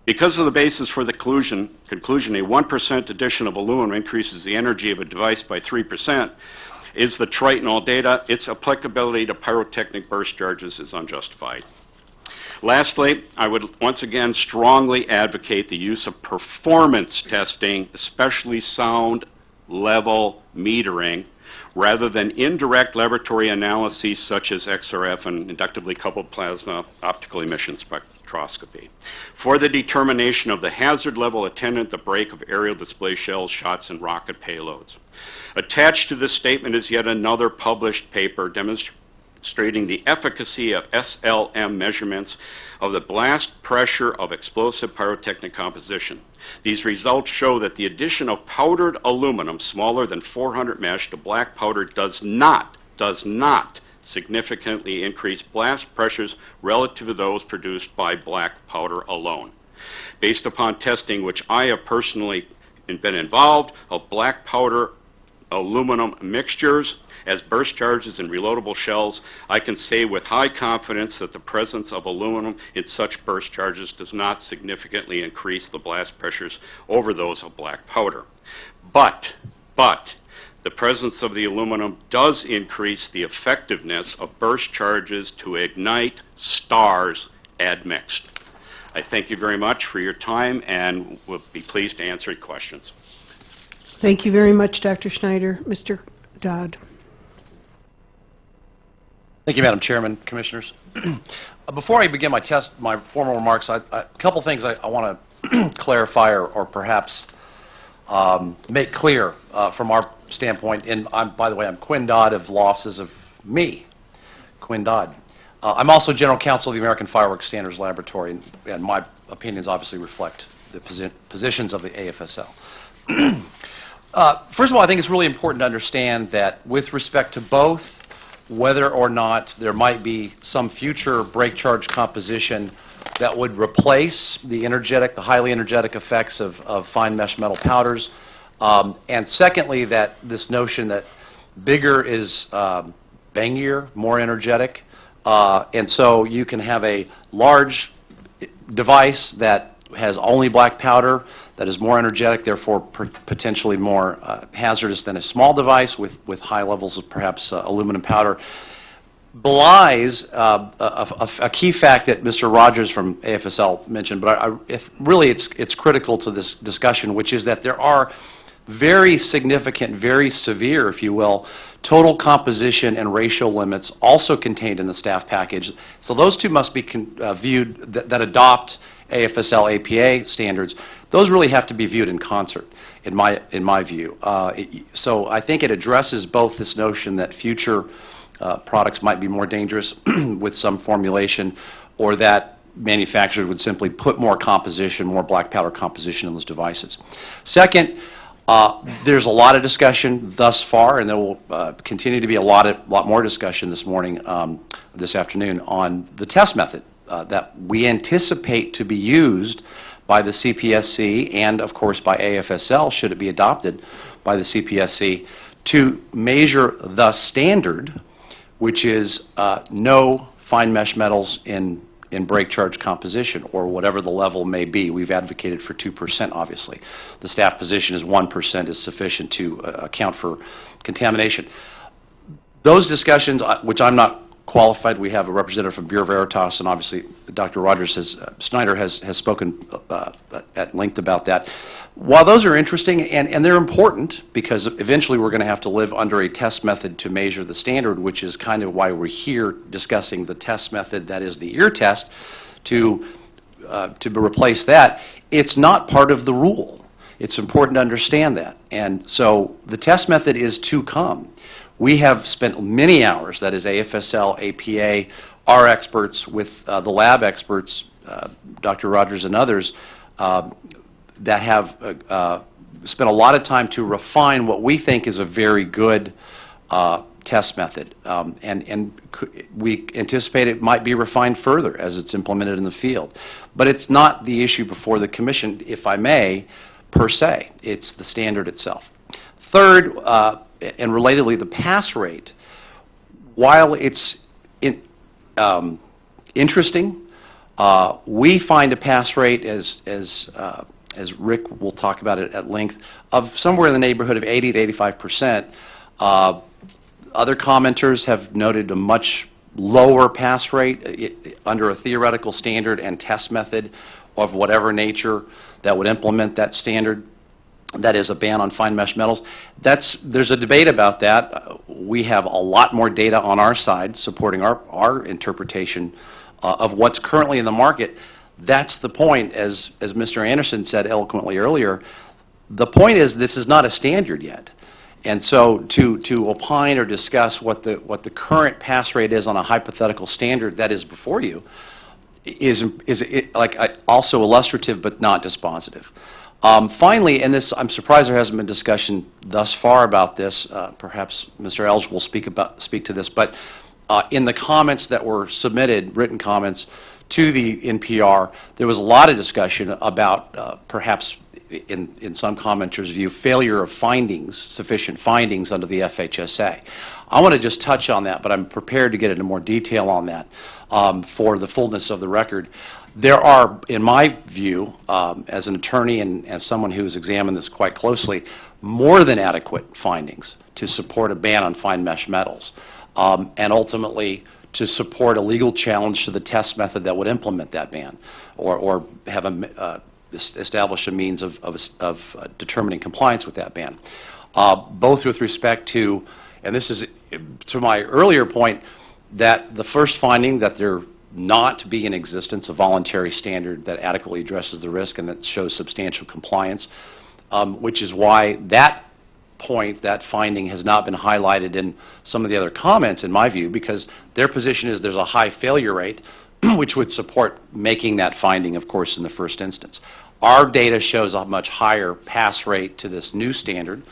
Because of the basis for the conclusion, a 1% addition of aluminum increases the energy of a device by 3%, is the tritonol data. Its applicability to pyrotechnic burst charges is unjustified. Lastly, I would once again strongly advocate the use of performance testing, especially sound level metering, rather than indirect laboratory analyses such as XRF and inductively coupled plasma optical emission spectroscopy, for the determination of the hazard level attendant the break of aerial display shells, shots, and rocket payloads. Attached to this statement is yet another published paper demonstrating the efficacy of SLM measurements of the blast pressure of explosive pyrotechnic composition. These results show that the addition of powdered aluminum smaller than 400 mesh to black powder does not significantly increase blast pressures relative to those produced by black powder alone. Based upon testing which I have personally been involved of black powder aluminum mixtures as burst charges in reloadable shells, I can say with high confidence that the presence of aluminum in such burst charges does not significantly increase the blast pressures over those of black powder. But the presence of the aluminum does increase the effectiveness of burst charges to ignite stars admixed. I thank you very much for your time and will be pleased to answer your questions. Thank you very much, Dr. Schneider. Mr. Dodd. Thank you, Madam Chairman, Commissioners. Before I begin my formal remarks, a couple things I want to clarify or perhaps make clear from our standpoint. And by the way, I'm Quinn Dodd of law offices of me, Quinn Dodd. I'm also General Counsel of the American Fireworks Standards Laboratory, and my opinions obviously reflect the positions of the AFSL. First of all, I think it's really important to understand that with respect to both whether or not there might be some future break charge composition that would replace the highly energetic effects of fine mesh metal powders, and secondly, that this notion that bigger is bangier, more energetic, and so you can have a large device that has only black powder that is more energetic, therefore potentially more hazardous than a small device with high levels of perhaps aluminum powder, belies a key fact that Mr. Rogers from AFSL mentioned, but really it's critical to this discussion, which is that there are very significant, very severe, if you will, total composition and ratio limits also contained in the staff package. So those two must be viewed that adopt AFSL APA standards. Those really have to be viewed in concert, in my view. So I think it addresses both this notion that future products might be more dangerous with some formulation, or that manufacturers would simply put more composition, more black powder composition in those devices. Second, there's a lot of discussion thus far, and there will continue to be a lot more discussion this afternoon on the test method that we anticipate to be used by the CPSC and, of course, by AFSL, should it be adopted by the CPSC, to measure the standard, which is no fine mesh metals in in break charge composition, or whatever the level may be. We've advocated for 2%, obviously. The staff position is 1% is sufficient to account for contamination. Those discussions, which I'm not qualified, we have a representative from Bureau Veritas, and obviously Dr. Snyder has spoken at length about that. While those are interesting, and they're important, because eventually we're going to have to live under a test method to measure the standard, which is kind of why we're here discussing the test method, that is the ear test, to replace that, it's not part of the rule. It's important to understand that. And so the test method is to come. We have spent many hours, that is AFSL, APA, our experts with the lab experts, Dr. Rogers and others, that have spent a lot of time to refine what we think is a very good test method. And we anticipate it might be refined further as it's implemented in the field. But it's not the issue before the Commission, if I may, per se. It's the standard itself. Third, and relatedly, the pass rate, while it's interesting, we find a pass rate, as Rick will talk about it at length, of somewhere in the neighborhood of 80 to 85%. Other commenters have noted a much lower pass rate under a theoretical standard and test method of whatever nature that would implement that standard. That is a ban on fine mesh metals. There's a debate about that. We have a lot more data on our side supporting our interpretation of what's currently in the market. That's the point, as Mr. Anderson said eloquently earlier. The point is this is not a standard yet. And so to opine or discuss what the current pass rate is on a hypothetical standard that is before you is also illustrative but not dispositive. Finally, and this, I'm surprised there hasn't been discussion thus far about this. Perhaps Mr. Elge will speak to this, but in the comments that were submitted, written comments to the NPR, there was a lot of discussion about perhaps, in some commenters' view, failure of findings, sufficient findings under the FHSA. I want to just touch on that, but I'm prepared to get into more detail on that for the fullness of the record. There are, in my view, as an attorney and as someone who has examined this quite closely, more than adequate findings to support a ban on fine mesh metals, and ultimately to support a legal challenge to the test method that would implement that ban, or have establish a means of determining compliance with that ban. Both with respect to, and this is to my earlier point, that the first finding that there not be in existence a voluntary standard that adequately addresses the risk and that shows substantial compliance, which is why that point, that finding, has not been highlighted in some of the other comments, in my view, because their position is there's a high failure rate, which would support making that finding, of course, in the first instance. Our data shows a much higher pass rate to this new standard,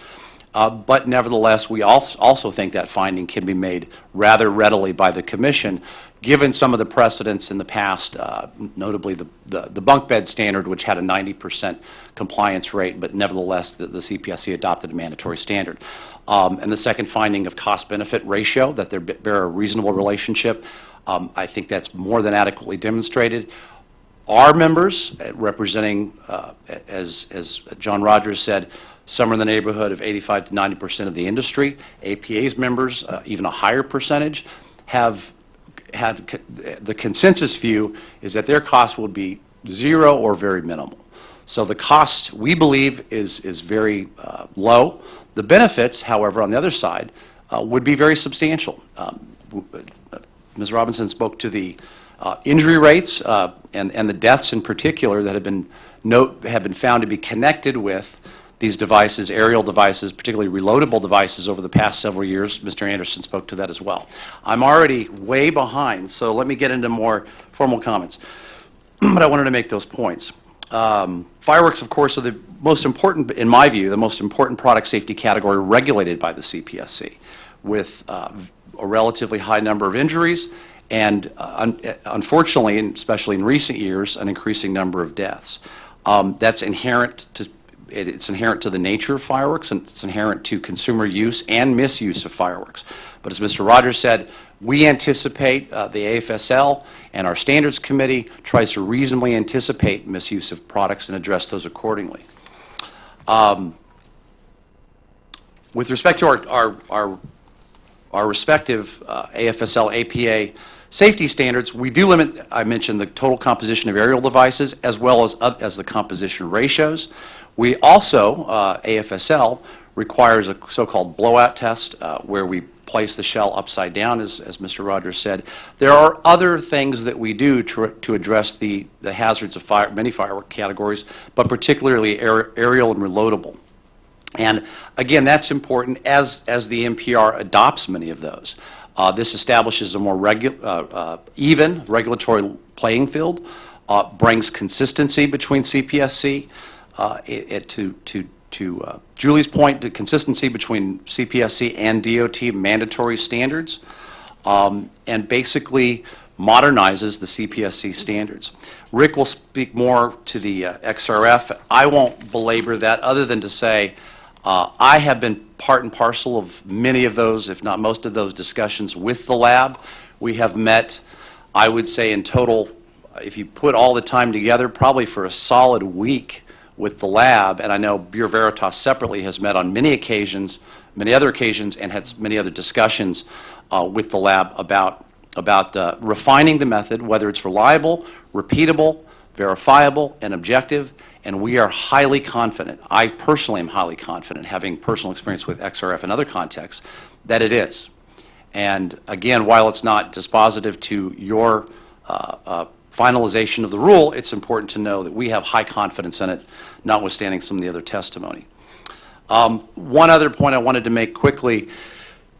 but nevertheless, we also think that finding can be made rather readily by the Commission, given some of the precedents in the past, notably the bunk bed standard, which had a 90% compliance rate, but nevertheless the CPSC adopted a mandatory standard. And the second finding of cost-benefit ratio, that they bear a reasonable relationship, I think that's more than adequately demonstrated. Our members, representing, as John Rogers said, somewhere in the neighborhood of 85 to 90% of the industry. APA's members, even a higher percentage, have had the consensus view is that their cost would be zero or very minimal. So the cost, we believe, is very low. The benefits, however, on the other side, would be very substantial. Ms. Robinson spoke to the injury rates and the deaths in particular that have been found to be connected with these devices, aerial devices, particularly reloadable devices, over the past several years. Mr. Anderson spoke to that as well. I'm already way behind, so let me get into more formal comments. But I wanted to make those points. Fireworks, of course, are the most important, in my view, the most important product safety category regulated by the CPSC, with a relatively high number of injuries and, unfortunately, and especially in recent years, an increasing number of deaths. That's inherent to It's inherent to the nature of fireworks, and it's inherent to consumer use and misuse of fireworks. But as Mr. Rogers said, we anticipate the AFSL and our Standards Committee tries to reasonably anticipate misuse of products and address those accordingly. With respect to our respective AFSL, APA safety standards, we do limit, I mentioned, the total composition of aerial devices as well as the composition ratios. We also, AFSL, requires a so-called blowout test where we place the shell upside down, as Mr. Rogers said. There are other things that we do to address the hazards of many firework categories, but particularly aerial and reloadable. And again, that's important as the NPR adopts many of those. This establishes a more even regulatory playing field, brings consistency between CPSC, to Julie's point, the consistency between CPSC and DOT mandatory standards, and basically modernizes the CPSC standards. Rick will speak more to the XRF. I won't belabor that other than to say I have been part and parcel of many of those, if not most of those discussions with the lab. We have met, I would say in total, if you put all the time together, probably for a solid week with the lab, and I know Bureau Veritas separately has met on many other occasions, and had many other discussions with the lab about refining the method, whether it's reliable, repeatable, verifiable, and objective, and we are highly confident, I personally am highly confident, having personal experience with XRF in other contexts, that it is. And again, while it's not dispositive to your finalization of the rule, it's important to know that we have high confidence in it, notwithstanding some of the other testimony. One other point I wanted to make quickly,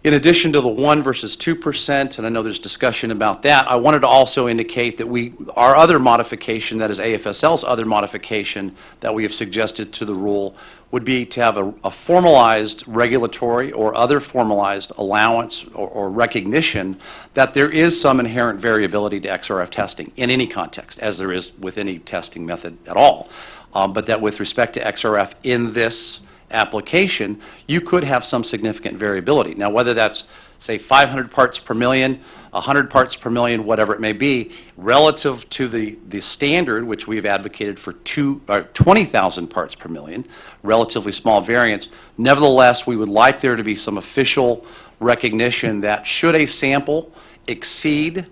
in addition to the 1 versus 2%, and I know there's discussion about that, I wanted to also indicate that our other modification, that is AFSL's other modification that we have suggested to the rule, would be to have a formalized regulatory or other formalized allowance or recognition that there is some inherent variability to XRF testing in any context, as there is with any testing method at all. But that with respect to XRF in this application, you could have some significant variability. Now, whether that's, say, 500 parts per million, 100 parts per million, whatever it may be, relative to the standard, which we've advocated for 20,000 parts per million, relatively small variance, nevertheless, we would like there to be some official recognition that should a sample exceed,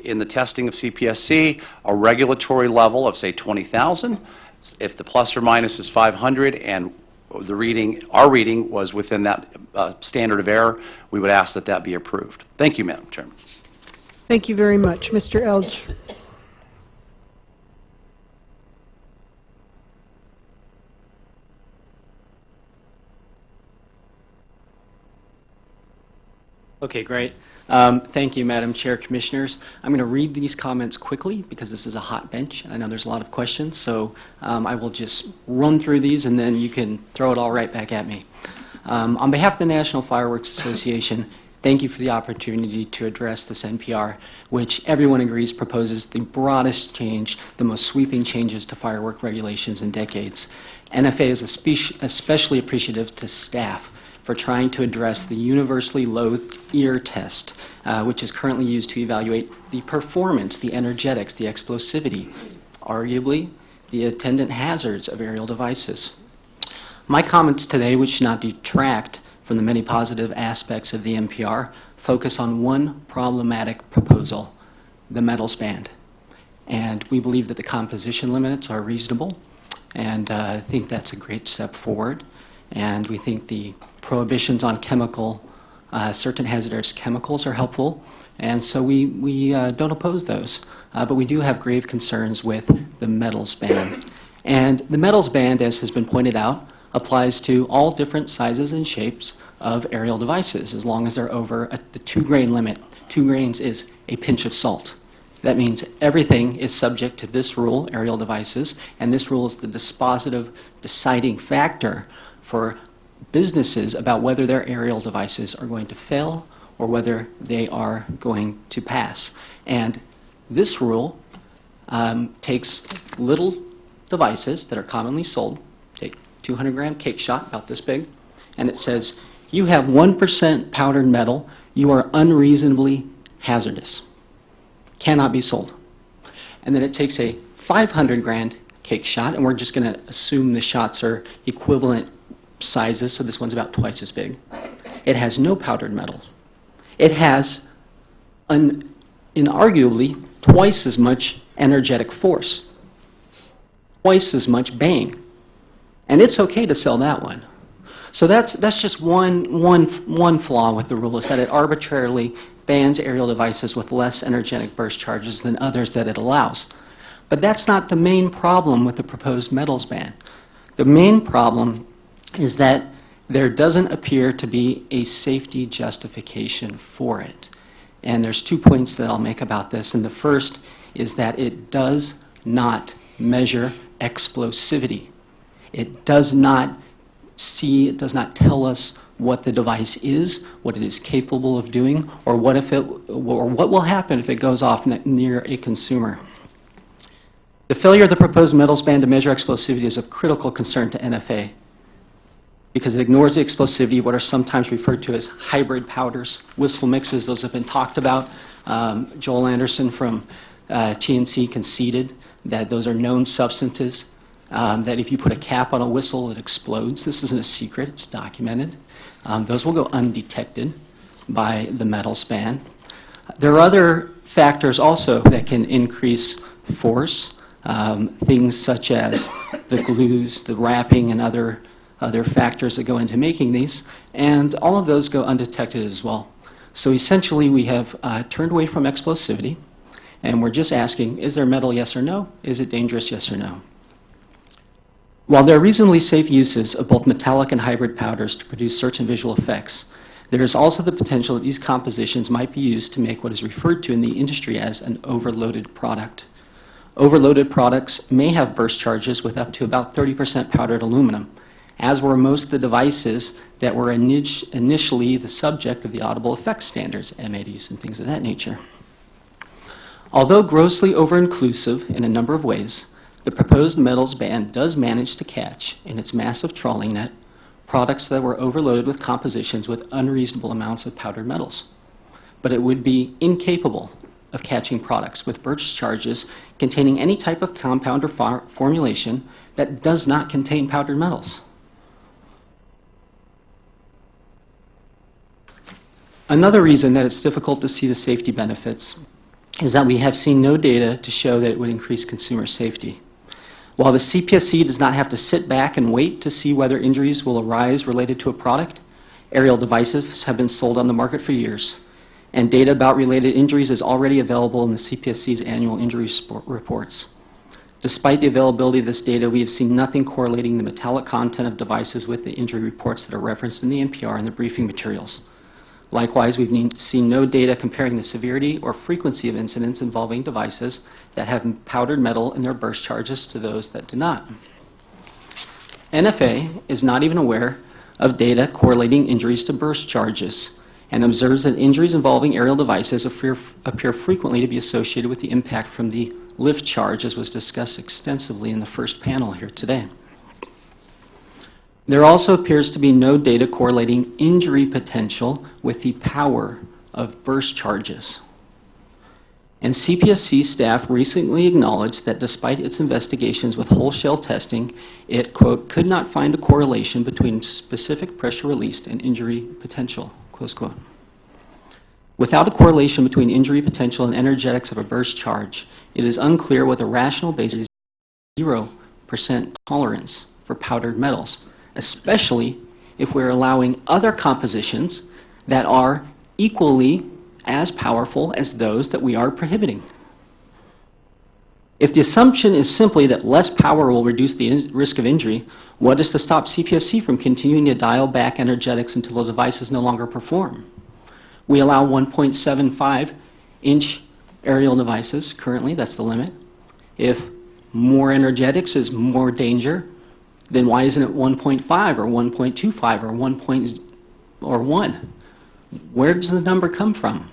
in the testing of CPSC, a regulatory level of, say, 20,000, if the plus or minus is 500 and our reading was within that standard of error, we would ask that that be approved. Thank you, Madam Chairman. Thank you very much. Mr. Elge. Okay, great. Thank you, Madam Chair, Commissioners. I'm going to read these comments quickly because this is a hot bench, and I know there's a lot of questions, so I will just run through these, and then you can throw it all right back at me. On behalf of the National Fireworks Association, thank you for the opportunity to address this NPR, which everyone agrees proposes the broadest change, the most sweeping changes to firework regulations in decades. NFA is especially appreciative to staff for trying to address the universally loathed ear test, which is currently used to evaluate the performance, the energetics, the explosivity, arguably the attendant hazards of aerial devices. My comments today, which should not detract from the many positive aspects of the NPR, focus on one problematic proposal, the metals band. And we believe that the composition limits are reasonable, and I think that's a great step forward. And we think the prohibitions on certain hazardous chemicals are helpful, and so we don't oppose those. But we do have grave concerns with the metals ban. And the metals ban, as has been pointed out, applies to all different sizes and shapes of aerial devices, as long as they're over the 2-grain limit. 2 grains is a pinch of salt. That means everything is subject to this rule, aerial devices, and this rule is the dispositive deciding factor for businesses about whether their aerial devices are going to fail or whether they are going to pass. And this rule takes little devices that are commonly sold, take 200-gram cake shot, about this big, and it says You have 1% powdered metal, you are unreasonably hazardous. Cannot be sold. And then it takes a 500 grand cake shot, and we're just going to assume the shots are equivalent sizes, so this one's about twice as big. It has no powdered metals. It has inarguably twice as much energetic force, twice as much bang. And it's okay to sell that one. So that's just one flaw with the rule, is that it arbitrarily bans aerial devices with less energetic burst charges than others that it allows. But that's not the main problem with the proposed metals ban. The main problem is that there doesn't appear to be a safety justification for it. And there's 2 points that I'll make about this. And the first is that it does not measure explosivity. It does not tell us what the device is, what it is capable of doing, or what will happen if it goes off near a consumer. The failure of the proposed metals ban to measure explosivity is of critical concern to NFA because it ignores the explosivity of what are sometimes referred to as hybrid powders, whistle mixes. Those have been talked about. Joel Anderson from TNC conceded that those are known substances, that if you put a cap on a whistle, it explodes. This isn't a secret. It's documented. Those will go undetected by the metals ban. There are other factors also that can increase force, things such as the glues, the wrapping, and other factors that go into making these, and all of those go undetected as well. So essentially we have turned away from explosivity, and we're just asking, is there metal, yes or no? Is it dangerous, yes or no? While there are reasonably safe uses of both metallic and hybrid powders to produce certain visual effects, there is also the potential that these compositions might be used to make what is referred to in the industry as an overloaded product. Overloaded products may have burst charges with up to about 30% powdered aluminum, as were most of the devices that were initially the subject of the audible effects standards, MADs and things of that nature. Although grossly over-inclusive in a number of ways, the proposed metals ban does manage to catch, in its massive trawling net, products that were overloaded with compositions with unreasonable amounts of powdered metals. But it would be incapable of catching products with burst charges containing any type of compound or formulation that does not contain powdered metals. Another reason that it's difficult to see the safety benefits is that we have seen no data to show that it would increase consumer safety. While the CPSC does not have to sit back and wait to see whether injuries will arise related to a product, aerial devices have been sold on the market for years, and data about related injuries is already available in the CPSC's annual injury reports. Despite the availability of this data, we have seen nothing correlating the metallic content of devices with the injury reports that are referenced in the NPR and the briefing materials. Likewise, we've seen no data comparing the severity or frequency of incidents involving devices that have powdered metal in their burst charges to those that do not. NFA is not even aware of data correlating injuries to burst charges and observes that injuries involving aerial devices appear frequently to be associated with the impact from the lift charge, as was discussed extensively in the first panel here today. There also appears to be no data correlating injury potential with the power of burst charges. And CPSC staff recently acknowledged that despite its investigations with whole shell testing, it, quote, could not find a correlation between specific pressure released and injury potential, close quote. Without a correlation between injury potential and energetics of a burst charge, it is unclear what the rational basis is 0% tolerance for powdered metals, especially if we're allowing other compositions that are equally as powerful as those that we are prohibiting. If the assumption is simply that less power will reduce the risk of injury, what is to stop CPSC from continuing to dial back energetics until the devices no longer perform? We allow 1.75-inch aerial devices currently, that's the limit. If more energetics is more danger, then why isn't it 1.5 or 1.25 or 1? Where does the number come from?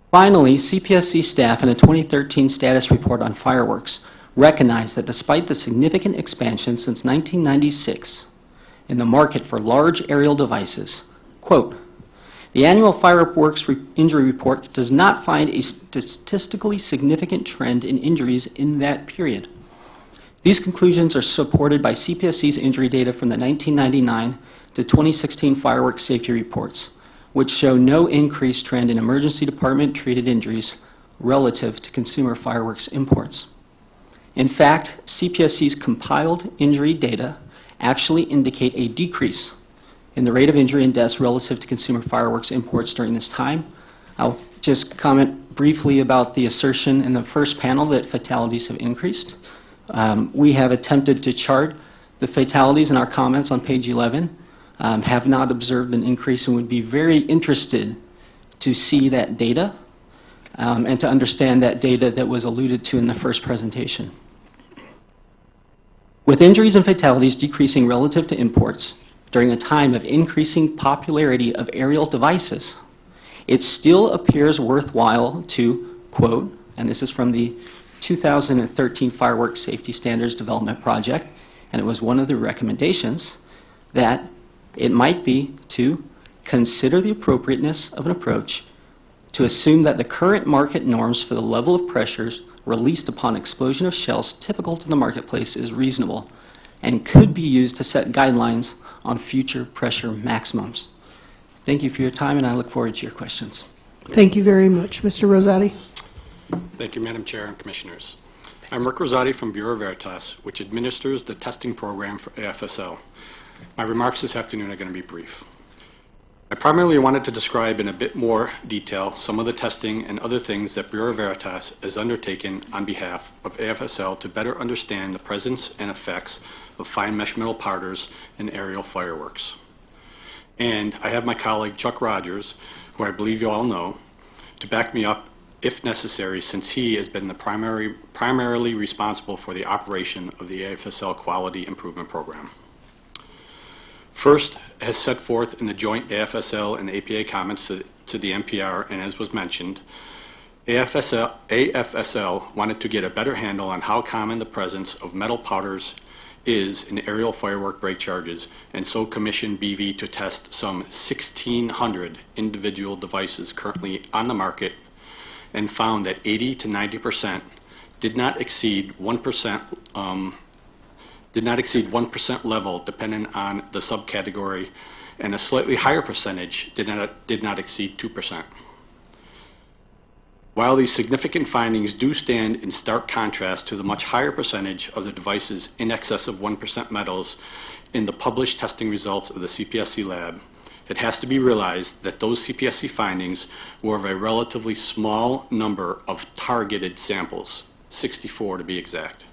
Finally, CPSC staff in a 2013 status report on fireworks recognized that despite the significant expansion since 1996 in the market for large aerial devices. Quote, "The annual fireworks injury report does not find a statistically significant trend in injuries in that period. These conclusions are supported by CPSC's injury data from the 1999 to 2016 fireworks safety reports, which show no increased trend in emergency department treated injuries relative to consumer fireworks imports. In fact, CPSC's compiled injury data actually indicate a decrease in the rate of injury and deaths relative to consumer fireworks imports during this time." I'll just comment briefly about the assertion in the first panel that fatalities have increased. We have attempted to chart the fatalities in our comments on page 11, have not observed an increase, and would be very interested to see that data and to understand that data that was alluded to in the first presentation. With injuries and fatalities decreasing relative to imports during a time of increasing popularity of aerial devices, it still appears worthwhile to, quote, and this is from the 2013 Fireworks Safety Standards Development Project, and it was one of the recommendations, that it might be to consider the appropriateness of an approach to assume that the current market norms for the level of pressures released upon explosion of shells typical to the marketplace is reasonable and could be used to set guidelines on future pressure maximums. Thank you for your time, and I look forward to your questions. Thank you very much. Mr. Rosati? Thank you, Madam Chair and Commissioners. I'm Rick Rosati from Bureau Veritas, which administers the testing program for AFSL. My remarks this afternoon are going to be brief. I primarily wanted to describe in a bit more detail some of the testing and other things that Bureau Veritas has undertaken on behalf of AFSL to better understand the presence and effects of fine mesh metal powders in aerial fireworks. And I have my colleague Chuck Rogers, who I believe you all know, to back me up if necessary, since he has been the primarily responsible for the operation of the AFSL Quality Improvement Program. First, as set forth in the joint AFSL and APA comments to the NPR, and as was mentioned, AFSL wanted to get a better handle on how common the presence of metal powders is in aerial firework break charges, and so commissioned BV to test some 1,600 individual devices currently on the market, and found that 80 to 90% did not exceed 1% level dependent on the subcategory, and a slightly higher percentage did not exceed 2%. While these significant findings do stand in stark contrast to the much higher percentage of the devices in excess of 1% metals in the published testing results of the CPSC lab, it has to be realized that those CPSC findings were of a relatively small number of targeted samples, 64 to be exact.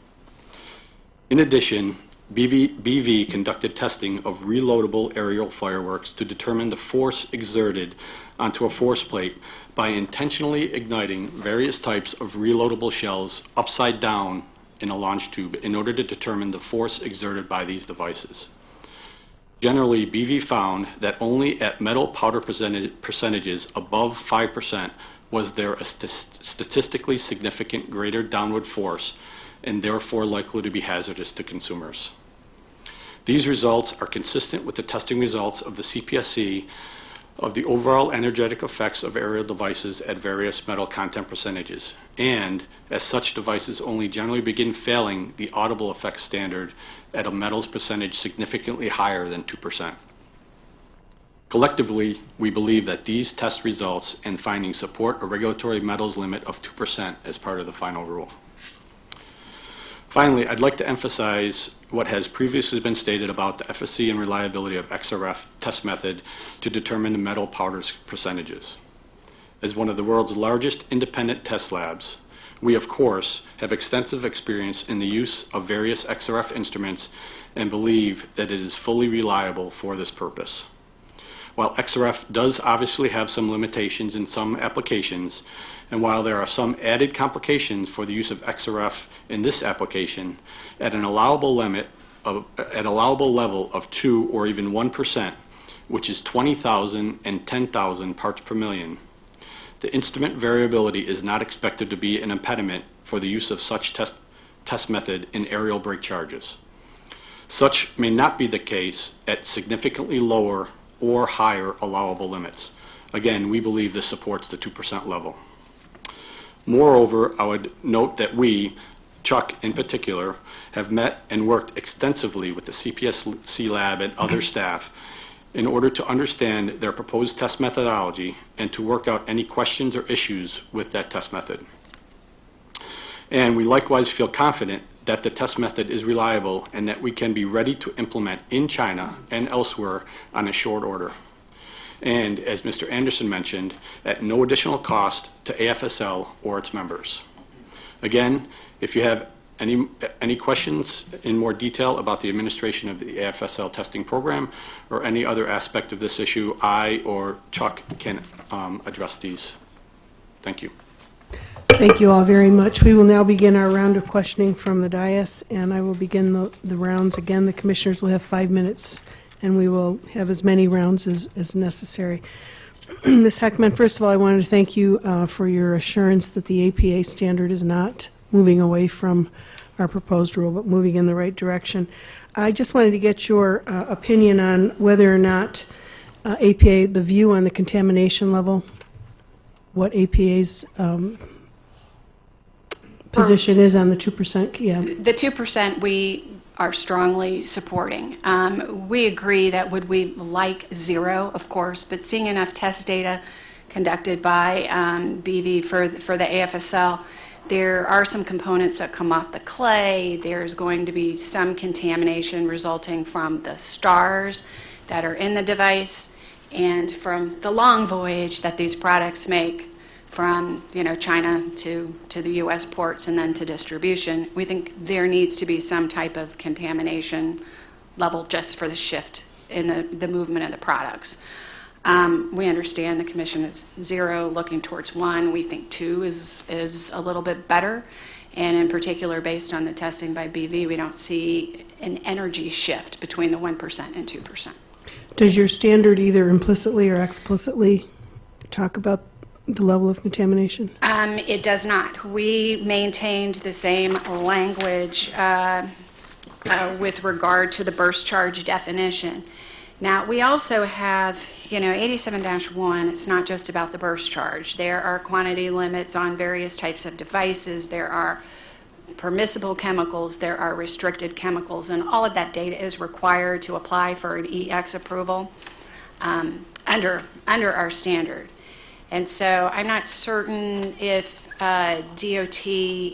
In addition, BV conducted testing of reloadable aerial fireworks to determine the force exerted onto a force plate by intentionally igniting various types of reloadable shells upside down in a launch tube in order to determine the force exerted by these devices. Generally, BV found that only at metal powder percentages above 5% was there a statistically significant greater downward force, and therefore likely to be hazardous to consumers. These results are consistent with the testing results of the CPSC of the overall energetic effects of aerial devices at various metal content percentages, and as such devices only generally begin failing the audible effects standard at a metals percentage significantly higher than 2%. Collectively, we believe that these test results and findings support a regulatory metals limit of 2% as part of the final rule. Finally, I'd like to emphasize what has previously been stated about the efficacy and reliability of XRF test method to determine the metal powders percentages. As one of the world's largest independent test labs, we, of course, have extensive experience in the use of various XRF instruments and believe that it is fully reliable for this purpose. While XRF does obviously have some limitations in some applications, and while there are some added complications for the use of XRF in this application, at an allowable level of 2 or even 1%, which is 20,000 and 10,000 parts per million, the instrument variability is not expected to be an impediment for the use of such test method in aerial break charges. Such may not be the case at significantly lower or higher allowable limits. Again, we believe this supports the 2% level. Moreover, I would note that we, Chuck in particular, have met and worked extensively with the CPSC lab and other staff in order to understand their proposed test methodology and to work out any questions or issues with that test method. And we likewise feel confident that the test method is reliable and that we can be ready to implement in China and elsewhere on a short order. And as Mr. Anderson mentioned, at no additional cost to AFSL or its members. Again, if you have any questions in more detail about the administration of the AFSL testing program or any other aspect of this issue, I or Chuck can address these. Thank you. Thank you all very much. We will now begin our round of questioning from the dais, and I will begin the rounds again. The commissioners will have 5 minutes, and we will have as many rounds as necessary. Ms. Heckman, first of all, I wanted to thank you for your assurance that the APA standard is not moving away from our proposed rule, but moving in the right direction. I just wanted to get your opinion on whether or not APA, the view on the contamination level, what APA's position is on the 2%. Yeah. The 2% we are strongly supporting. We agree that would we like 0, of course, but seeing enough test data conducted by BV for the AFSL, there are some components that come off the clay. There's going to be some contamination resulting from the stars that are in the device and from the long voyage that these products make from China to the U.S. ports and then to distribution. We think there needs to be some type of contamination level just for the shift in the movement of the products. We understand the commission is 0, looking towards 1. We think 2 is a little bit better. And in particular, based on the testing by BV, we don't see an energy shift between the 1% and 2%. Does your standard either implicitly or explicitly talk about the level of contamination? It does not. We maintained the same language with regard to the burst charge definition. Now, we also have, 87-1, it's not just about the burst charge. There are quantity limits on various types of devices. There are permissible chemicals. There are restricted chemicals. And all of that data is required to apply for an EX approval under our standard. And so I'm not certain if DOT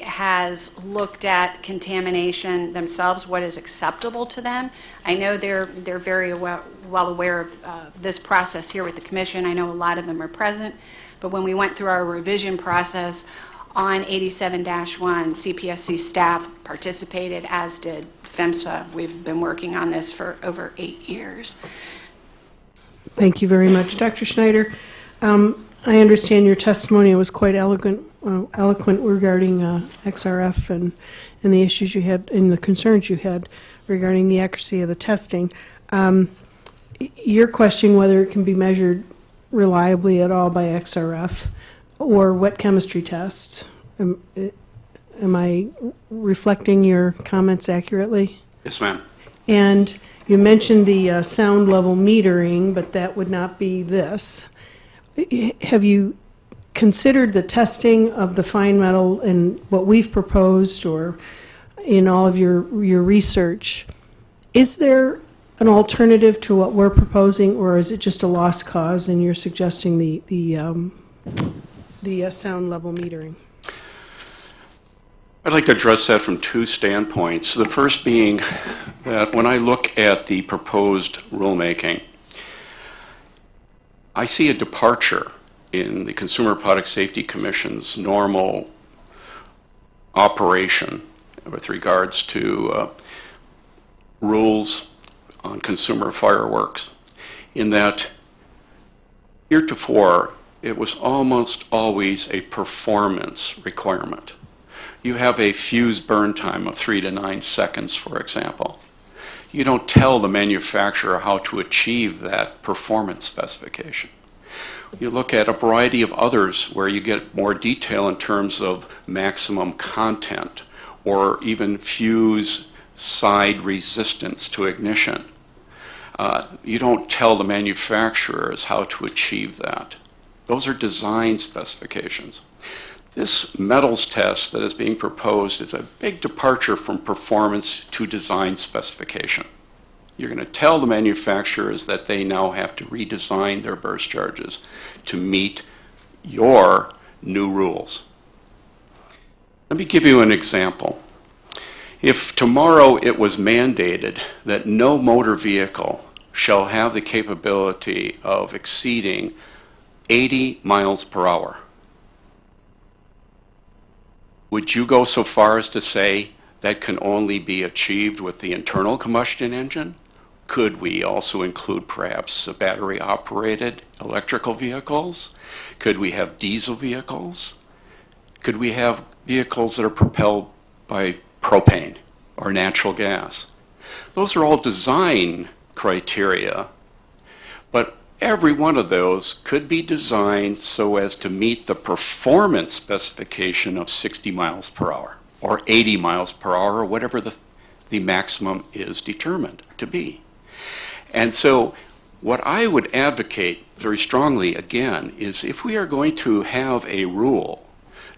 has looked at contamination themselves, what is acceptable to them. I know they're very well aware of this process here with the Commission. I know a lot of them are present. But when we went through our revision process on 87-1, CPSC staff participated, as did PHMSA. We've been working on this for over 8 years. Thank you very much. Dr. Schneider, I understand your testimony was quite eloquent regarding XRF and the issues you had and the concerns you had regarding the accuracy of the testing. You're questioning whether it can be measured reliably at all by XRF or wet chemistry tests. Am I reflecting your comments accurately? Yes, ma'am. And you mentioned the sound level metering, but that would not be this. Have you considered the testing of the fine metal and what we've proposed or in all of your research? Is there an alternative to what we're proposing, or is it just a lost cause and you're suggesting the sound level metering? I'd like to address that from 2 standpoints. The first being that when I look at the proposed rulemaking, I see a departure in the Consumer Product Safety Commission's normal operation with regards to rules on consumer fireworks, in that heretofore it was almost always a performance requirement. You have a fuse burn time of 3 to 9 seconds, for example. You don't tell the manufacturer how to achieve that performance specification. You look at a variety of others where you get more detail in terms of maximum content or even fuse side resistance to ignition. You don't tell the manufacturers how to achieve that. Those are design specifications. This metals test that is being proposed is a big departure from performance to design specification. You're going to tell the manufacturers that they now have to redesign their burst charges to meet your new rules. Let me give you an example. If tomorrow it was mandated that no motor vehicle shall have the capability of exceeding 80 miles per hour, would you go so far as to say that can only be achieved with the internal combustion engine? Could we also include perhaps battery-operated electrical vehicles? Could we have diesel vehicles? Could we have vehicles that are propelled by propane or natural gas? Those are all design criteria, but every one of those could be designed so as to meet the performance specification of 60 miles per hour or 80 miles per hour or whatever the maximum is determined to be. And so what I would advocate very strongly, again, is if we are going to have a rule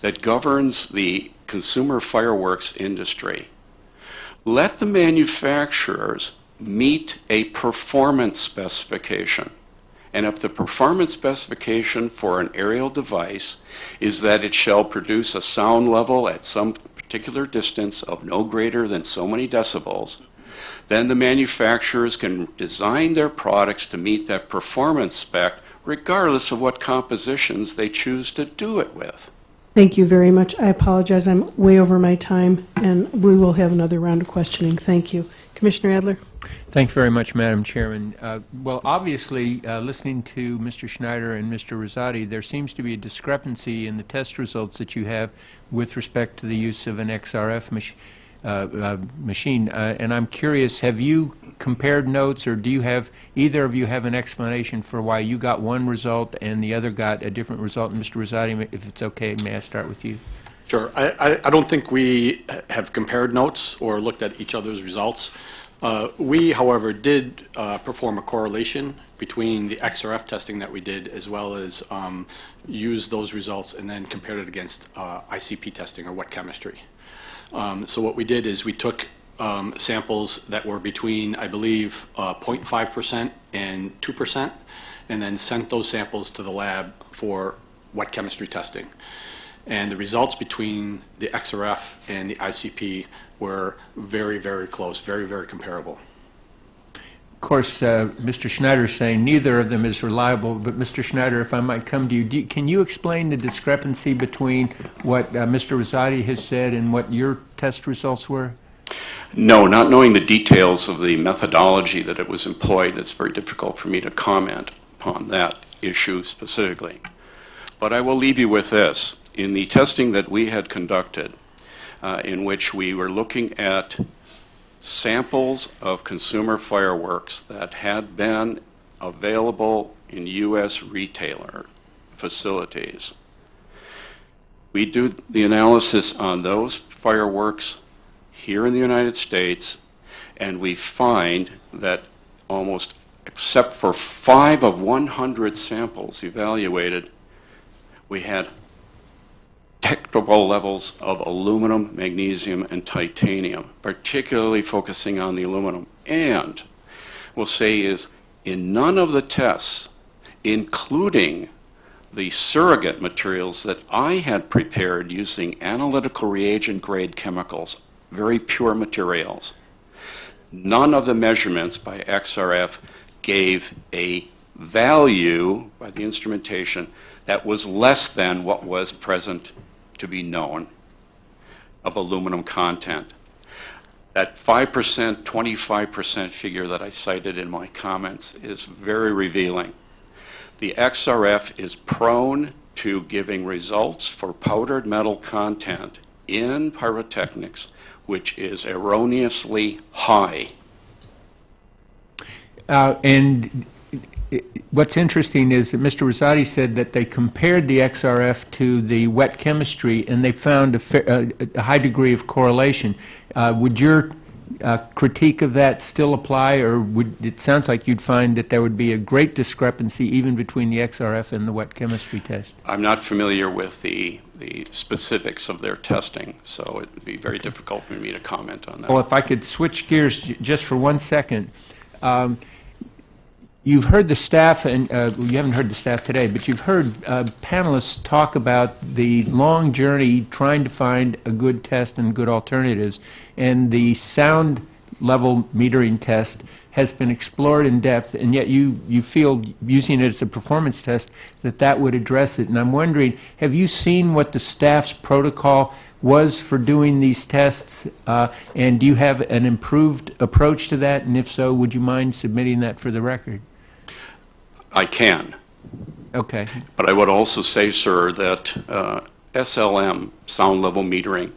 that governs the consumer fireworks industry, let the manufacturers meet a performance specification. And if the performance specification for an aerial device is that it shall produce a sound level at some particular distance of no greater than so many decibels, then the manufacturers can design their products to meet that performance spec regardless of what compositions they choose to do it with. Thank you very much. I apologize. I'm way over my time, and we will have another round of questioning. Thank you. Commissioner Adler? Thank you very much, Madam Chairman. Well, obviously, listening to Mr. Schneider and Mr. Rosati, there seems to be a discrepancy in the test results that you have with respect to the use of an XRF machine. And I'm curious, have you compared notes, or do you have, either of you have an explanation for why you got one result and the other got a different result? And Mr. Rosati, if it's okay, may I start with you? Sure. I don't think we have compared notes or looked at each other's results. We, however, did perform a correlation between the XRF testing that we did as well as use those results and then compared it against ICP testing or wet chemistry. So what we did is we took samples that were between, I believe, 0.5% and 2%, and then sent those samples to the lab for wet chemistry testing. And the results between the XRF and the ICP were very, very close, very, very comparable. Of course, Mr. Schneider is saying neither of them is reliable, but Mr. Schneider, if I might come to you, can you explain the discrepancy between what Mr. Rosati has said and what your test results were? No, not knowing the details of the methodology that it was employed, it's very difficult for me to comment upon that issue specifically. But I will leave you with this. In the testing that we had conducted, in which we were looking at samples of consumer fireworks that had been available in U.S. retailer facilities, we do the analysis on those fireworks here in the United States, and we find that almost, except for 5 of 100 samples evaluated, we had detectable levels of aluminum, magnesium, and titanium, particularly focusing on the aluminum. And we'll say is in none of the tests, including the surrogate materials that I had prepared using analytical reagent grade chemicals, very pure materials, none of the measurements by XRF gave a value by the instrumentation that was less than what was present to be known of aluminum content. That 5%, 25% figure that I cited in my comments is very revealing. The XRF is prone to giving results for powdered metal content in pyrotechnics, which is erroneously high. And what's interesting is that Mr. Rosati said that they compared the XRF to the wet chemistry and they found a high degree of correlation. Would your critique of that still apply, or it sounds like you'd find that there would be a great discrepancy even between the XRF and the wet chemistry test? I'm not familiar with the specifics of their testing, so it would be very difficult for me to comment on that. Well, if I could switch gears just for 1 second. You've heard the staff, and you haven't heard the staff today, but you've heard panelists talk about the long journey trying to find a good test and good alternatives, and the sound level metering test has been explored in depth, and yet you feel, using it as a performance test, that would address it. And I'm wondering, have you seen what the staff's protocol was for doing these tests, and do you have an improved approach to that? And if so, would you mind submitting that for the record? I can. Okay. But I would also say, sir, that SLM, sound level metering,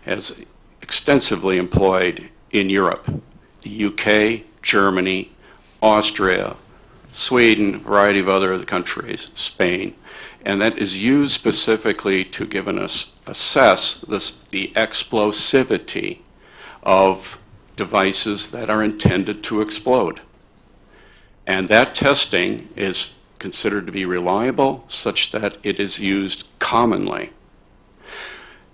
has extensively employed in Europe, the UK, Germany, Austria, Sweden, a variety of other countries, Spain, and that is used specifically to give us assess the explosivity of devices that are intended to explode. And that testing is considered to be reliable such that it is used commonly.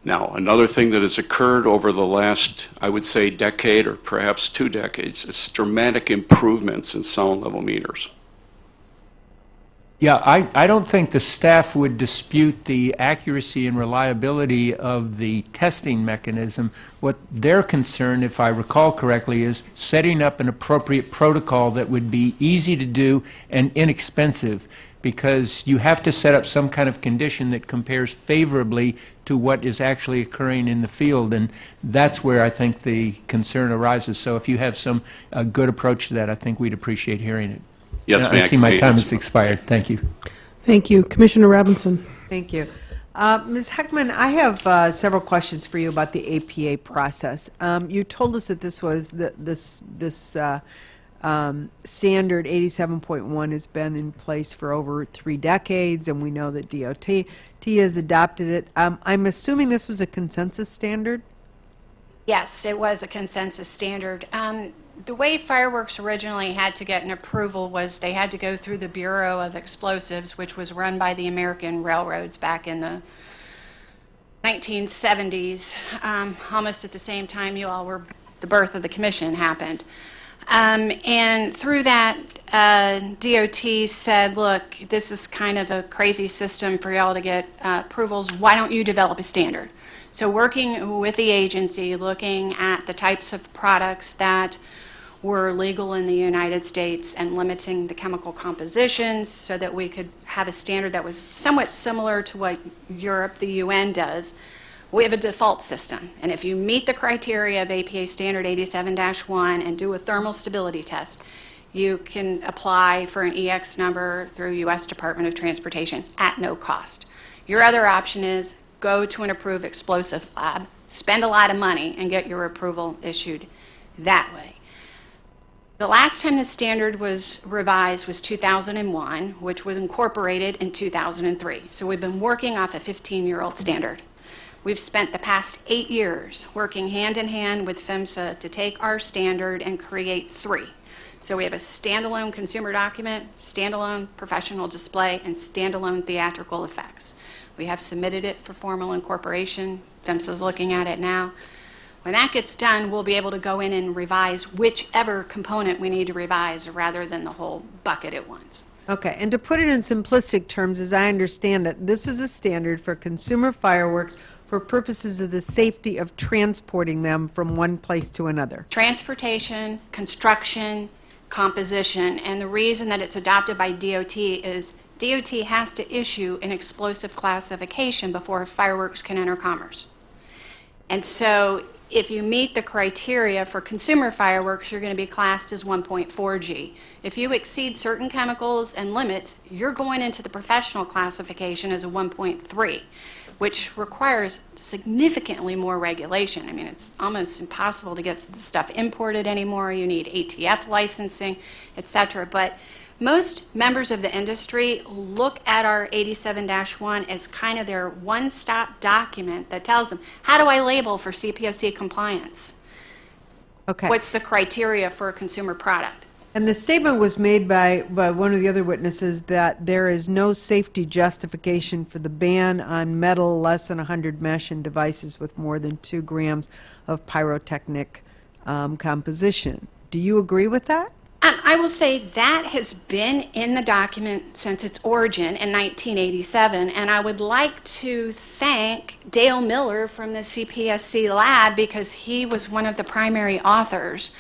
Now, another thing that has occurred over the last, I would say, decade or perhaps 2 decades is dramatic improvements in sound level meters. Yeah, I don't think the staff would dispute the accuracy and reliability of the testing mechanism. What they're concerned, if I recall correctly, is setting up an appropriate protocol that would be easy to do and inexpensive, because you have to set up some kind of condition that compares favorably to what is actually occurring in the field, and that's where I think the concern arises. So if you have some good approach to that, I think we'd appreciate hearing it. Yes, I see my time has expired. Thank you. Thank you. Commissioner Robinson. Thank you. Ms. Heckman, I have several questions for you about the APA process. You told us that this was this standard 87.1 has been in place for over 3 decades, and we know that DOT has adopted it. I'm assuming this was a consensus standard? Yes, it was a consensus standard. The way fireworks originally had to get an approval was they had to go through the Bureau of Explosives, which was run by the American Railroads back in the 1970s, almost at the same time you all were, the birth of the commission happened. And through that, DOT said, look, this is kind of a crazy system for y'all to get approvals. Why don't you develop a standard? So working with the agency, looking at the types of products that were legal in the United States and limiting the chemical compositions so that we could have a standard that was somewhat similar to what Europe, the UN does. We have a default system, and if you meet the criteria of APA Standard 87-1 and do a thermal stability test, you can apply for an EX number through U.S. Department of Transportation at no cost. Your other option is go to an approved explosives lab, spend a lot of money, and get your approval issued that way. The last time the standard was revised was 2001, which was incorporated in 2003. So we've been working off a 15-year-old standard. We've spent the past 8 years working hand in hand with PHMSA to take our standard and create 3. So we have a standalone consumer document, standalone professional display, and standalone theatrical effects. We have submitted it for formal incorporation. PHMSA is looking at it now. When that gets done, we'll be able to go in and revise whichever component we need to revise rather than the whole bucket at once. Okay, and to put it in simplistic terms, as I understand it, this is a standard for consumer fireworks for purposes of the safety of transporting them from one place to another. Transportation, construction, composition, and the reason that it's adopted by DOT is DOT has to issue an explosive classification before fireworks can enter commerce. And so if you meet the criteria for consumer fireworks, you're going to be classed as 1.4G. If you exceed certain chemicals and limits, you're going into the professional classification as a 1.3, which requires significantly more regulation. I mean, it's almost impossible to get the stuff imported anymore. You need ATF licensing, et cetera. But most members of the industry look at our 87-1 as kind of their one-stop document that tells them, how do I label for CPSC compliance? Okay. What's the criteria for a consumer product? And the statement was made by one of the other witnesses that there is no safety justification for the ban on metal less than 100 mesh and devices with more than 2 grams of pyrotechnic composition. Do you agree with that? I will say that has been in the document since its origin in 1987, and I would like to thank Dale Miller from the CPSC lab because he was one of the primary authors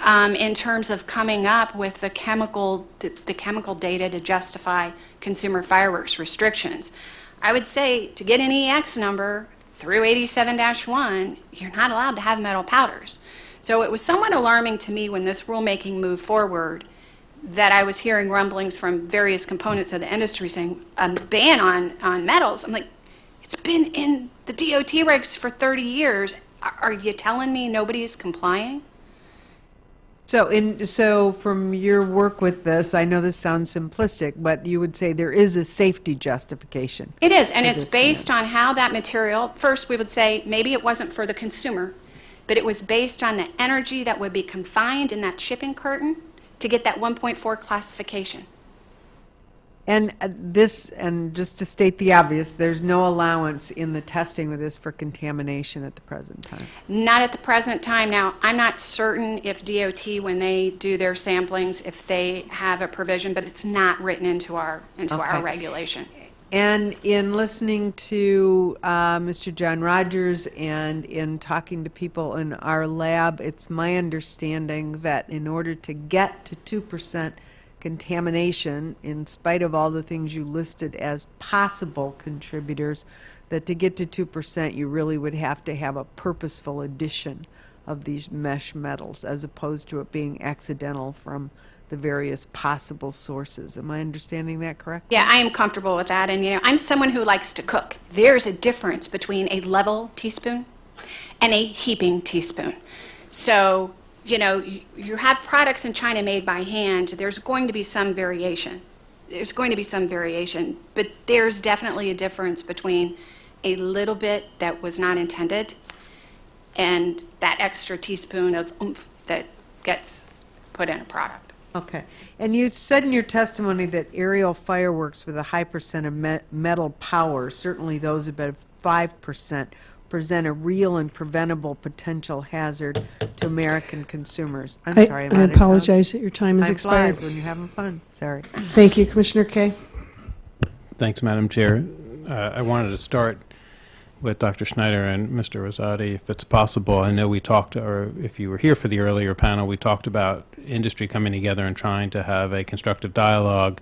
in terms of coming up with the chemical data to justify consumer fireworks restrictions. I would say to get an EX number through 87-1, you're not allowed to have metal powders. So it was somewhat alarming to me when this rulemaking moved forward that I was hearing rumblings from various components of the industry saying a ban on metals. I'm like, it's been in the DOT regs for 30 years. Are you telling me nobody is complying? So from your work with this, I know this sounds simplistic, but you would say there is a safety justification. It is, and for it's this based on how that material, first we would say maybe it wasn't for the consumer, but it was based on the energy that would be confined in that shipping curtain to get that 1.4 classification. And and just to state the obvious, there's no allowance in the testing with this for contamination at the present time. Not at the present time. Now, I'm not certain if DOT, when they do their samplings, if they have a provision, but it's not written into our regulation. And in listening to Mr. John Rogers and in talking to people in our lab, it's my understanding that in order to get to 2% contamination, in spite of all the things you listed as possible contributors, that to get to 2%, you really would have to have a purposeful addition of these mesh metals, as opposed to it being accidental from the various possible sources. Am I understanding that correct? Yeah, I am comfortable with that. And, I'm someone who likes to cook. There's a difference between a level teaspoon and a heaping teaspoon. So, you have products in China made by hand. There's going to be some variation. But there's definitely a difference between a little bit that was not intended and that extra teaspoon of oomph that gets put in a product. Okay. And you said in your testimony that aerial fireworks with a high percent of metal power, certainly those above 5%, present a real and preventable potential hazard to American consumers. I'm sorry, I'm I out of time. apologize that your time has Time expired. flies when you're having fun. Sorry. Thank you, Commissioner Kay. Thanks, Madam Chair. I wanted to start with Dr. Schneider and Mr. Rosati, if it's possible. I know we talked, or if you were here for the earlier panel, we talked about industry coming together and trying to have a constructive dialogue.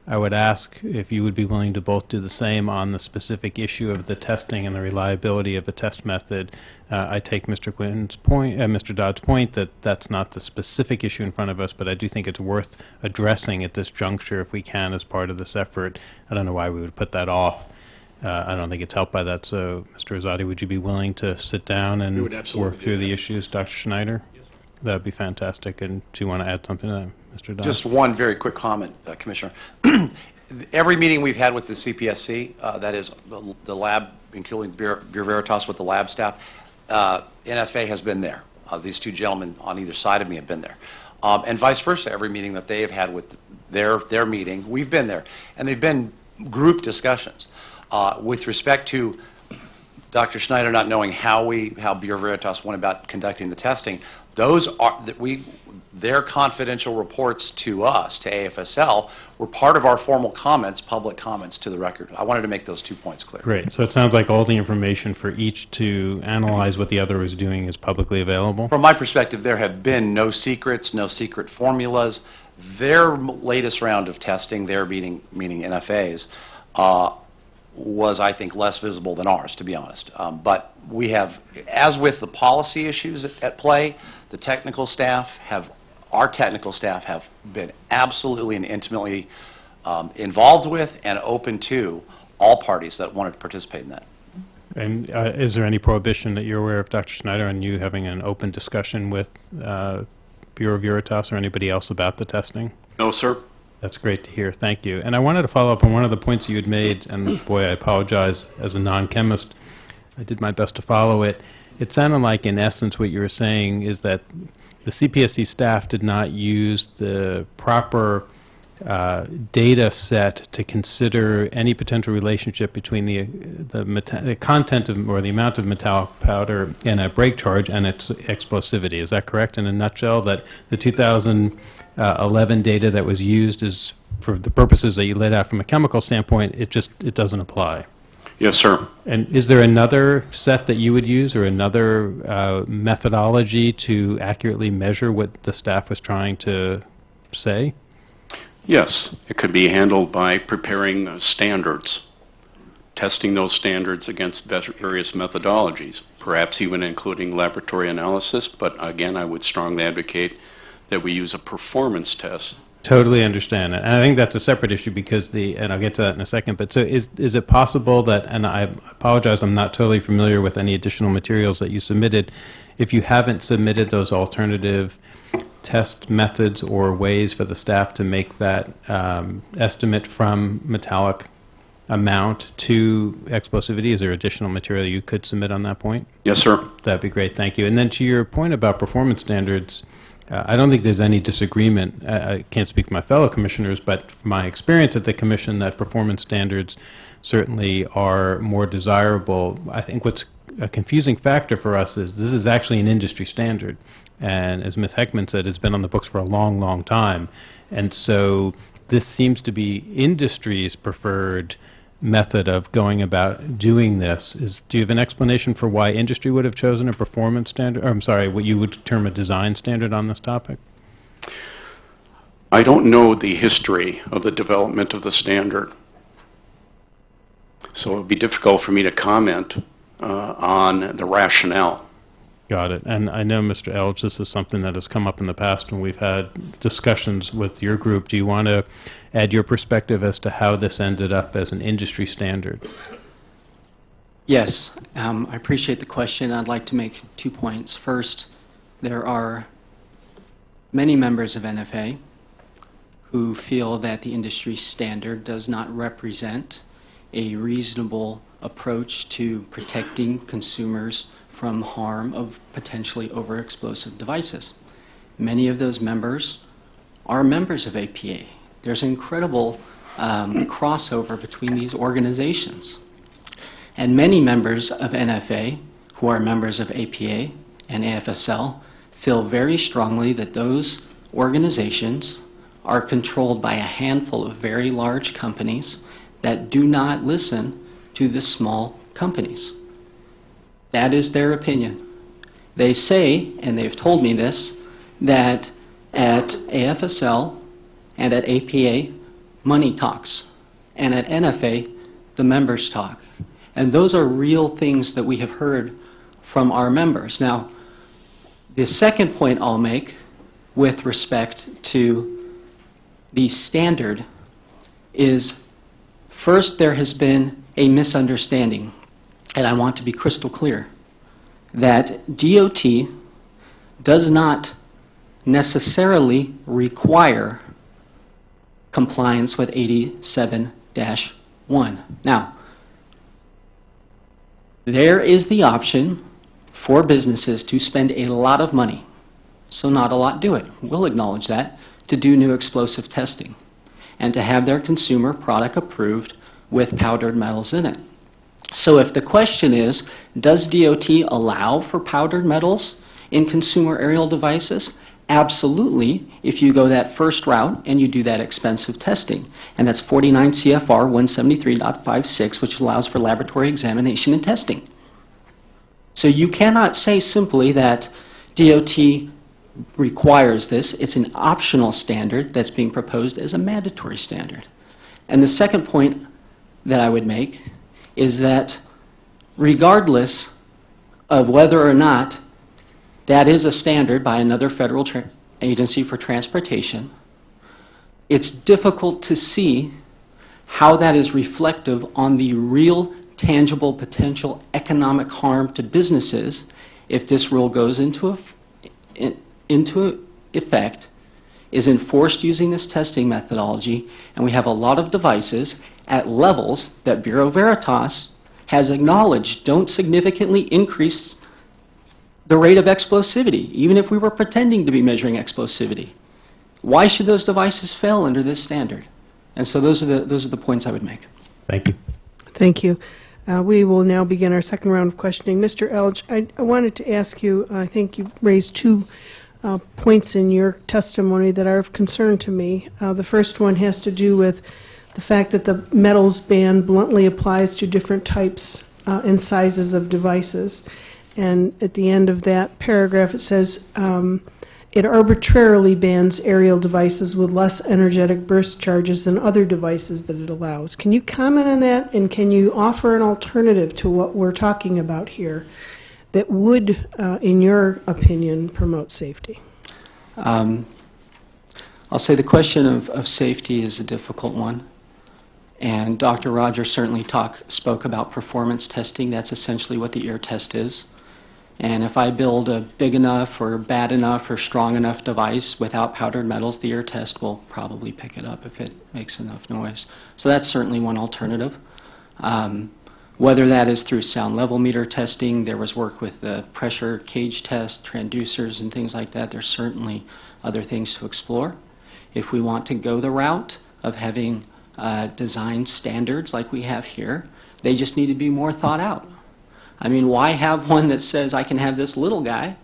I would ask if you would be willing to both do the same on the specific issue of the testing and the reliability of the test method. I take Mr. Quinn's point, Mr. Dodd's point that that's not the specific issue in front of us, but I do think it's worth addressing at this juncture if we can as part of this effort. I don't know why we would put that off. I don't think it's helped by that. So, Mr. Rosati, would you be willing to sit down and work through the issues? Dr. Schneider? Yes, that would be fantastic. And do you want to add something to that, Mr. Dodd? Just one very quick comment, Commissioner. Every meeting we've had with the CPSC, that is the lab, including Bureau Veritas with the lab staff, NFA has been there. These two gentlemen on either side of me have been there. And vice versa, every meeting that they have had with their meeting, we've been there. And they've been group discussions. With respect to Dr. Schneider not knowing how Bureau Veritas went about conducting the testing, their confidential reports to us, to AFSL, were part of our formal comments, public comments to the record. I wanted to make those 2 points clear. Great. So it sounds like all the information for each to analyze what the other is doing is publicly available? From my perspective, there have been no secrets, no secret formulas. Their latest round of testing, their meaning NFA's, was, I think, less visible than ours, to be honest. But we have, as with the policy issues at play, our technical staff have been absolutely and intimately involved with and open to all parties that wanted to participate in that. And is there any prohibition that you're aware of, Dr. Schneider, on you having an open discussion with Bureau Veritas or anybody else about the testing? No, sir. That's great to hear. Thank you. And I wanted to follow up on one of the points you had made, and boy, I apologize, as a non-chemist, I did my best to follow it. It sounded like, in essence, what you were saying is that the CPSC staff did not use the proper data set to consider any potential relationship between the content of, or the amount of metallic powder in a break charge and its explosivity. Is that correct in a nutshell, that the 2011 data that was used is, for the purposes that you laid out from a chemical standpoint, it doesn't apply? Yes, sir. And is there another set that you would use, or another methodology to accurately measure what the staff was trying to say? Yes, it could be handled by preparing standards, testing those standards against various methodologies, perhaps even including laboratory analysis. But again, I would strongly advocate that we use a performance test. Totally understand. And I think that's a separate issue because and I'll get to that in a second, but so is it possible that, and I apologize, I'm not totally familiar with any additional materials that you submitted, if you haven't submitted those alternative test methods or ways for the staff to make that estimate from metallic amount to explosivity, is there additional material you could submit on that point? Yes, sir. That'd be great, thank you. And then to your point about performance standards, I don't think there's any disagreement. I can't speak for my fellow commissioners, but from my experience at the commission, that performance standards certainly are more desirable. I think what's a confusing factor for us is this is actually an industry standard. And as Ms. Heckman said, it's been on the books for a long, long time. And so this seems to be industry's preferred method of going about doing this. Do you have an explanation for why industry would have chosen a performance standard, or I'm sorry, what you would term a design standard on this topic? I don't know the history of the development of the standard, so it would be difficult for me to comment on the rationale. Got it. And I know, Mr. Elge, this is something that has come up in the past when we've had discussions with your group. Do you want to add your perspective as to how this ended up as an industry standard? Yes, I appreciate the question. I'd like to make 2 points. First, there are many members of NFA who feel that the industry standard does not represent a reasonable approach to protecting consumers from harm of potentially overexplosive devices. Many of those members are members of APA. There's incredible crossover between these organizations. And many members of NFA who are members of APA and AFSL feel very strongly that those organizations are controlled by a handful of very large companies that do not listen to the small companies. That is their opinion. They say, and they've told me this, that at AFSL and at APA, money talks, and at NFA, the members talk. And those are real things that we have heard from our members. Now, the second point I'll make with respect to the standard is, first, there has been a misunderstanding. And I want to be crystal clear that DOT does not necessarily require compliance with 87-1. Now, there is the option for businesses to spend a lot of money, so not a lot do it. We'll acknowledge that, to do new explosive testing and to have their consumer product approved with powdered metals in it. So if the question is, does DOT allow for powdered metals in consumer aerial devices? Absolutely, if you go that first route and you do that expensive testing. And that's 49 CFR 173.56, which allows for laboratory examination and testing. So you cannot say simply that DOT requires this. It's an optional standard that's being proposed as a mandatory standard. And the second point that I would make is that regardless of whether or not that is a standard by another federal agency for transportation, it's difficult to see how that is reflective on the real tangible potential economic harm to businesses if this rule goes into effect, is enforced using this testing methodology, and we have a lot of devices at levels that Bureau Veritas has acknowledged don't significantly increase the rate of explosivity, even if we were pretending to be measuring explosivity. Why should those devices fail under this standard? And so those are the points I would make. Thank you. Thank you. We will now begin our second round of questioning. Mr. Elge, I wanted to ask you, I think you raised two points in your testimony that are of concern to me. The first one has to do with the fact that the metals ban bluntly applies to different types and sizes of devices. And at the end of that paragraph, it says, it arbitrarily bans aerial devices with less energetic burst charges than other devices that it allows. Can you comment on that, and can you offer an alternative to what we're talking about here that would, in your opinion, promote safety? I'll say the question of safety is a difficult one. And Dr. Rogers certainly spoke about performance testing. That's essentially what the ear test is. And if I build a big enough or bad enough or strong enough device without powdered metals, the ear test will probably pick it up if it makes enough noise. So that's certainly one alternative. Whether that is through sound level meter testing, there was work with the pressure cage test, transducers, and things like that. There's certainly other things to explore. If we want to go the route of having design standards like we have here, they just need to be more thought out. I mean, why have one that says I can have this little guy?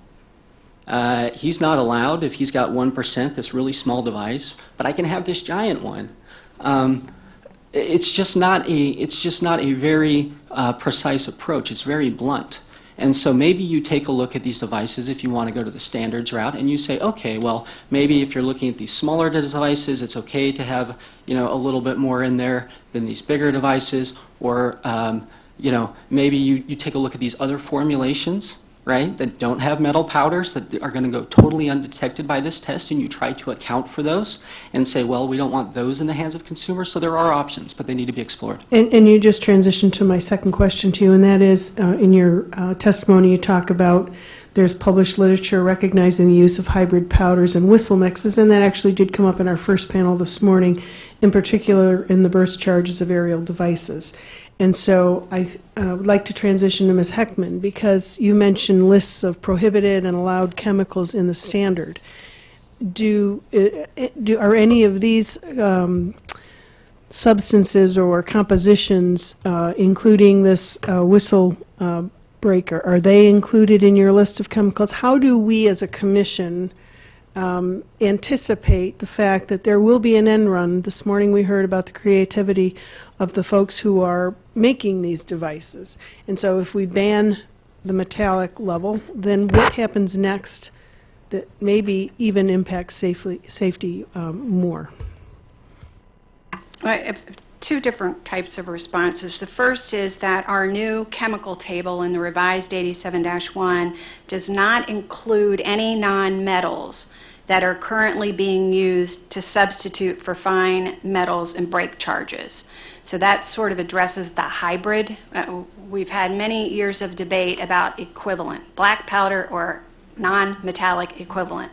He's not allowed if he's got 1%, this really small device, but I can have this giant one. It's just not a very precise approach. It's very blunt. And so maybe you take a look at these devices if you want to go to the standards route, and you say, okay, well, maybe if you're looking at these smaller devices, it's okay to have, a little bit more in there than these bigger devices, or maybe you take a look at these other formulations, right, that don't have metal powders, that are going to go totally undetected by this test, and you try to account for those and say, well, we don't want those in the hands of consumers. So there are options, but they need to be explored. And you just transitioned to my second question to you, and that is, in your testimony, you talk about there's published literature recognizing the use of hybrid powders and whistle mixes, and that actually did come up in our first panel this morning, in particular in the burst charges of aerial devices. And so I would like to transition to Ms. Heckman, because you mentioned lists of prohibited and allowed chemicals in the standard. Are any of these substances or compositions, including this whistle breaker, are they included in your list of chemicals? How do we as a commission anticipate the fact that there will be an end run? This morning we heard about the creativity of the folks who are making these devices. And so if we ban the metallic level, then what happens next that maybe even impacts safety more? I have two different types of responses. The first is that our new chemical table in the revised 87-1 does not include any non-metals that are currently being used to substitute for fine metals and break charges. So that sort of addresses the hybrid. We've had many years of debate about equivalent, black powder or non-metallic equivalent.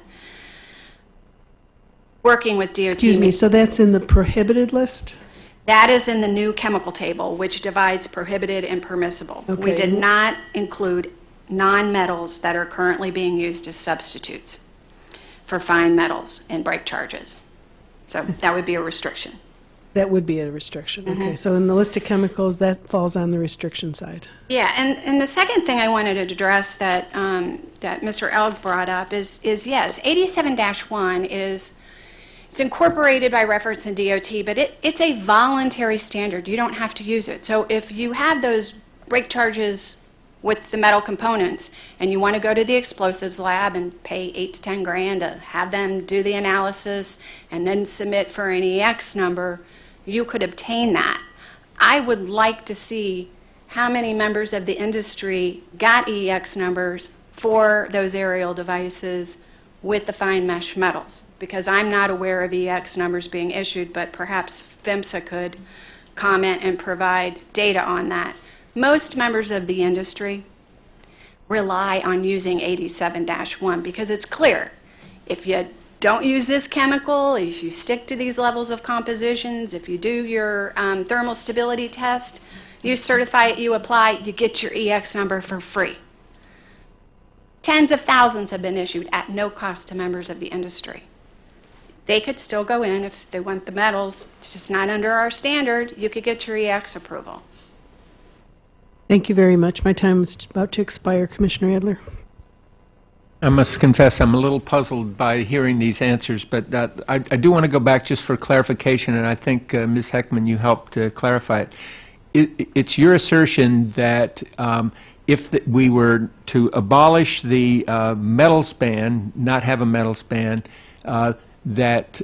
Working with DOT. Excuse me, so that's in the prohibited list? That is in the new chemical table, which divides prohibited and permissible. Okay. We did not include non-metals that are currently being used as substitutes for fine metals and break charges. So that would be a restriction. That would be a restriction. Mm-hmm. Okay, so in the list of chemicals, that falls on the restriction side. Yeah, and the second thing I wanted to address that that Mr. Elg brought up is yes, 87-1 is it's incorporated by reference in DOT, but it's a voluntary standard. You don't have to use it. So if you have those break charges with the metal components and you want to go to the explosives lab and pay $8 to $10 grand to have them do the analysis and then submit for an EX number, you could obtain that. I would like to see how many members of the industry got EX numbers for those aerial devices with the fine mesh metals, because I'm not aware of EX numbers being issued, but perhaps PHMSA could comment and provide data on that. Most members of the industry rely on using 87-1 because it's clear. If you don't use this chemical, if you stick to these levels of compositions, if you do your thermal stability test, you certify it, you apply, you get your EX number for free. Tens of thousands have been issued at no cost to members of the industry. They could still go in if they want the metals. It's just not under our standard. You could get your EX approval. Thank you very much. My time is about to expire, Commissioner Adler. I must confess, I'm a little puzzled by hearing these answers, but I do want to go back just for clarification, and I think, Ms. Heckman, you helped clarify it. It's your assertion that if we were to abolish the metals ban, not have a metals ban, that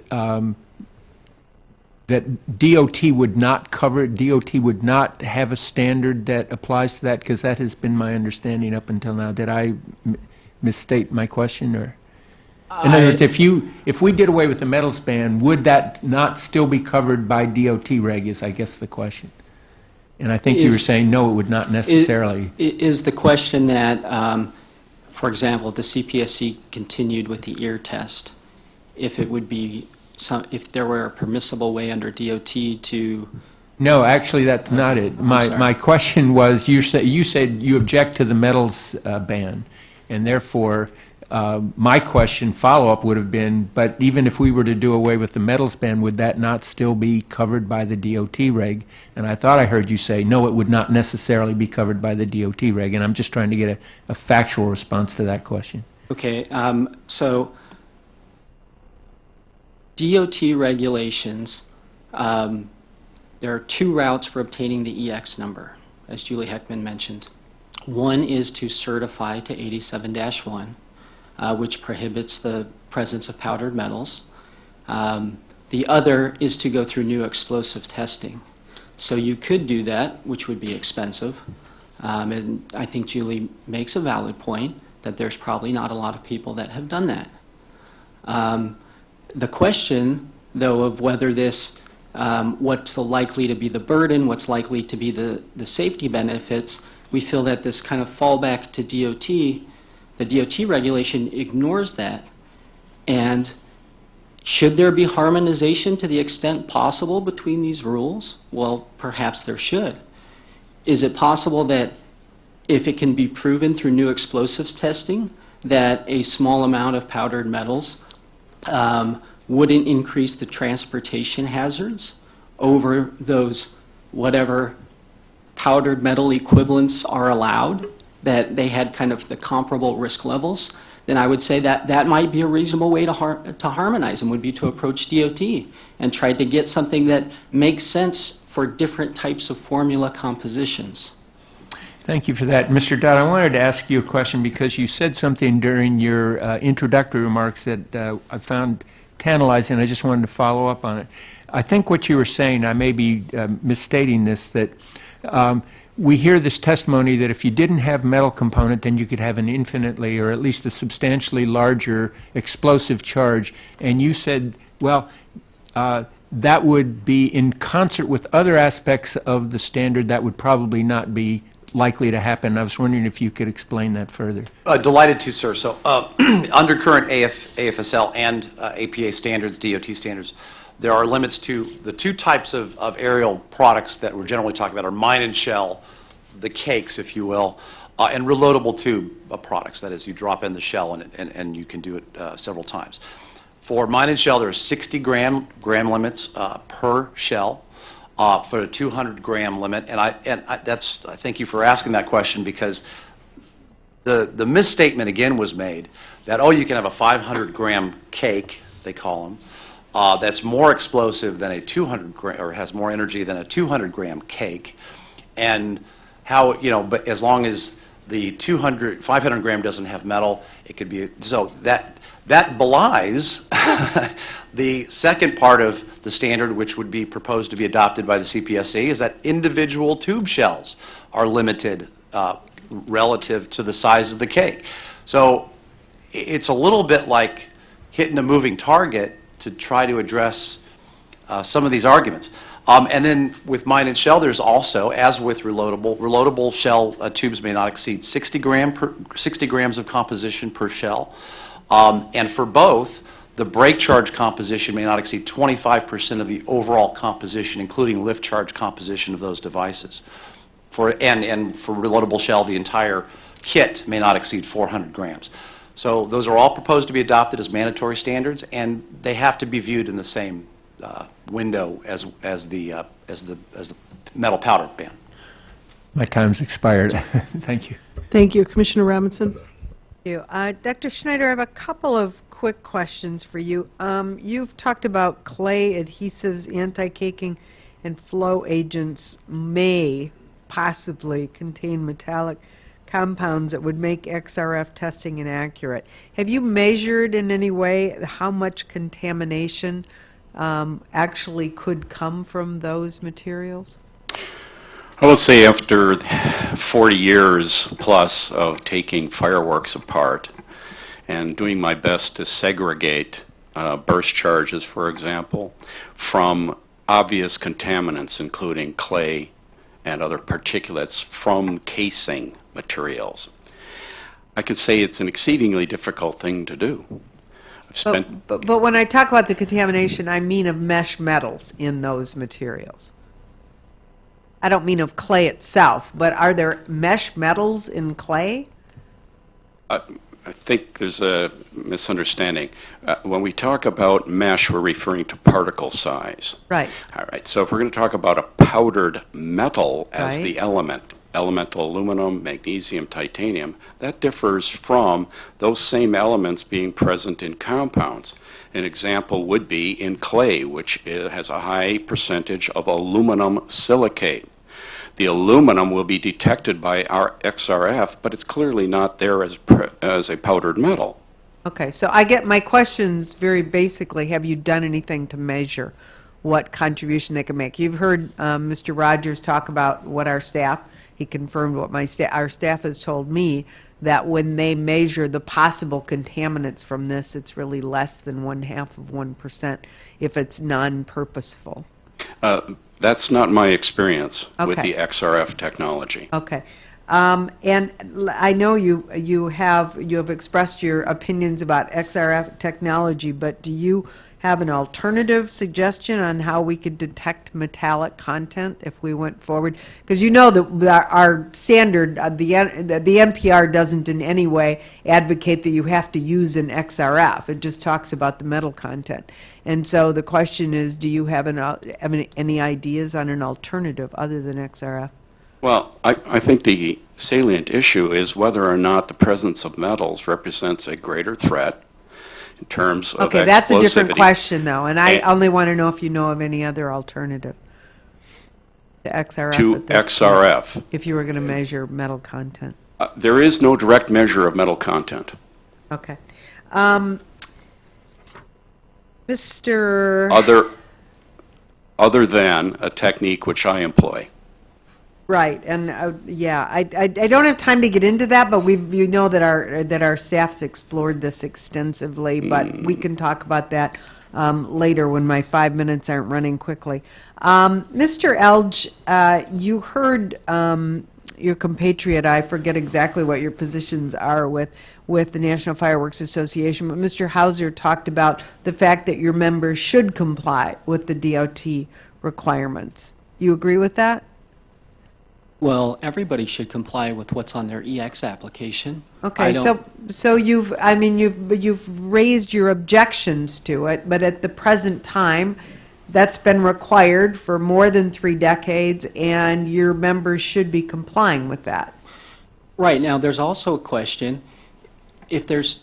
DOT would not cover it, DOT would not have a standard that applies to that, because that has been my understanding up until now. Did I misstate my question, or? In other words, if we did away with the metals ban, would that not still be covered by DOT reg, is I guess the question. And I think you were saying no, it would not necessarily. Is the question that, for example, if the CPSC continued with the ear test, if it would be if there were a permissible way under DOT to? No, actually, that's not it. My question was, you said you object to the metals ban, and therefore my question follow-up would have been, but even if we were to do away with the metals ban, would that not still be covered by the DOT reg? And I thought I heard you say, no, it would not necessarily be covered by the DOT reg, and I'm just trying to get a factual response to that question. Okay, so DOT regulations, there are two routes for obtaining the EX number, as Julie Heckman mentioned. One is to certify to 87-1, which prohibits the presence of powdered metals. The other is to go through new explosive testing. So you could do that, which would be expensive. And I think Julie makes a valid point that there's probably not a lot of people that have done that. The question, though, of whether this, what's likely to be the burden, what's likely to be the safety benefits, we feel that this kind of fallback to DOT, the DOT regulation ignores that. And should there be harmonization to the extent possible between these rules? Well, perhaps there should. Is it possible that if it can be proven through new explosives testing that a small amount of powdered metals wouldn't increase the transportation hazards over those whatever powdered metal equivalents are allowed, that they had kind of the comparable risk levels, then I would say that that might be a reasonable way to harmonize them, would be to approach DOT and try to get something that makes sense for different types of formula compositions. Thank you for that. Mr. Dodd, I wanted to ask you a question because you said something during your introductory remarks that I found tantalizing. I just wanted to follow up on it. I think what you were saying, I may be misstating this, that we hear this testimony that if you didn't have metal component, then you could have an infinitely or at least a substantially larger explosive charge. And you said, well, that would be in concert with other aspects of the standard that would probably not be likely to happen. I was wondering if you could explain that further. Delighted to, sir. So under current AFSL and APA standards, DOT standards, there are limits to the two types of aerial products that we're generally talking about are mine and shell, the cakes, if you will, and reloadable tube products. That is, you drop in the shell and you can do it several times. For mine and shell, there are 60 gram limits per shell. For a 200-gram limit, and I thank you for asking that question because the misstatement again was made that you can have a 500-gram cake, they call them, that's more explosive than a 200-gram or has more energy than a 200-gram cake, and how but as long as the 500-gram doesn't have metal, it could be so that belies the second part of the standard, which would be proposed to be adopted by the CPSC, is that individual tube shells are limited relative to the size of the cake. So it's a little bit like hitting a moving target to try to address some of these arguments. And then with mine and shell, there's also, as with reloadable shell tubes may not exceed 60 grams of composition per shell. And for both, the break charge composition may not exceed 25% of the overall composition, including lift charge composition of those devices. And for reloadable shell, the entire kit may not exceed 400 grams. So those are all proposed to be adopted as mandatory standards, and they have to be viewed in the same window as the metal powder ban. My time's expired. Thank you. Thank you. Commissioner Robinson? you. Dr. Schneider, I have a couple of quick questions for you. You've talked about clay adhesives, anti-caking, and flow agents may possibly contain metallic compounds that would make XRF testing inaccurate. Have you measured in any way how much contamination actually could come from those materials? I would say after 40 years plus of taking fireworks apart and doing my best to segregate burst charges, for example, from obvious contaminants, including clay and other particulates from casing materials, I can say it's an exceedingly difficult thing to do. But when I talk about the contamination, I mean of mesh metals in those materials. I don't mean of clay itself, but are there mesh metals in clay? I think there's a misunderstanding. When we talk about mesh, we're referring to particle size. Right. All right. So if we're going to talk about a powdered metal as Right. the element, elemental aluminum, magnesium, titanium, that differs from those same elements being present in compounds. An example would be in clay, which has a high percentage of aluminum silicate. The aluminum will be detected by our XRF, but it's clearly not there as a powdered metal. Okay, so I get my questions very basically, have you done anything to measure what contribution they can make? You've heard Mr. Rogers talk about what our staff, he confirmed what our staff has told me, that when they measure the possible contaminants from this, it's really less than 0.5% if it's non-purposeful. That's not my experience with Okay. the XRF technology. Okay. And I know you have expressed your opinions about XRF technology, but do you have an alternative suggestion on how we could detect metallic content if we went forward? Because you know that our standard, the NPR doesn't in any way advocate that you have to use an XRF. It just talks about the metal content. And so the question is, do you have any ideas on an alternative other than XRF? Well, I think the salient issue is whether or not the presence of metals represents a greater threat in terms of Okay, that's a different explosivity. question, though, and I only want to know if you know of any other alternative to XRF. To at this XRF. point, if you were going to measure metal content. There is no direct measure of metal content. Okay. Mr. Other than a technique which I employ. Right, and yeah, I don't have time to get into that, but you know that our staff's explored this extensively, but we can talk about that later when my 5 minutes aren't running quickly. Mr. Elge, you heard your compatriot, I forget exactly what your positions are with the National Fireworks Association, but Mr. Hauser talked about the fact that your members should comply with the DOT requirements. You agree with that? Well, everybody should comply with what's on their EX application. Okay, so you've raised your objections to it, but at the present time, that's been required for more than 3 decades, and your members should be complying with that. Right, now there's also a question, if there's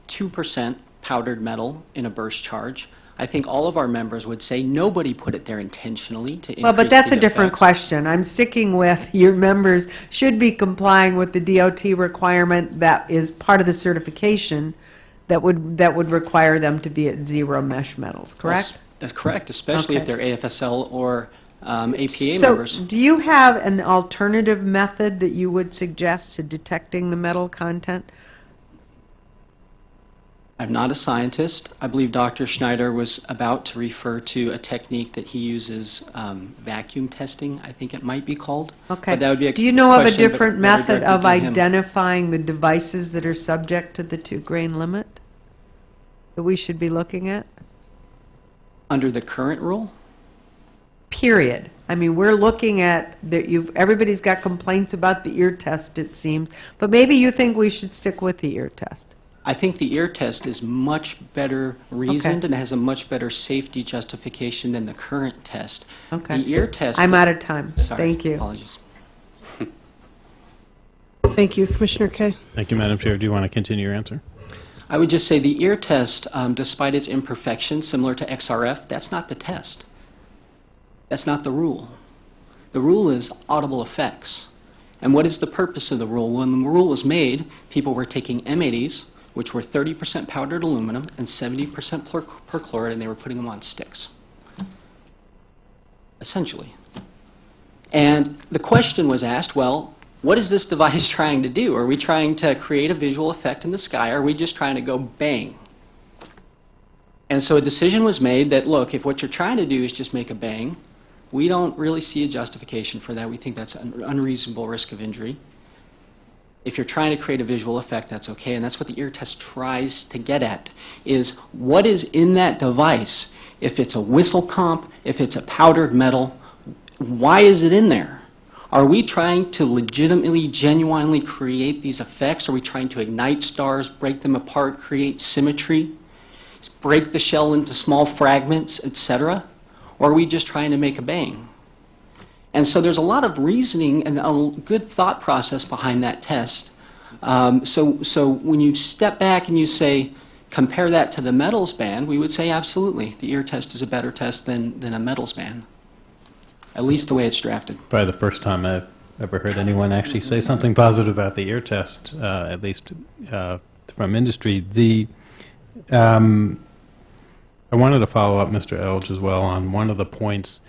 2% powdered metal in a burst charge, I think all of our members would say nobody put it there intentionally to increase Well, but that's the a different effects. question. I'm sticking with your members should be complying with the DOT requirement that is part of the certification that would require them to be at zero mesh metals, correct? That's correct, especially if Okay. they're AFSL or APA So, members. do you have an alternative method that you would suggest to detecting the metal content? I'm not a scientist. I believe Dr. Schneider was about to refer to a technique that he uses, vacuum testing, I think it might be called. Okay. But that would be a Do you know of a question different better method directed of to him. identifying the devices that are subject to the 2-grain limit that we should be looking at? Under the current rule? period. I mean, we're looking at, everybody's got complaints about the ear test, it seems, but maybe you think we should stick with the ear test. I think the ear test is much better reasoned Okay. and has a much better safety justification than the current test. Okay. The ear test... I'm out of time. Sorry. Thank you. Apologies. Thank you. Commissioner Kay? Thank you, Madam Chair. Do you want to continue your answer? I would just say the ear test, despite its imperfections, similar to XRF, that's not the test. That's not the rule. The rule is audible effects. And what is the purpose of the rule? When the rule was made, people were taking M80s, which were 30% powdered aluminum and 70% perchlorate, and they were putting them on sticks, essentially. And the question was asked, well, what is this device trying to do? Are we trying to create a visual effect in the sky, or are we just trying to go bang? And so a decision was made that, look, if what you're trying to do is just make a bang, we don't really see a justification for that. We think that's an unreasonable risk of injury. If you're trying to create a visual effect, that's okay, and that's what the ear test tries to get at, is what is in that device? If it's a whistle comp, if it's a powdered metal, why is it in there? Are we trying to legitimately, genuinely create these effects? Are we trying to ignite stars, break them apart, create symmetry, break the shell into small fragments, etc.? Or are we just trying to make a bang? And so there's a lot of reasoning and a good thought process behind that test. So when you step back and you say, compare that to the metals ban, we would say absolutely, the ear test is a better test than a metals ban, at least the way it's drafted. Probably the first time I've ever heard anyone actually say something positive about the ear test, at least from industry. I wanted to follow up, Mr. Elge, as well, on one of the points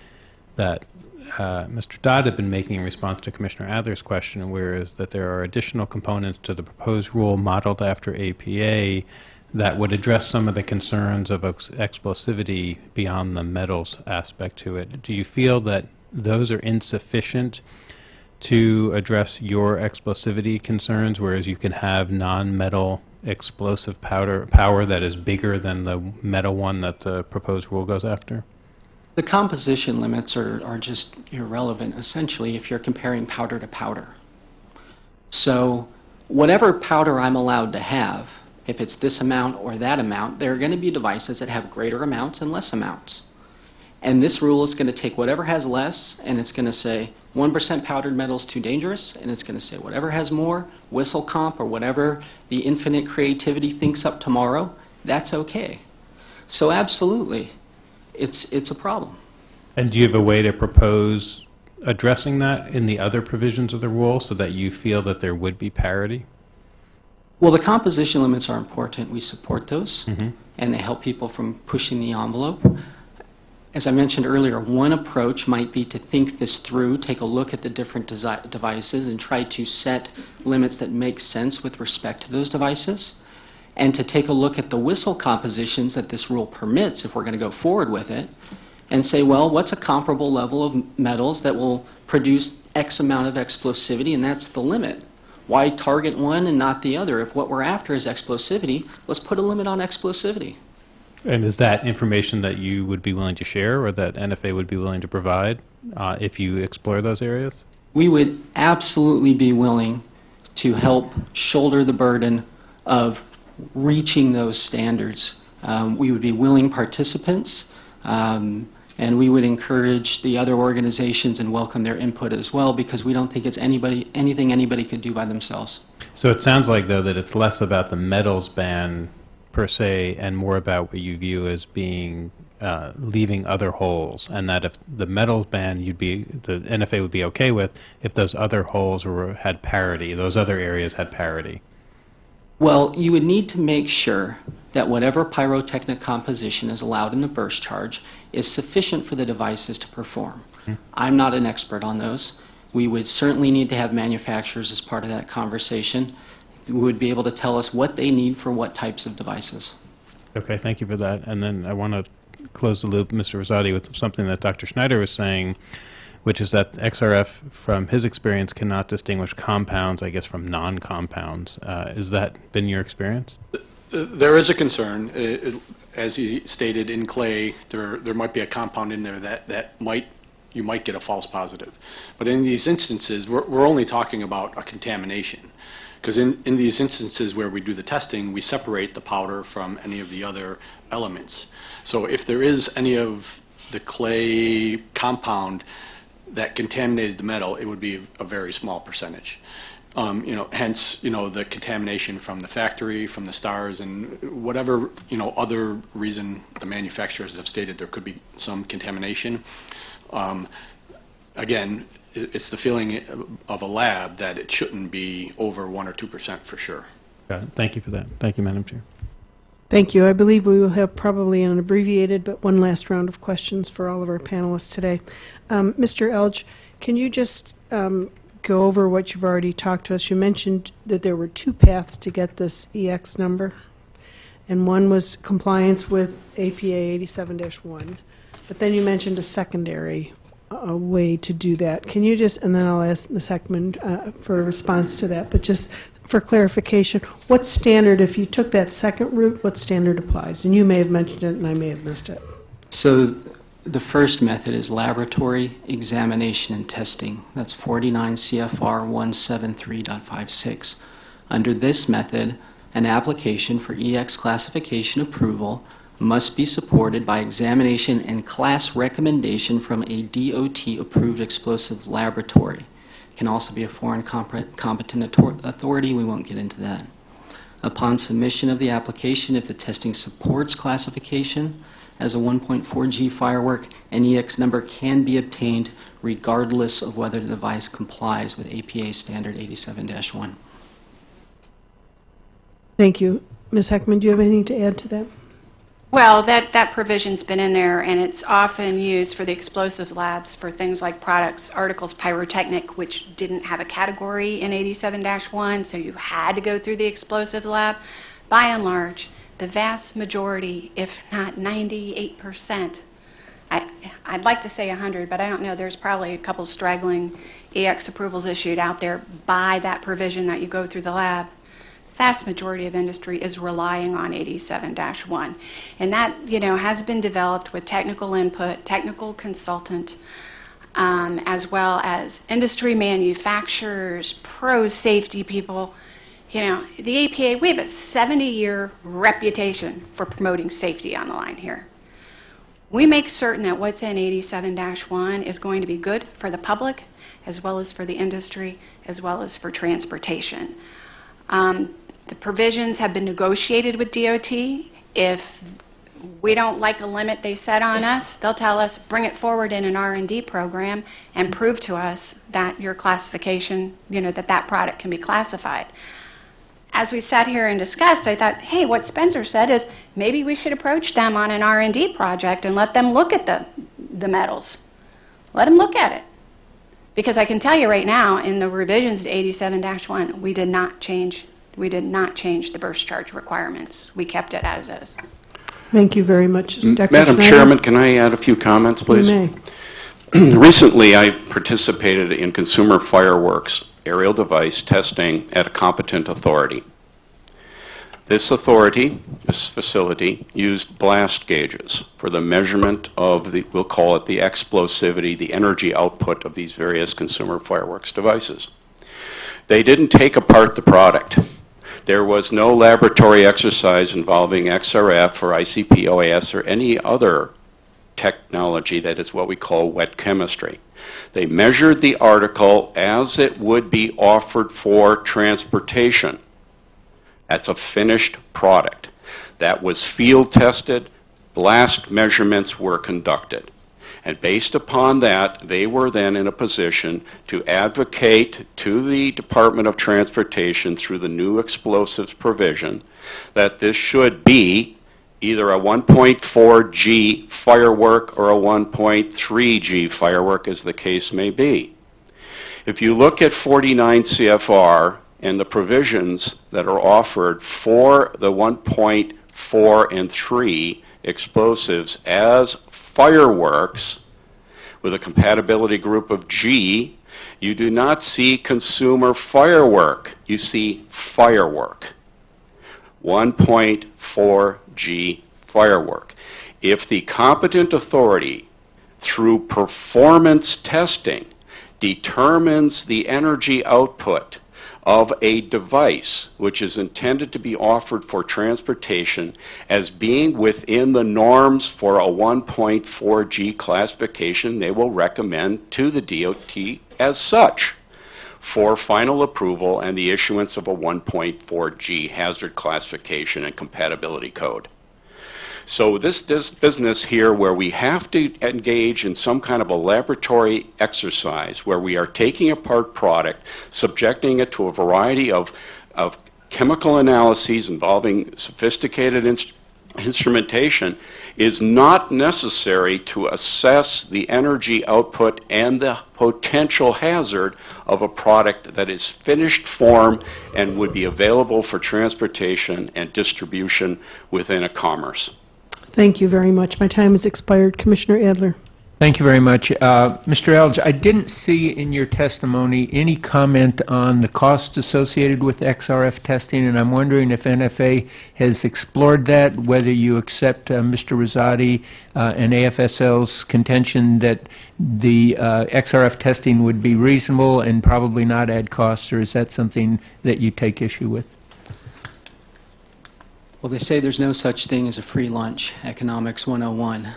that Mr. Dodd had been making in response to Commissioner Adler's question, whereas that there are additional components to the proposed rule modeled after APA that would address some of the concerns of explosivity beyond the metals aspect to it. Do you feel that those are insufficient to address your explosivity concerns, whereas you can have non-metal explosive power that is bigger than the metal one that the proposed rule goes after? The composition limits are just irrelevant, essentially, if you're comparing powder to powder. So whatever powder I'm allowed to have, if it's this amount or that amount, there are going to be devices that have greater amounts and less amounts. And this rule is going to take whatever has less, and it's going to say 1% powdered metal is too dangerous, and it's going to say whatever has more, whistle comp or whatever the infinite creativity thinks up tomorrow, that's okay. So absolutely, it's a problem. And do you have a way to propose addressing that in the other provisions of the rule so that you feel that there would be parity? Well, the composition limits are important. We support those, Mm-hmm. and they help people from pushing the envelope. As I mentioned earlier, one approach might be to think this through, take a look at the different devices, and try to set limits that make sense with respect to those devices, and to take a look at the whistle compositions that this rule permits, if we're going to go forward with it, and say, well, what's a comparable level of metals that will produce X amount of explosivity, and that's the limit. Why target one and not the other? If what we're after is explosivity, let's put a limit on explosivity. And is that information that you would be willing to share or that NFA would be willing to provide if you explore those areas? We would absolutely be willing to help shoulder the burden of reaching those standards. We would be willing participants, and we would encourage the other organizations and welcome their input as well, because we don't think it's anything anybody could do by themselves. So it sounds like, though, that it's less about the metals ban per se and more about what you view as being leaving other holes, and that if the metals ban the NFA would be okay with if those other holes had parity, those other areas had parity. Well, you would need to make sure that whatever pyrotechnic composition is allowed in the burst charge is sufficient for the devices to perform. I'm not an expert on those. We would certainly need to have manufacturers as part of that conversation who would be able to tell us what they need for what types of devices. Okay, thank you for that. And then I want to close the loop, Mr. Rosati, with something that Dr. Schneider was saying, which is that XRF, from his experience, cannot distinguish compounds, I guess, from non-compounds. Has that been your experience? There is a concern. As he stated, in clay, there might be a compound in there that might you might get a false positive. But in these instances, we're only talking about a contamination. Because in these instances where we do the testing, we separate the powder from any of the other elements. So if there is any of the clay compound that contaminated the metal, it would be a very small percentage. Hence, the contamination from the factory, from the stars, and whatever, other reason the manufacturers have stated there could be some contamination. Again, it's the feeling of a lab that it shouldn't be over 1 or 2% for sure. Got it. Thank you for that. Thank you, Madam Chair. Thank you. I believe we will have probably an abbreviated but one last round of questions for all of our panelists today. Mr. Elge, can you just go over what you've already talked to us? You mentioned that there were 2 paths to get this EX number, and one was compliance with APA 87-1, but then you mentioned a secondary way to do that. Can you just, and then I'll ask Ms. Heckman for a response to that, but just for clarification, what standard, if you took that second route, what standard applies? And you may have mentioned it and I may have missed it. So the first method is laboratory examination and testing. That's 49 CFR 173.56. Under this method, an application for EX classification approval must be supported by examination and class recommendation from a DOT-approved explosive laboratory. It can also be a foreign competent authority. We won't get into that. Upon submission of the application, if the testing supports classification as a 1.4G firework, an EX number can be obtained regardless of whether the device complies with APA standard 87-1. Thank you. Ms. Heckman, do you have anything to add to that? Well, that provision's been in there, and it's often used for the explosive labs for things like products, articles pyrotechnic, which didn't have a category in 87-1, so you had to go through the explosive lab. By and large, the vast majority, if not 98%, I'd like to say 100, but I don't know, there's probably a couple straggling EX approvals issued out there by that provision that you go through the lab. Vast majority of industry is relying on 87-1. And that, has been developed with technical input, technical consultant, as well as industry manufacturers, pro safety people. The APA, we have a 70-year reputation for promoting safety on the line here. We make certain that what's in 87-1 is going to be good for the public, as well as for the industry, as well as for transportation. The provisions have been negotiated with DOT. If we don't like a limit they set on us, they'll tell us, bring it forward in an R&D program and prove to us that your classification, that product can be classified. As we sat here and discussed, I thought, hey, what Spencer said is maybe we should approach them on an R&D project and let them look at the metals. Let them look at it. Because I can tell you right now, in the revisions to 87-1, we did not change the burst charge requirements. We kept it as is. Thank you very much, Dr. Madam Schneider. Chairman, can I add a few comments, please? You may. Recently, I participated in consumer fireworks aerial device testing at a competent authority. This facility, used blast gauges for the measurement of we'll call it the explosivity, the energy output of these various consumer fireworks devices. They didn't take apart the product. There was no laboratory exercise involving XRF or ICP-OAS or any other technology that is what we call wet chemistry. They measured the article as it would be offered for transportation. That's a finished product. That was field tested, blast measurements were conducted. And based upon that, they were then in a position to advocate to the Department of Transportation through the new explosives provision that this should be either a 1.4G firework or a 1.3G firework, as the case may be. If you look at 49 CFR and the provisions that are offered for the 1.4 and 3 explosives as fireworks with a compatibility group of G, you do not see consumer firework. You see firework. 1.4G firework. If the competent authority through performance testing, determines the energy output of a device which is intended to be offered for transportation as being within the norms for a 1.4G classification, they will recommend to the DOT as such for final approval and the issuance of a 1.4G hazard classification and compatibility code. So this business here where we have to engage in some kind of a laboratory exercise where we are taking apart product, subjecting it to a variety of chemical analyses involving sophisticated instrumentation is not necessary to assess the energy output and the potential hazard of a product that is finished form and would be available for transportation and distribution within a commerce. Thank you very much. My time has expired. Commissioner Adler. Thank you very much. Mr. Elge, I didn't see in your testimony any comment on the cost associated with XRF testing, and I'm wondering if NFA has explored that, whether you accept Mr. Rosati and AFSL's contention that the XRF testing would be reasonable and probably not add costs, or is that something that you take issue with? Well, they say there's no such thing as a free lunch, Economics 101.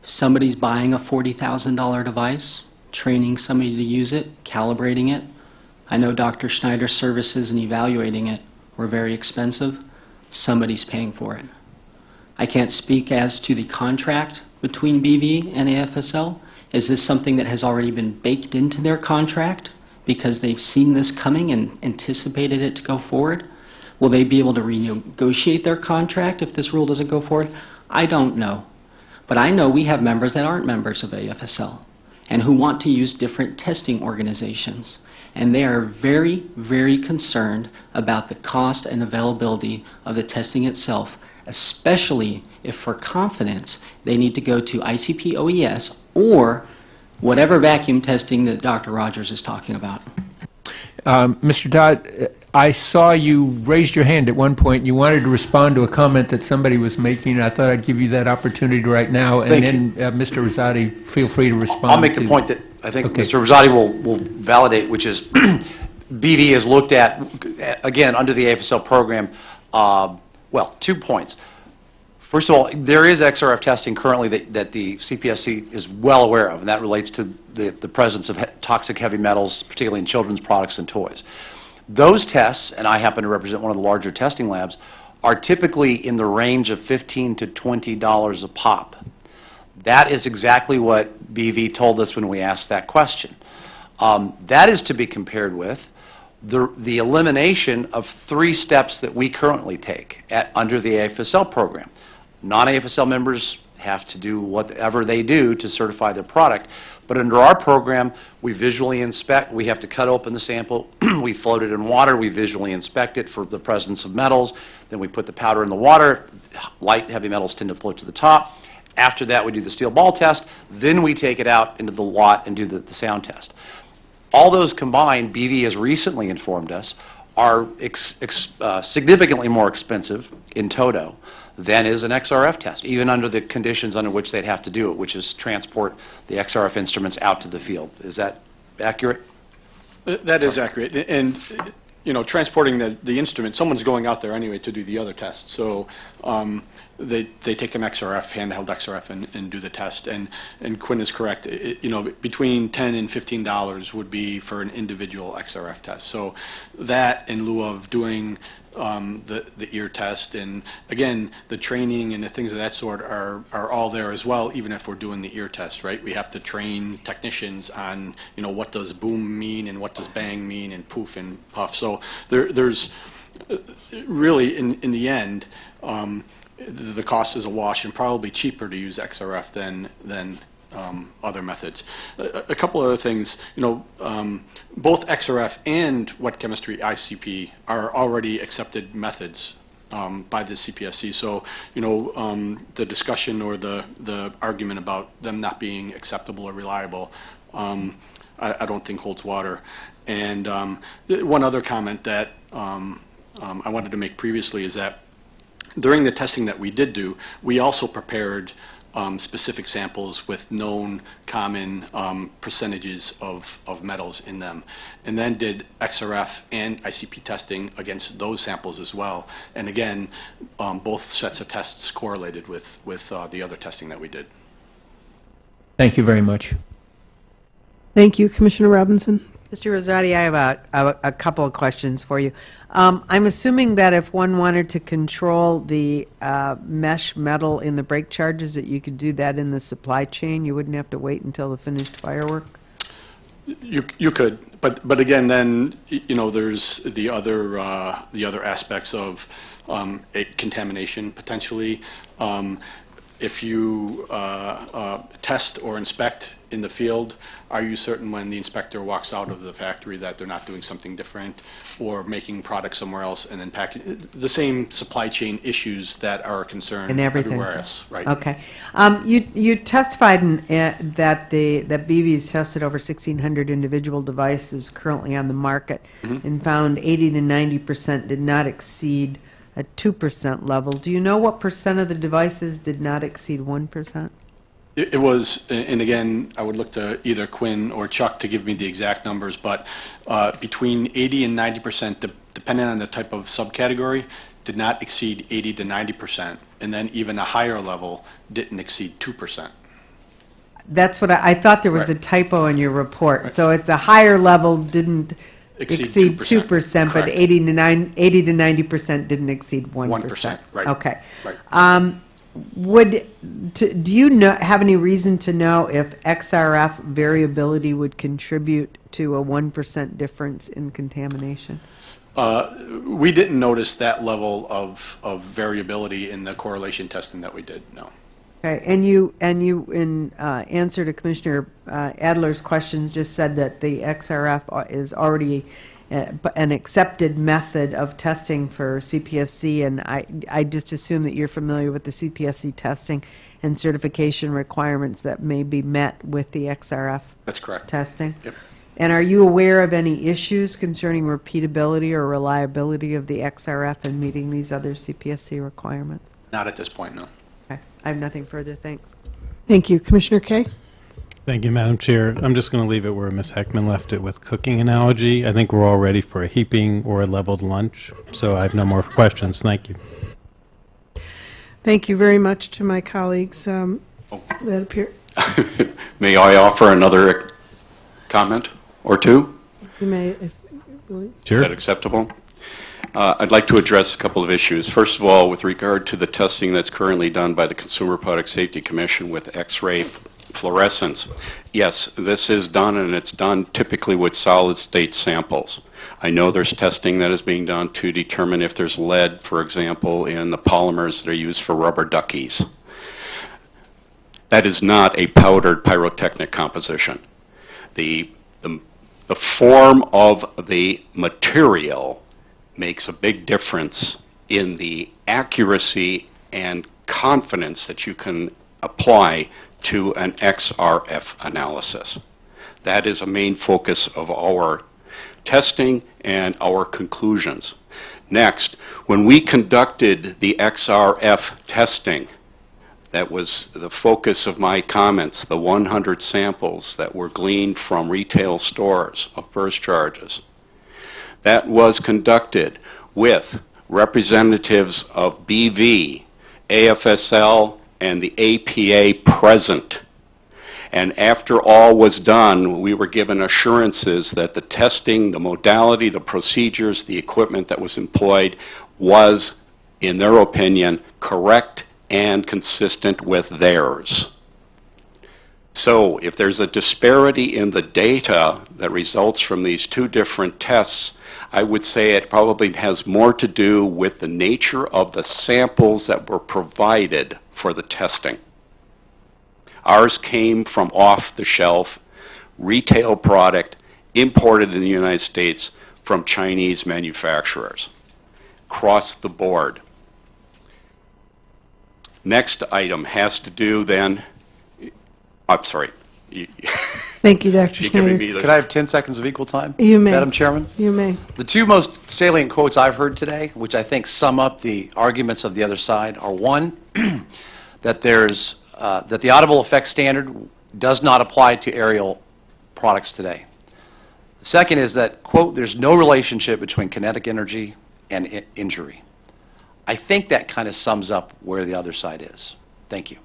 If somebody's buying a $40,000 device, training somebody to use it, calibrating it, I know Dr. Schneider's services in evaluating it were very expensive. Somebody's paying for it. I can't speak as to the contract between BV and AFSL. Is this something that has already been baked into their contract because they've seen this coming and anticipated it to go forward? Will they be able to renegotiate their contract if this rule doesn't go forward? I don't know. But I know we have members that aren't members of AFSL and who want to use different testing organizations. And they are very, very concerned about the cost and availability of the testing itself, especially if for confidence they need to go to ICP OES or whatever vacuum testing that Dr. Rogers is talking about. Mr. Dodd, I saw you raised your hand at one point. You wanted to respond to a comment that somebody was making. I thought I'd give you that opportunity right now. And then, Mr. Rosati, feel free to respond. I'll make the point that I think Mr. Rosati will validate, which is BV has looked at, again, under the AFSL program, well, 2 points. First of all, there is XRF testing currently that the CPSC is well aware of, and that relates to the presence of toxic heavy metals, particularly in children's products and toys. Those tests, and I happen to represent one of the larger testing labs, are typically in the range of $15 to $20 a pop. That is exactly what BV told us when we asked that question. That is to be compared with the elimination of 3 steps that we currently take under the AFSL program. Non-AFSL members have to do whatever they do to certify their product. But under our program, we visually inspect. We have to cut open the sample. We float it in water. We visually inspect it for the presence of metals. Then we put the powder in the water. Light, heavy metals tend to float to the top. After that, we do the steel ball test. Then we take it out into the lot and do the sound test. All those combined, BV has recently informed us, are significantly more expensive in toto than is an XRF test, even under the conditions under which they'd have to do it, which is transport the XRF instruments out to the field. Is that accurate? That is accurate. And, you know, transporting the instrument, someone's going out there anyway to do the other test. So they take an XRF, handheld XRF, and do the test. And Quinn is correct. You know, between $10 and $15 would be for an individual XRF test. So that, in lieu of doing the ear test, and again, the training and the things of that sort are all there as well, even if we're doing the ear test, right? We have to train technicians on, you know, what does boom mean and what does bang mean and poof and puff. So there's really, in the end, the cost is a wash and probably cheaper to use XRF than other methods. A couple other things, you know, both XRF and wet chemistry ICP are already accepted methods by the CPSC. So, you know, the discussion or the argument about them not being acceptable or reliable, I don't think holds water. And one other comment that I wanted to make previously is that during the testing that we did do, we also prepared specific samples with known common percentages of metals in them, and then did XRF and ICP testing against those samples as well. And again, both sets of tests correlated with the other testing that we did. Thank you very much. Thank you. Commissioner Robinson? Mr. Rosati, I have a couple of questions for you. I'm assuming that if one wanted to control the mesh metal in the brake charges, that you could do that in the supply chain? You wouldn't have to wait until the finished firework? You could, but again, then there's the other aspects of a contamination potentially. If you test or inspect in the field, are you certain when the inspector walks out of the factory that they're not doing something different or making products somewhere else and then packing? The same supply chain issues that are a concern And everything. everywhere else, right? Okay. You testified that BV's tested over 1,600 individual devices currently on the market and found 80 to 90% did not exceed a 2% level. Do you know what percent of the devices did not exceed 1%? It was, and again, I would look to either Quinn or Chuck to give me the exact numbers, but between 80 and 90%, depending on the type of subcategory, did not exceed 80 to 90%, and then even a higher level didn't exceed 2%. That's what I thought there was a typo in your report. Right. So it's a higher level didn't exceed 2%, but Correct. 80 to 90% didn't exceed 1%. 1%, right. Okay. Right. Do you have any reason to know if XRF variability would contribute to a 1% difference in contamination? We didn't notice that level of variability in the correlation testing that we did, no. Okay, and you in answer to Commissioner Adler's questions just said that the XRF is already an accepted method of testing for CPSC, and I just assume that you're familiar with the CPSC testing and certification requirements that may be met with the XRF That's correct. testing. Yep. And are you aware of any issues concerning repeatability or reliability of the XRF in meeting these other CPSC requirements? Not at this point, no. Okay, I have nothing further. Thanks. Thank you. Commissioner Kay? Thank you, Madam Chair. I'm just going to leave it where Ms. Heckman left it with cooking analogy. I think we're all ready for a heaping or a leveled lunch, so I have no more questions. Thank you. Thank you very much to my colleagues that appear. May I offer another comment or two? You may, if Is that acceptable? I'd like to address a couple of issues. First of all, with regard to the testing that's currently done by the Consumer Product Safety Commission with X-ray fluorescence. Yes, this is done, and it's done typically with solid-state samples. I know there's testing that is being done to determine if there's lead, for example, in the polymers that are used for rubber duckies. That is not a powdered pyrotechnic composition. The form of the material makes a big difference in the accuracy and confidence that you can apply to an XRF analysis. That is a main focus of our testing and our conclusions. Next, when we conducted the XRF testing, that was the focus of my comments, the 100 samples that were gleaned from retail stores of burst charges. That was conducted with representatives of BV, AFSL, and the APA present. And after all was done, we were given assurances that the testing, the modality, the procedures, the equipment that was employed was, in their opinion, correct and consistent with theirs. So if there's a disparity in the data that results from these two different tests, I would say it probably has more to do with the nature of the samples that were provided for the testing. Ours came from off-the-shelf retail product imported in the United States from Chinese manufacturers, across the board. Next item has to do then, I'm sorry. Thank you, Dr. You're Schneider. giving me the- Could I have 10 seconds of equal time? You may. Madam Chairman? You may. The two most salient quotes I've heard today, which I think sum up the arguments of the other side, are one, that there's that the audible effects standard does not apply to aerial products today. The second is that, quote, there's no relationship between kinetic energy and injury. I think that kind of sums up where the other side is. Thank you.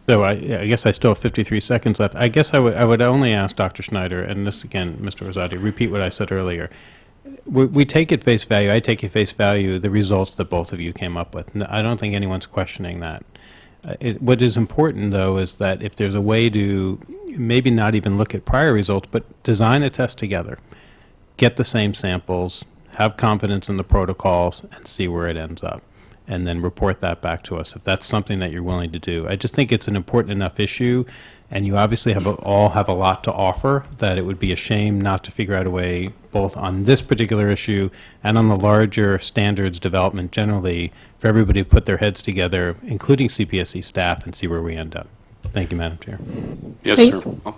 So I guess I still have 53 seconds left. I guess I would only ask Dr. Schneider, and this again, Mr. Rosati, repeat what I said earlier. We take at face value, I take at face value the results that both of you came up with. I don't think anyone's questioning that. What is important, though, is that if there's a way to maybe not even look at prior results, but design a test together, get the same samples, have confidence in the protocols, and see where it ends up, and then report that back to us if that's something that you're willing to do. I just think it's an important enough issue, and you obviously all have a lot to offer, that it would be a shame not to figure out a way, both on this particular issue and on the larger standards development generally, for everybody to put their heads together, including CPSC staff, and see where we end up. Thank you, Madam Chair. Yes, Thank- sir. Oh.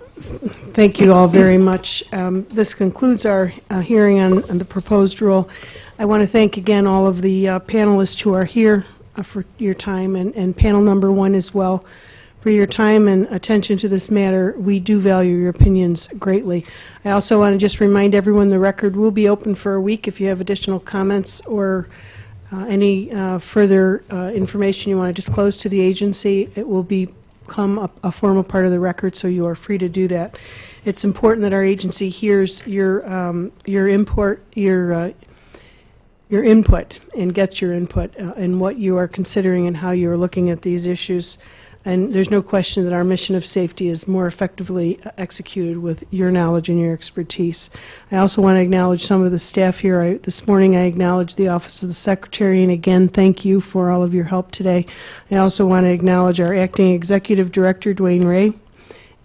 Thank you all very much. This concludes our hearing on the proposed rule. I want to thank again all of the panelists who are here for your time, and panel number 1 as well, for your time and attention to this matter. We do value your opinions greatly. I also want to just remind everyone the record will be open for a week. If you have additional comments or any further information you want to disclose to the agency, it will become a formal part of the record, so you are free to do that. It's important that our agency hears your input and gets your input in what you are considering and how you are looking at these issues. And there's no question that our mission of safety is more effectively executed with your knowledge and your expertise. I also want to acknowledge some of the staff here. This morning I acknowledged the Office of the Secretary, and again, thank you for all of your help today. I also want to acknowledge our Acting Executive Director, Dwayne Ray,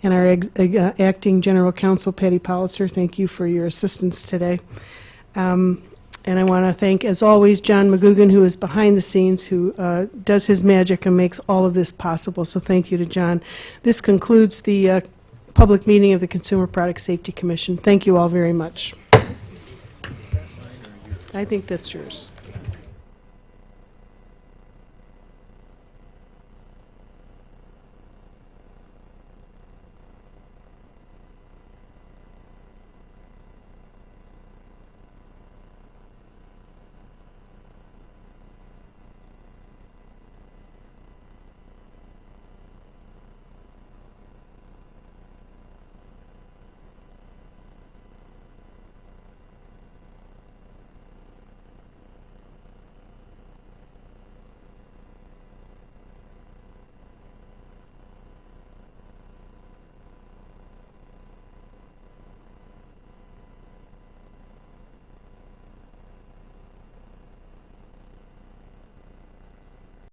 and our Acting General Counsel, Patty Pollitzer. Thank you for your assistance today. And I want to thank, as always, John McGugan, who is behind the scenes, who does his magic and makes all of this possible. So thank you to John. This concludes the public meeting of the Consumer Product Safety Commission. Thank you all very much. I think that's yours.